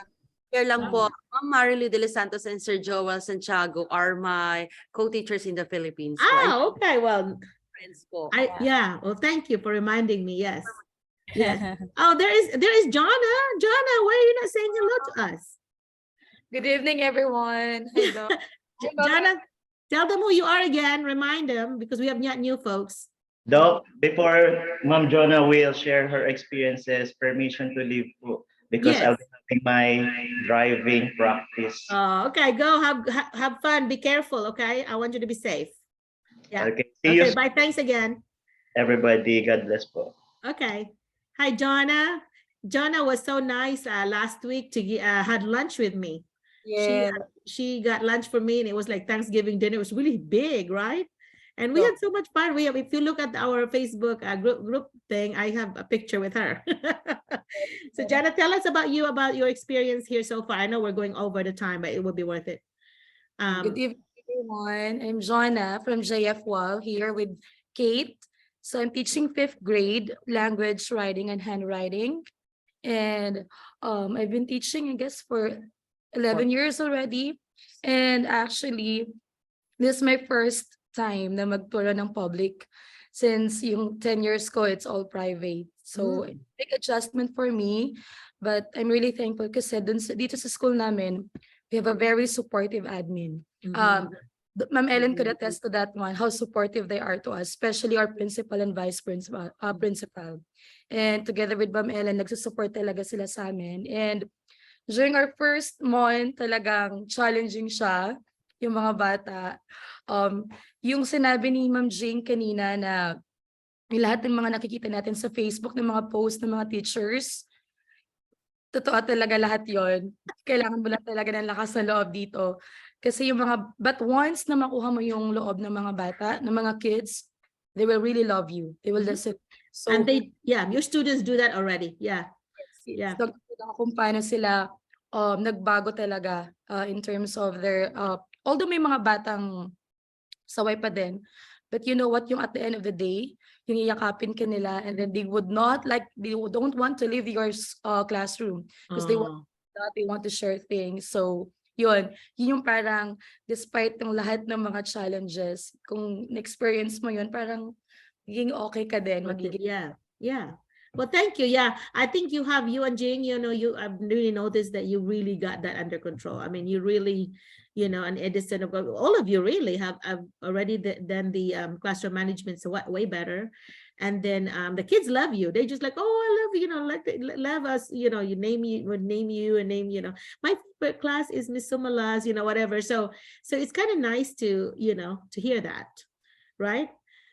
Here lang po, Ma'am Marilu de los Santos and Sir Joel Santiago are my co-teachers in the Philippines. Okay, well, Friends po. yeah, well, thank you for reminding me. Yes. Yes. Oh, there is Jonna. Jonna, why are you not saying hello to us? Good evening, everyone. Hello. Jonna, tell them who you are again. Remind them because we have new folks. Doc, before Ma'am Jonah will share her experiences, permission to leave po, because I'll be having my driving practice. Okay, go have fun. Be careful, okay? I want you to be safe. Yeah. Okay, see you. Bye. Thanks again. Everybody, God bless po. Okay. Hi, Jonna. Jonna was so nice last week to had lunch with me. Yeah. She got lunch for me, and it was like Thanksgiving dinner. It was really big, right? And we had so much fun. If you look at our Facebook group thing, I have a picture with her. So Jonna, tell us about your experience here so far. I know we're going over the time, but it will be worth it. Good evening, everyone. I'm Jonna from JF here with Kate. So I'm teaching 5th grade language, writing, and handwriting. And I've been teaching, I guess, for 11 years already. And actually, this is my first time na magturo ng public since yung 10 years ko, it's all private. So big adjustment for me. But I'm really thankful kasi dito sa school namin, we have a very supportive admin. Ma'am Ellen could attest to that one, how supportive they are to us, especially our principal and vice principal. And together with Ma'am Ellen, nagsusupport talaga sila sa amin. And during our first month, talagang challenging siya, yung mga bata. Yung sinabi ni Ma'am Jane kanina na yung lahat ng mga nakikita natin sa Facebook, ng mga post ng mga teachers, totoo talaga lahat yon. Kailangan mo lang talaga ng lakas ng loob dito. Kasi yung but once na makuha mo yung loob ng mga bata, ng mga kids, they will really love you. They will listen. So, and your students do that already. Yeah. Yeah. So, kung paano sila nagbago talaga in terms of their, although may mga batang saway pa din, but you know what, yung at the end of the day, yung iyakapin ka nila, and then they don't want to leave your classroom because they want to share things. So yun yung parang despite ng lahat ng mga challenges, kung na-experience mo yun, parang magiging okay ka din. Yeah. Well, thank you. Yeah, I think you and Jane, I've really noticed that you really got that under control. I mean, you really, and Edison, all of you really have already done the classroom management so way better. And then the kids love you. They just like, oh, I love you, love us, you name you and name, my favorite class is Miss Sumala's, whatever. So it's kind of nice to, to hear that, right?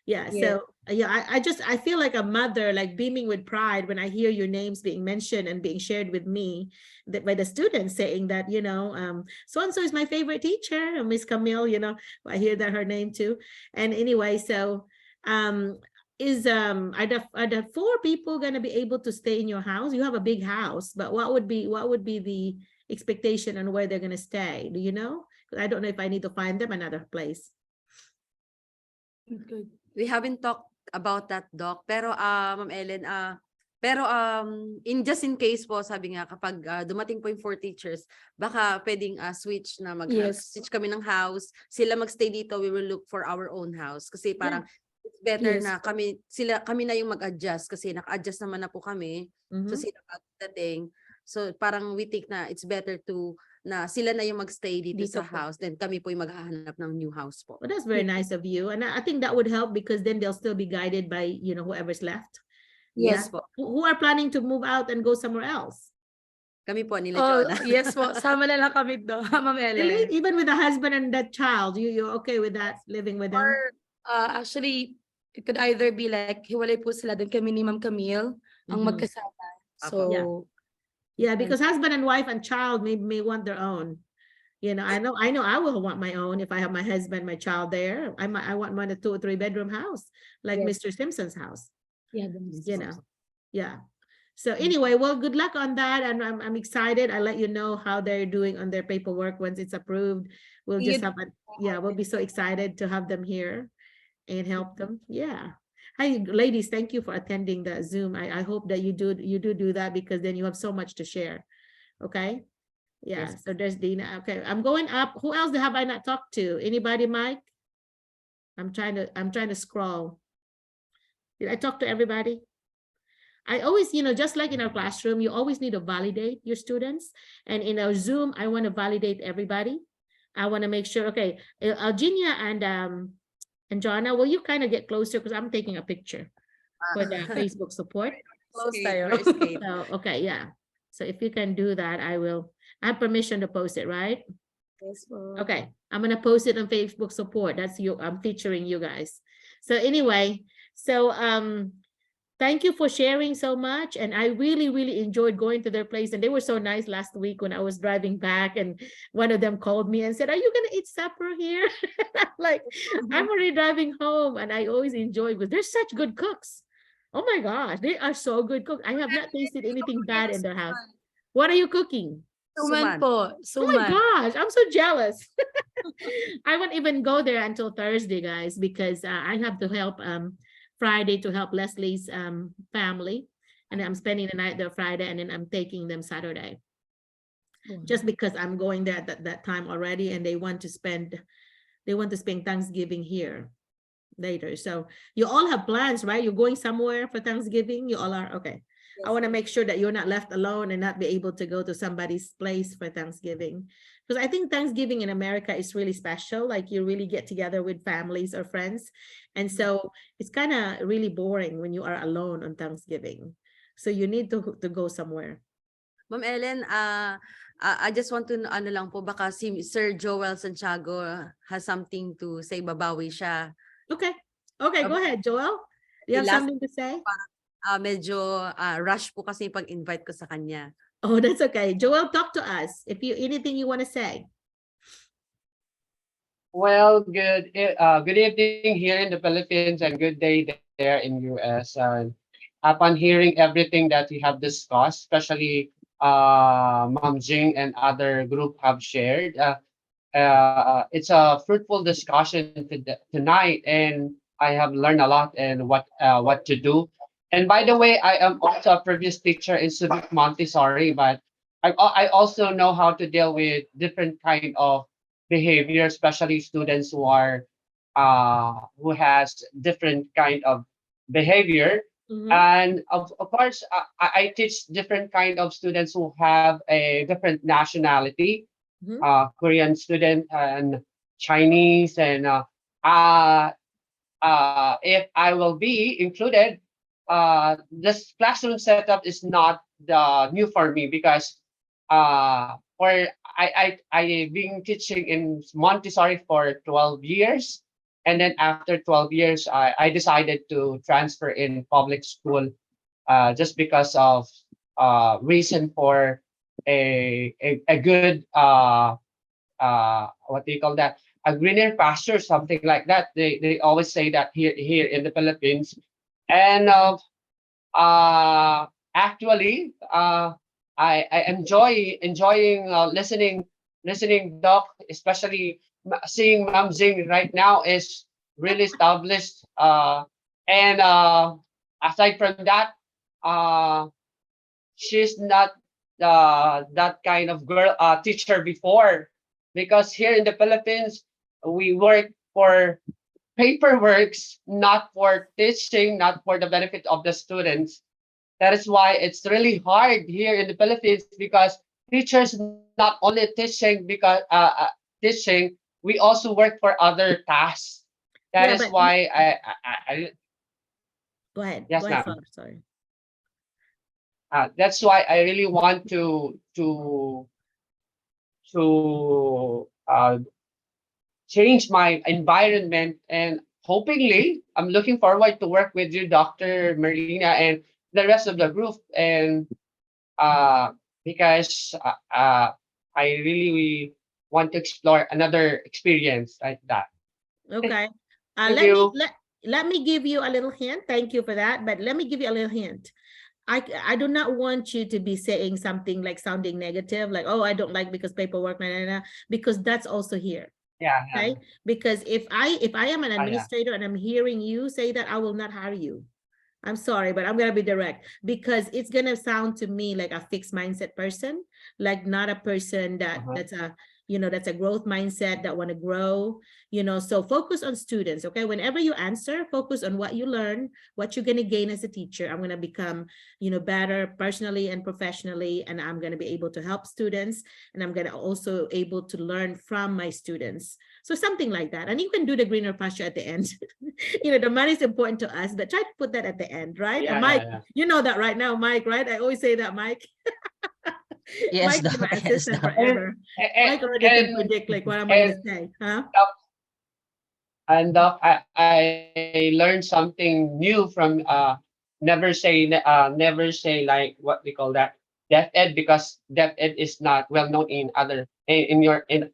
Yeah. So yeah, I feel like a mother, like beaming with pride when I hear your names being mentioned and being shared with me by the students saying that, so-and-so is my favorite teacher, Miss Camille, I hear that her name too. And anyway, so are the 4 people going to be able to stay in your house? You have a big house, but what would be the expectation on where they're going to stay? Do you know? I don't know if I need to find them another place. Good. We haven't talked about that, Doc. Pero Ma'am Ellen, just in case po, sabi nga kapag dumating po yung 4 teachers, baka pwedeng switch na switch kami ng house, sila magstay dito, we will look for our own house kasi parang it's better na kami na yung mag-adjust kasi naka-adjust naman na po kami. So sila pagdating. So parang we think na it's better to na sila na yung magstay dito sa house, then kami po yung maghahanap ng new house po. Well, that's very nice of you. And I think that would help because then they'll still be guided by, whoever's left. Yes Yeah. po. Who are planning to move out and go somewhere else? Kami po, nila Oh, Jonah. yes po. Sama na lang kami doon, Ma'am Really? Ellen. Even with the husband and that child, you're okay with that, living with them? Or actually, it could either be like hiwalay po sila doon, kami ni Ma'am Camille ang Mhm. magkasama. Yeah. So, Yeah, because husband and wife and child may want their own. You know, I know I will want my own if I have my husband, my child there. I want mine a 2 or 3 bedroom house, like Yes. Mr. Simpson's house. yeah, You know, yeah. So anyway, well, good luck on that, and I'm excited. I'll let you know how they're doing on their paperwork once it's approved. We'll just have we'll be so excited to have them here and help them. Yeah. Hi, ladies, thank you for attending the Zoom. I hope that you do that, because then you have so much to share. Okay. Yeah. Yes. So there's Dina. Okay. I'm going up. Who else have I not talked to? Anybody, Mike? I'm trying to scroll. Did I talk to everybody? I always, just like in our classroom, you always need to validate your students. And in our Zoom, I want to validate everybody. I want to make sure, okay, Alginia and Joanna, will you kind of get closer? Because I'm taking a picture for the Facebook support. close Skate, tayo. we're skate. So, okay, yeah. So if you can do that, I have permission to post it, right? Yes po. Okay, I'm gonna post it on Facebook support. That's you. I'm featuring you guys. So anyway, thank you for sharing so much. And I really, really enjoyed going to their place. And they were so nice last week when I was driving back, and one of them called me and said, "Are you gonna eat supper here?" I'm like, I'm already driving home, and I always enjoy, because they're such good cooks. Oh my gosh, they are so good cooks. I have not tasted anything bad in their house. What are you cooking? Suman po. Oh my Suman. gosh, I'm so jealous. I won't even go there until Thursday, guys, because I have to help Friday to help Leslie's family. And I'm spending the night there Friday, and then I'm taking them Saturday. Just because I'm going there at that time already, and they want to spend Thanksgiving here later. So you all have plans, right? You're going somewhere for Thanksgiving? You all are? Okay. I want to make sure that you're not left alone and not be able to go to somebody's place for Thanksgiving. Because I think Thanksgiving in America is really special. Like, you really get together with families or friends. And so it's kind of really boring when you are alone on Thanksgiving. So you need to go somewhere. Ma'am Ellen, I just want to ano lang po, baka si Sir Joel Santiago has something to say, babawi siya. Okay. Okay, go ahead, Joel. Do you have something to say? Medyo rush po kasi pag-invite ko sa kanya. Oh, that's okay. Joel, talk to us. If you anything you want to say. Well, good evening here in the Philippines, and good day there in US. Upon hearing everything that we have discussed, especially Ma'am Jing and other group have shared, it's a fruitful discussion tonight, and I have learned a lot and what to do. And by the way, I am also a previous teacher in Civic Montessori, but I also know how to deal with different kind of behavior, especially students who has different kind of behavior. And of course, I teach different kind of students who have a different nationality, Korean student and Chinese, and if I will be included, this classroom setup is not the new for me, because for I've been teaching in Montessori for 12 years, and then after 12 years I decided to transfer in public school, just because of reason for a good what do you call that, a greener pasture, something like that. They always say that here in the Philippines. And actually I enjoying listening Doc, especially seeing Ma'am Zing right now is really established, and aside from that, she's not that kind of girl teacher before, because here in the Philippines we work for paperworks, not for teaching, not for the benefit of the students. That is why it's really hard here in the Philippines, because teachers not only teaching because teaching, we also work for other tasks. That is why I go ahead. yes, Go ahead, ma'am. Father. Sorry. That's why I really want to change my environment, and hopefully I'm looking forward to work with you, Dr. Merlina, and the rest of the group, and because I really want to explore another experience like that. Okay. Thank you. Let me give you a little hint. Thank you for that. But let me give you a little hint. I do not want you to be saying something like sounding negative, like, oh, I don't like because paperwork, because that's also here. Yeah. Okay. Because if I am an yeah. administrator and I'm hearing you say that, I will not hire you. I'm sorry, but I'm going to be direct, because it's going to sound to me like a fixed mindset person, like not a person that that's a, you know, that's a growth mindset, that want to grow, you know. So focus on students. Okay. Whenever you answer, focus on what you learn, what you're going to gain as a teacher. I'm going to become, you know, better personally and professionally, and I'm going to be able to help students, and I'm going to also able to learn from my students. So something like that. And you can do the greener pasture at the end. You know, the money is important to us, but try to put that at the end, right? Yeah, And Mike, yeah. you know that right now, Mike, right? I always say that, Mike. Yes, Mike is my Doc. Yes, assistant Doc. forever. Mike already can predict like what I'm going to say, huh? And I learned something new from never say like what we call that deaf ed, because deaf ed is not well known in other in your in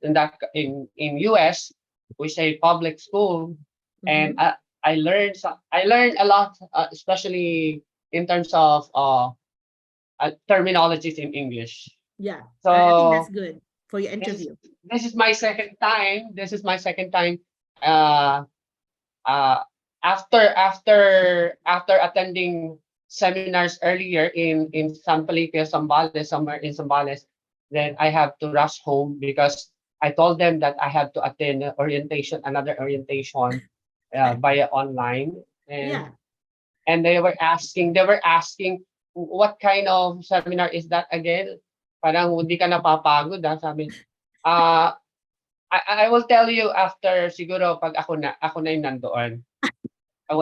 US. We say public school, and I learned a lot, especially in terms of terminologies in English. Yeah, So I think that's good for your interview. This is my second time. This is my second time. Uh, after attending seminars earlier in San Felipe, Zambales, somewhere in Zambales, then I have to rush home because I told them that I have to attend another orientation via online, Yeah. and they were asking what kind of seminar is that again? Parang hindi ka napapagod, sabi. I will tell you after siguro pag ako na yung nandoon. I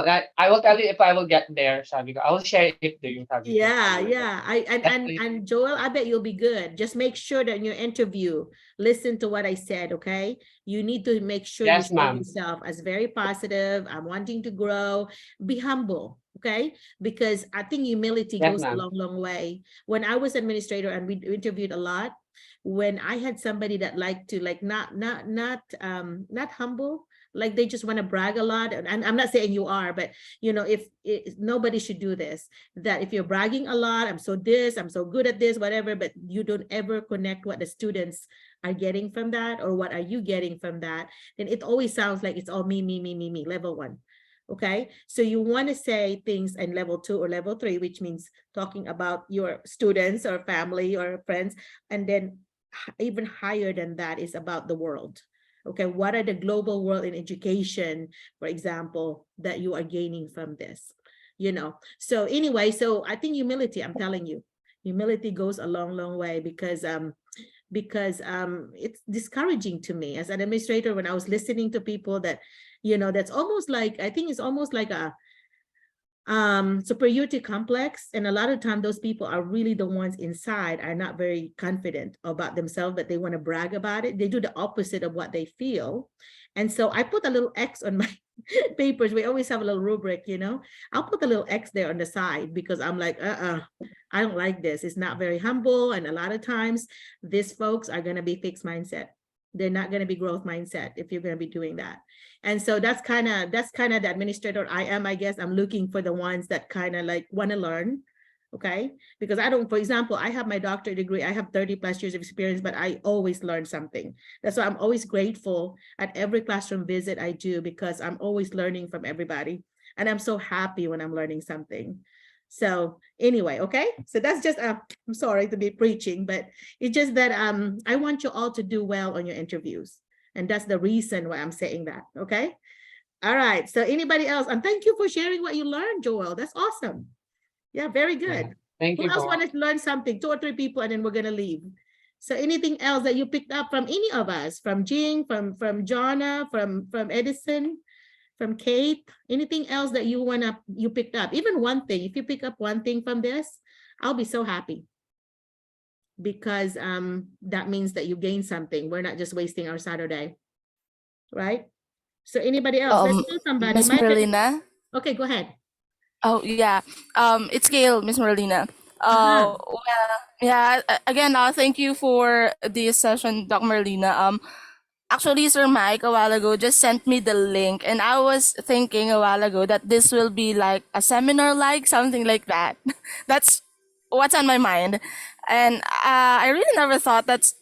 will tell you if I will get there, sabi ko. I will share it to you, sabi ko. Yeah, yeah. And Joel, I bet you'll be good. Just make sure that in your interview, listen to what I said, okay? You need to make sure Yes, you see ma'am. yourself as very positive. I'm wanting to grow. Be humble, okay? Because I think humility Yes, goes a ma'am. long, long way. When I was administrator and we interviewed a lot, when I had somebody that liked to not humble, like they just want to brag a lot, and I'm not saying you are, but you know, if nobody should do this, that if you're bragging a lot, I'm so good at this, whatever, but you don't ever connect what the students are getting from that, or what are you getting from that, then it always sounds like it's all me, level 1. Okay, so you want to say things in level 2 or level 3, which means talking about your students or family or friends, and then even higher than that is about the world. Okay, what are the global world in education, for example, that you are gaining from this? You know, so anyway, so I think humility, I'm telling you, humility goes a long, long way, because it's discouraging to me as an administrator when I was listening to people that, you know, that's almost like, I think it's almost like a superiority complex, and a lot of time those people are really the ones inside are not very confident about themselves, but they want to brag about it. They do the opposite of what they feel. And so I put a little X on my papers. We always have a little rubric, you know. I'll put a little X there on the side, because I'm like, I don't like this. It's not very humble, and a lot of times these folks are going to be fixed mindset. They're not going to be growth mindset if you're going to be doing that. And so that's kind of the administrator I am, I guess. I'm looking for the ones that kind of like want to learn. Okay, because I don't, for example, I have my doctorate degree, I have 30 plus years of experience, but I always learn something. That's why I'm always grateful at every classroom visit I do, because I'm always learning from everybody, and I'm so happy when I'm learning something. So anyway, okay, so that's just I'm sorry to be preaching, but it's just that I want you all to do well on your interviews, and that's the reason why I'm saying that. Okay, all right, so anybody else? And thank you for sharing what you learned, Joel. That's awesome. Yeah, very good. Thank you. Who else wanted to learn something? 2 or 3 people, and then we're gonna leave. So anything else that you picked up from any of us, from Jing, from Jonna, from Edison, from Kate, anything else that you picked up? Even one thing, if you pick up one thing from this, I'll be so happy, because that means that you gain something. We're not just wasting our Saturday, right? So anybody else? Let's go somebody. Miss Merlina. Okay, go ahead. Oh yeah. It's Gail, Miss Merlina. Well, yeah. Again, thank you for this session, Doc Merlina. Actually, Sir Mike a while ago just sent me the link, and I was thinking a while ago that this will be like a seminar, like something like that. That's what's on my mind, and I really never thought that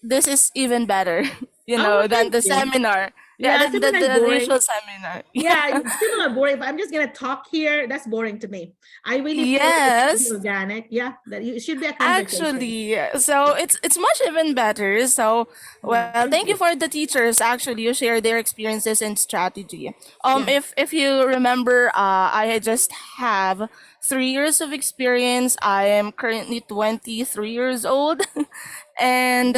this is even better, than the seminar. Yeah, seminar is the boring. usual seminar. Yeah, similar boring. If I'm just gonna talk here, that's boring to me. I really feel Yes. it should be organic. Yeah, that it should be a conversation. Actually, so it's much even better. So, well, thank you for the teachers. Actually, you share their experiences and strategy. If you remember, I just have 3 years of experience. I am currently 23 years old, and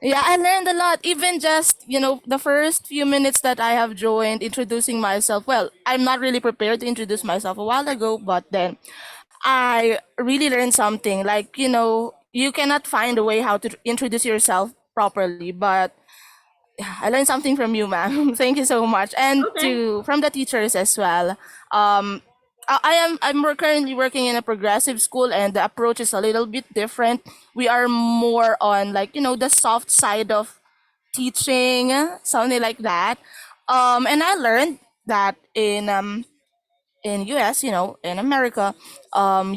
yeah, I learned a lot. Even just the first few minutes that I have joined, introducing myself. Well, I'm not really prepared to introduce myself a while ago, but then I really learned something. Like, you cannot find a way how to introduce yourself properly, but I learned something from you, ma'am. Thank you so much. And from the teachers as well. I'm currently working in a progressive school, and the approach is a little bit different. We are more on, like, the soft side of teaching, something like that. And I learned that in US, in America,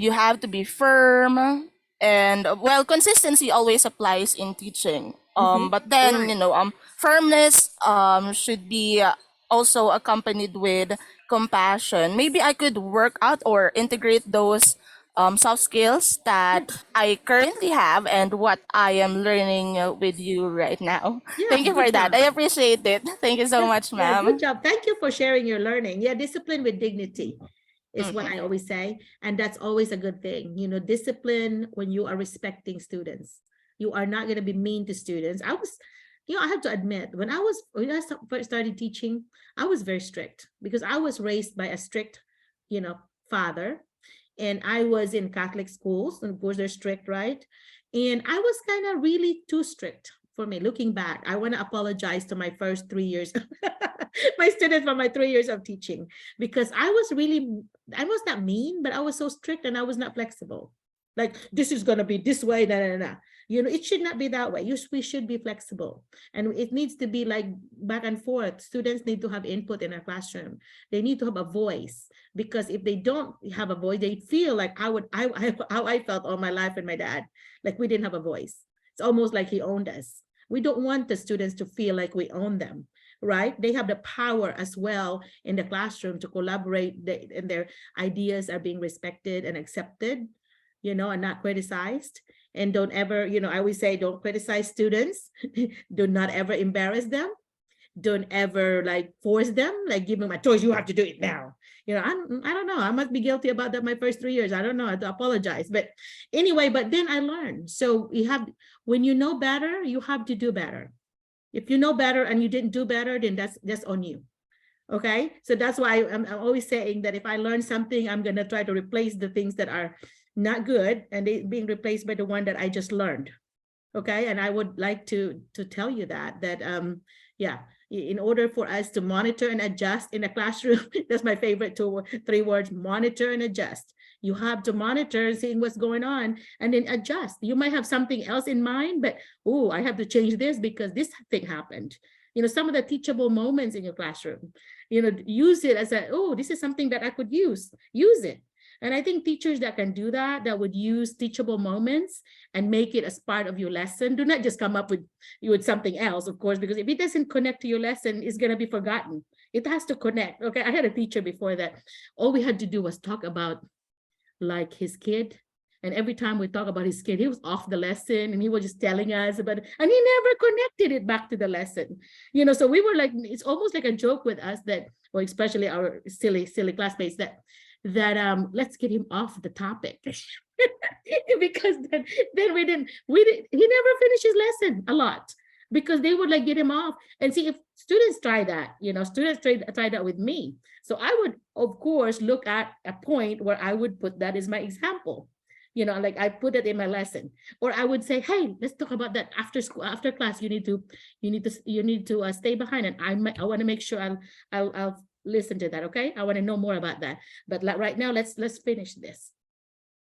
you have to be firm, and well, consistency always applies in teaching. But then, firmness should be also accompanied with compassion. Maybe I could work out or integrate those soft skills that I currently have and what I am learning with you right now. Thank you for good that. job. I appreciate it. Thank you so much, Yeah, ma'am. good job. Thank you for sharing your learning. Yeah, discipline with dignity is what I always say. And that's always a good thing. Discipline when you are respecting students. You are not going to be mean to students. I have to admit, when I first started teaching, I was very strict because I was raised by a strict, father. And I was in Catholic schools, and of course they're strict, right? And I was kind of really too strict for me. Looking back, I want to apologize to my first 3 years, my students for my 3 years of teaching, because I was not mean, but I was so strict and I was not flexible. Like, this is going to be this way, nah. It should not be that way. We should be flexible. And it needs to be like back and forth. Students need to have input in a classroom. They need to have a voice, because if they don't have a voice, they feel like how I felt all my life with my dad. Like we didn't have a voice. It's almost like he owned us. We don't want the students to feel like we own them, right? They have the power as well in the classroom to collaborate, and their ideas are being respected and accepted, and not criticized. And don't ever, I always say, don't criticize students. Do not ever embarrass them. Don't ever like force them, like give them a choice, you have to do it now. I don't know, I must be guilty about that my first 3 years. I don't know, I have to apologize. But anyway, but then I learned. So when you know better, you have to do better. If you know better and you didn't do better, then that's on you. Okay, so that's why I'm always saying that if I learn something, I'm going to try to replace the things that are not good, and they being replaced by the one that I just learned. Okay, and I would like to tell you that yeah, in order for us to monitor and adjust in a classroom, that's my favorite 3 words: monitor and adjust. You have to monitor, seeing what's going on, and then adjust. You might have something else in mind, but I have to change this because this thing happened. Some of the teachable moments in your classroom, use it as this is something that I could use it. And I think teachers that can do that would use teachable moments and make it as part of your lesson. Do not just come up with something else, of course, because if it doesn't connect to your lesson, it's going to be forgotten. It has to connect. Okay, I had a teacher before that all we had to do was talk about like his kid. And every time we talk about his kid, he was off the lesson and he was just telling us about it. And he never connected it back to the lesson. So we were like, it's almost like a joke with us that, well, especially our silly classmates, that let's get him off the topic. Because then he never finished his lesson a lot, because they would like get him off. And see, if students try that, students try that with me. So I would, of course, look at a point where I would put that as my example. You know, like I put it in my lesson, or I would say, hey, let's talk about that after school, after class. You need to stay behind, and I want to make sure I'll listen to that. Okay, I want to know more about that. But like right now, let's finish this.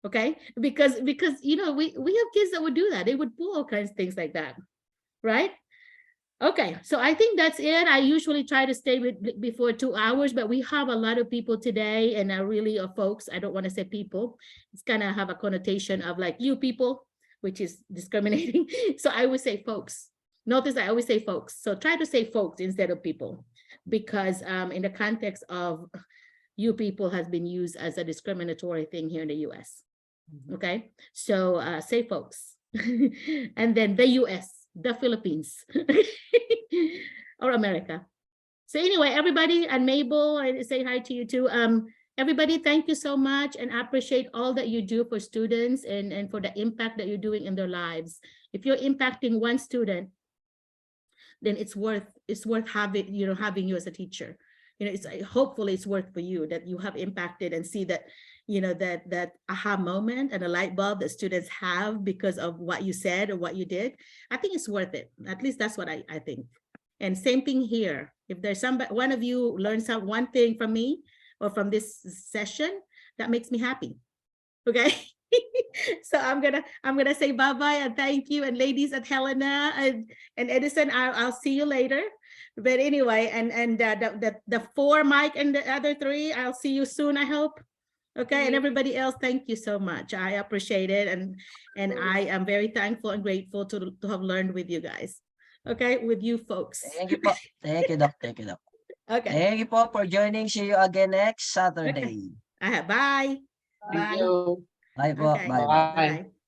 Okay, because you know, we have kids that would do that. They would pull all kinds of things like that, right? Okay, so I think that's it. I usually try to stay before 2 hours, but we have a lot of people today, and really folks. I don't want to say people. It's kind of have a connotation of like you people, which is discriminating. So I would say folks. Notice I always say folks. So try to say folks instead of people, because in the context of you people has been used as a discriminatory thing here in the US. Okay, so say folks. And then the US. The Philippines or America. So anyway, everybody, and Mabel, I say hi to you too. Everybody, thank you so much, and I appreciate all that you do for students and for the impact that you're doing in their lives. If you're impacting one student, then it's worth having, you know, having you as a teacher. You know, it's hopefully it's worth for you that you have impacted and see that, you know, that aha moment and a light bulb that students have because of what you said or what you did. I think it's worth it. At least that's what I think. And same thing here. If there's one of you learns one thing from me or from this session, that makes me happy. Okay. So I'm gonna say bye-bye and thank you. And ladies at Helena and Edison, I'll see you later. But anyway, and the 4 Mike and the other 3, I'll see you soon, I hope. Okay, and everybody else, thank you so much. I appreciate it, and I am very thankful and grateful to have learned with you guys. Okay, with you folks. Thank you po. Thank you, Doc. Thank you, Doc. Okay. Thank you po for joining. See you again next Saturday. Bye. Thank you. Bye po. Okay. Bye. Bye. Bye.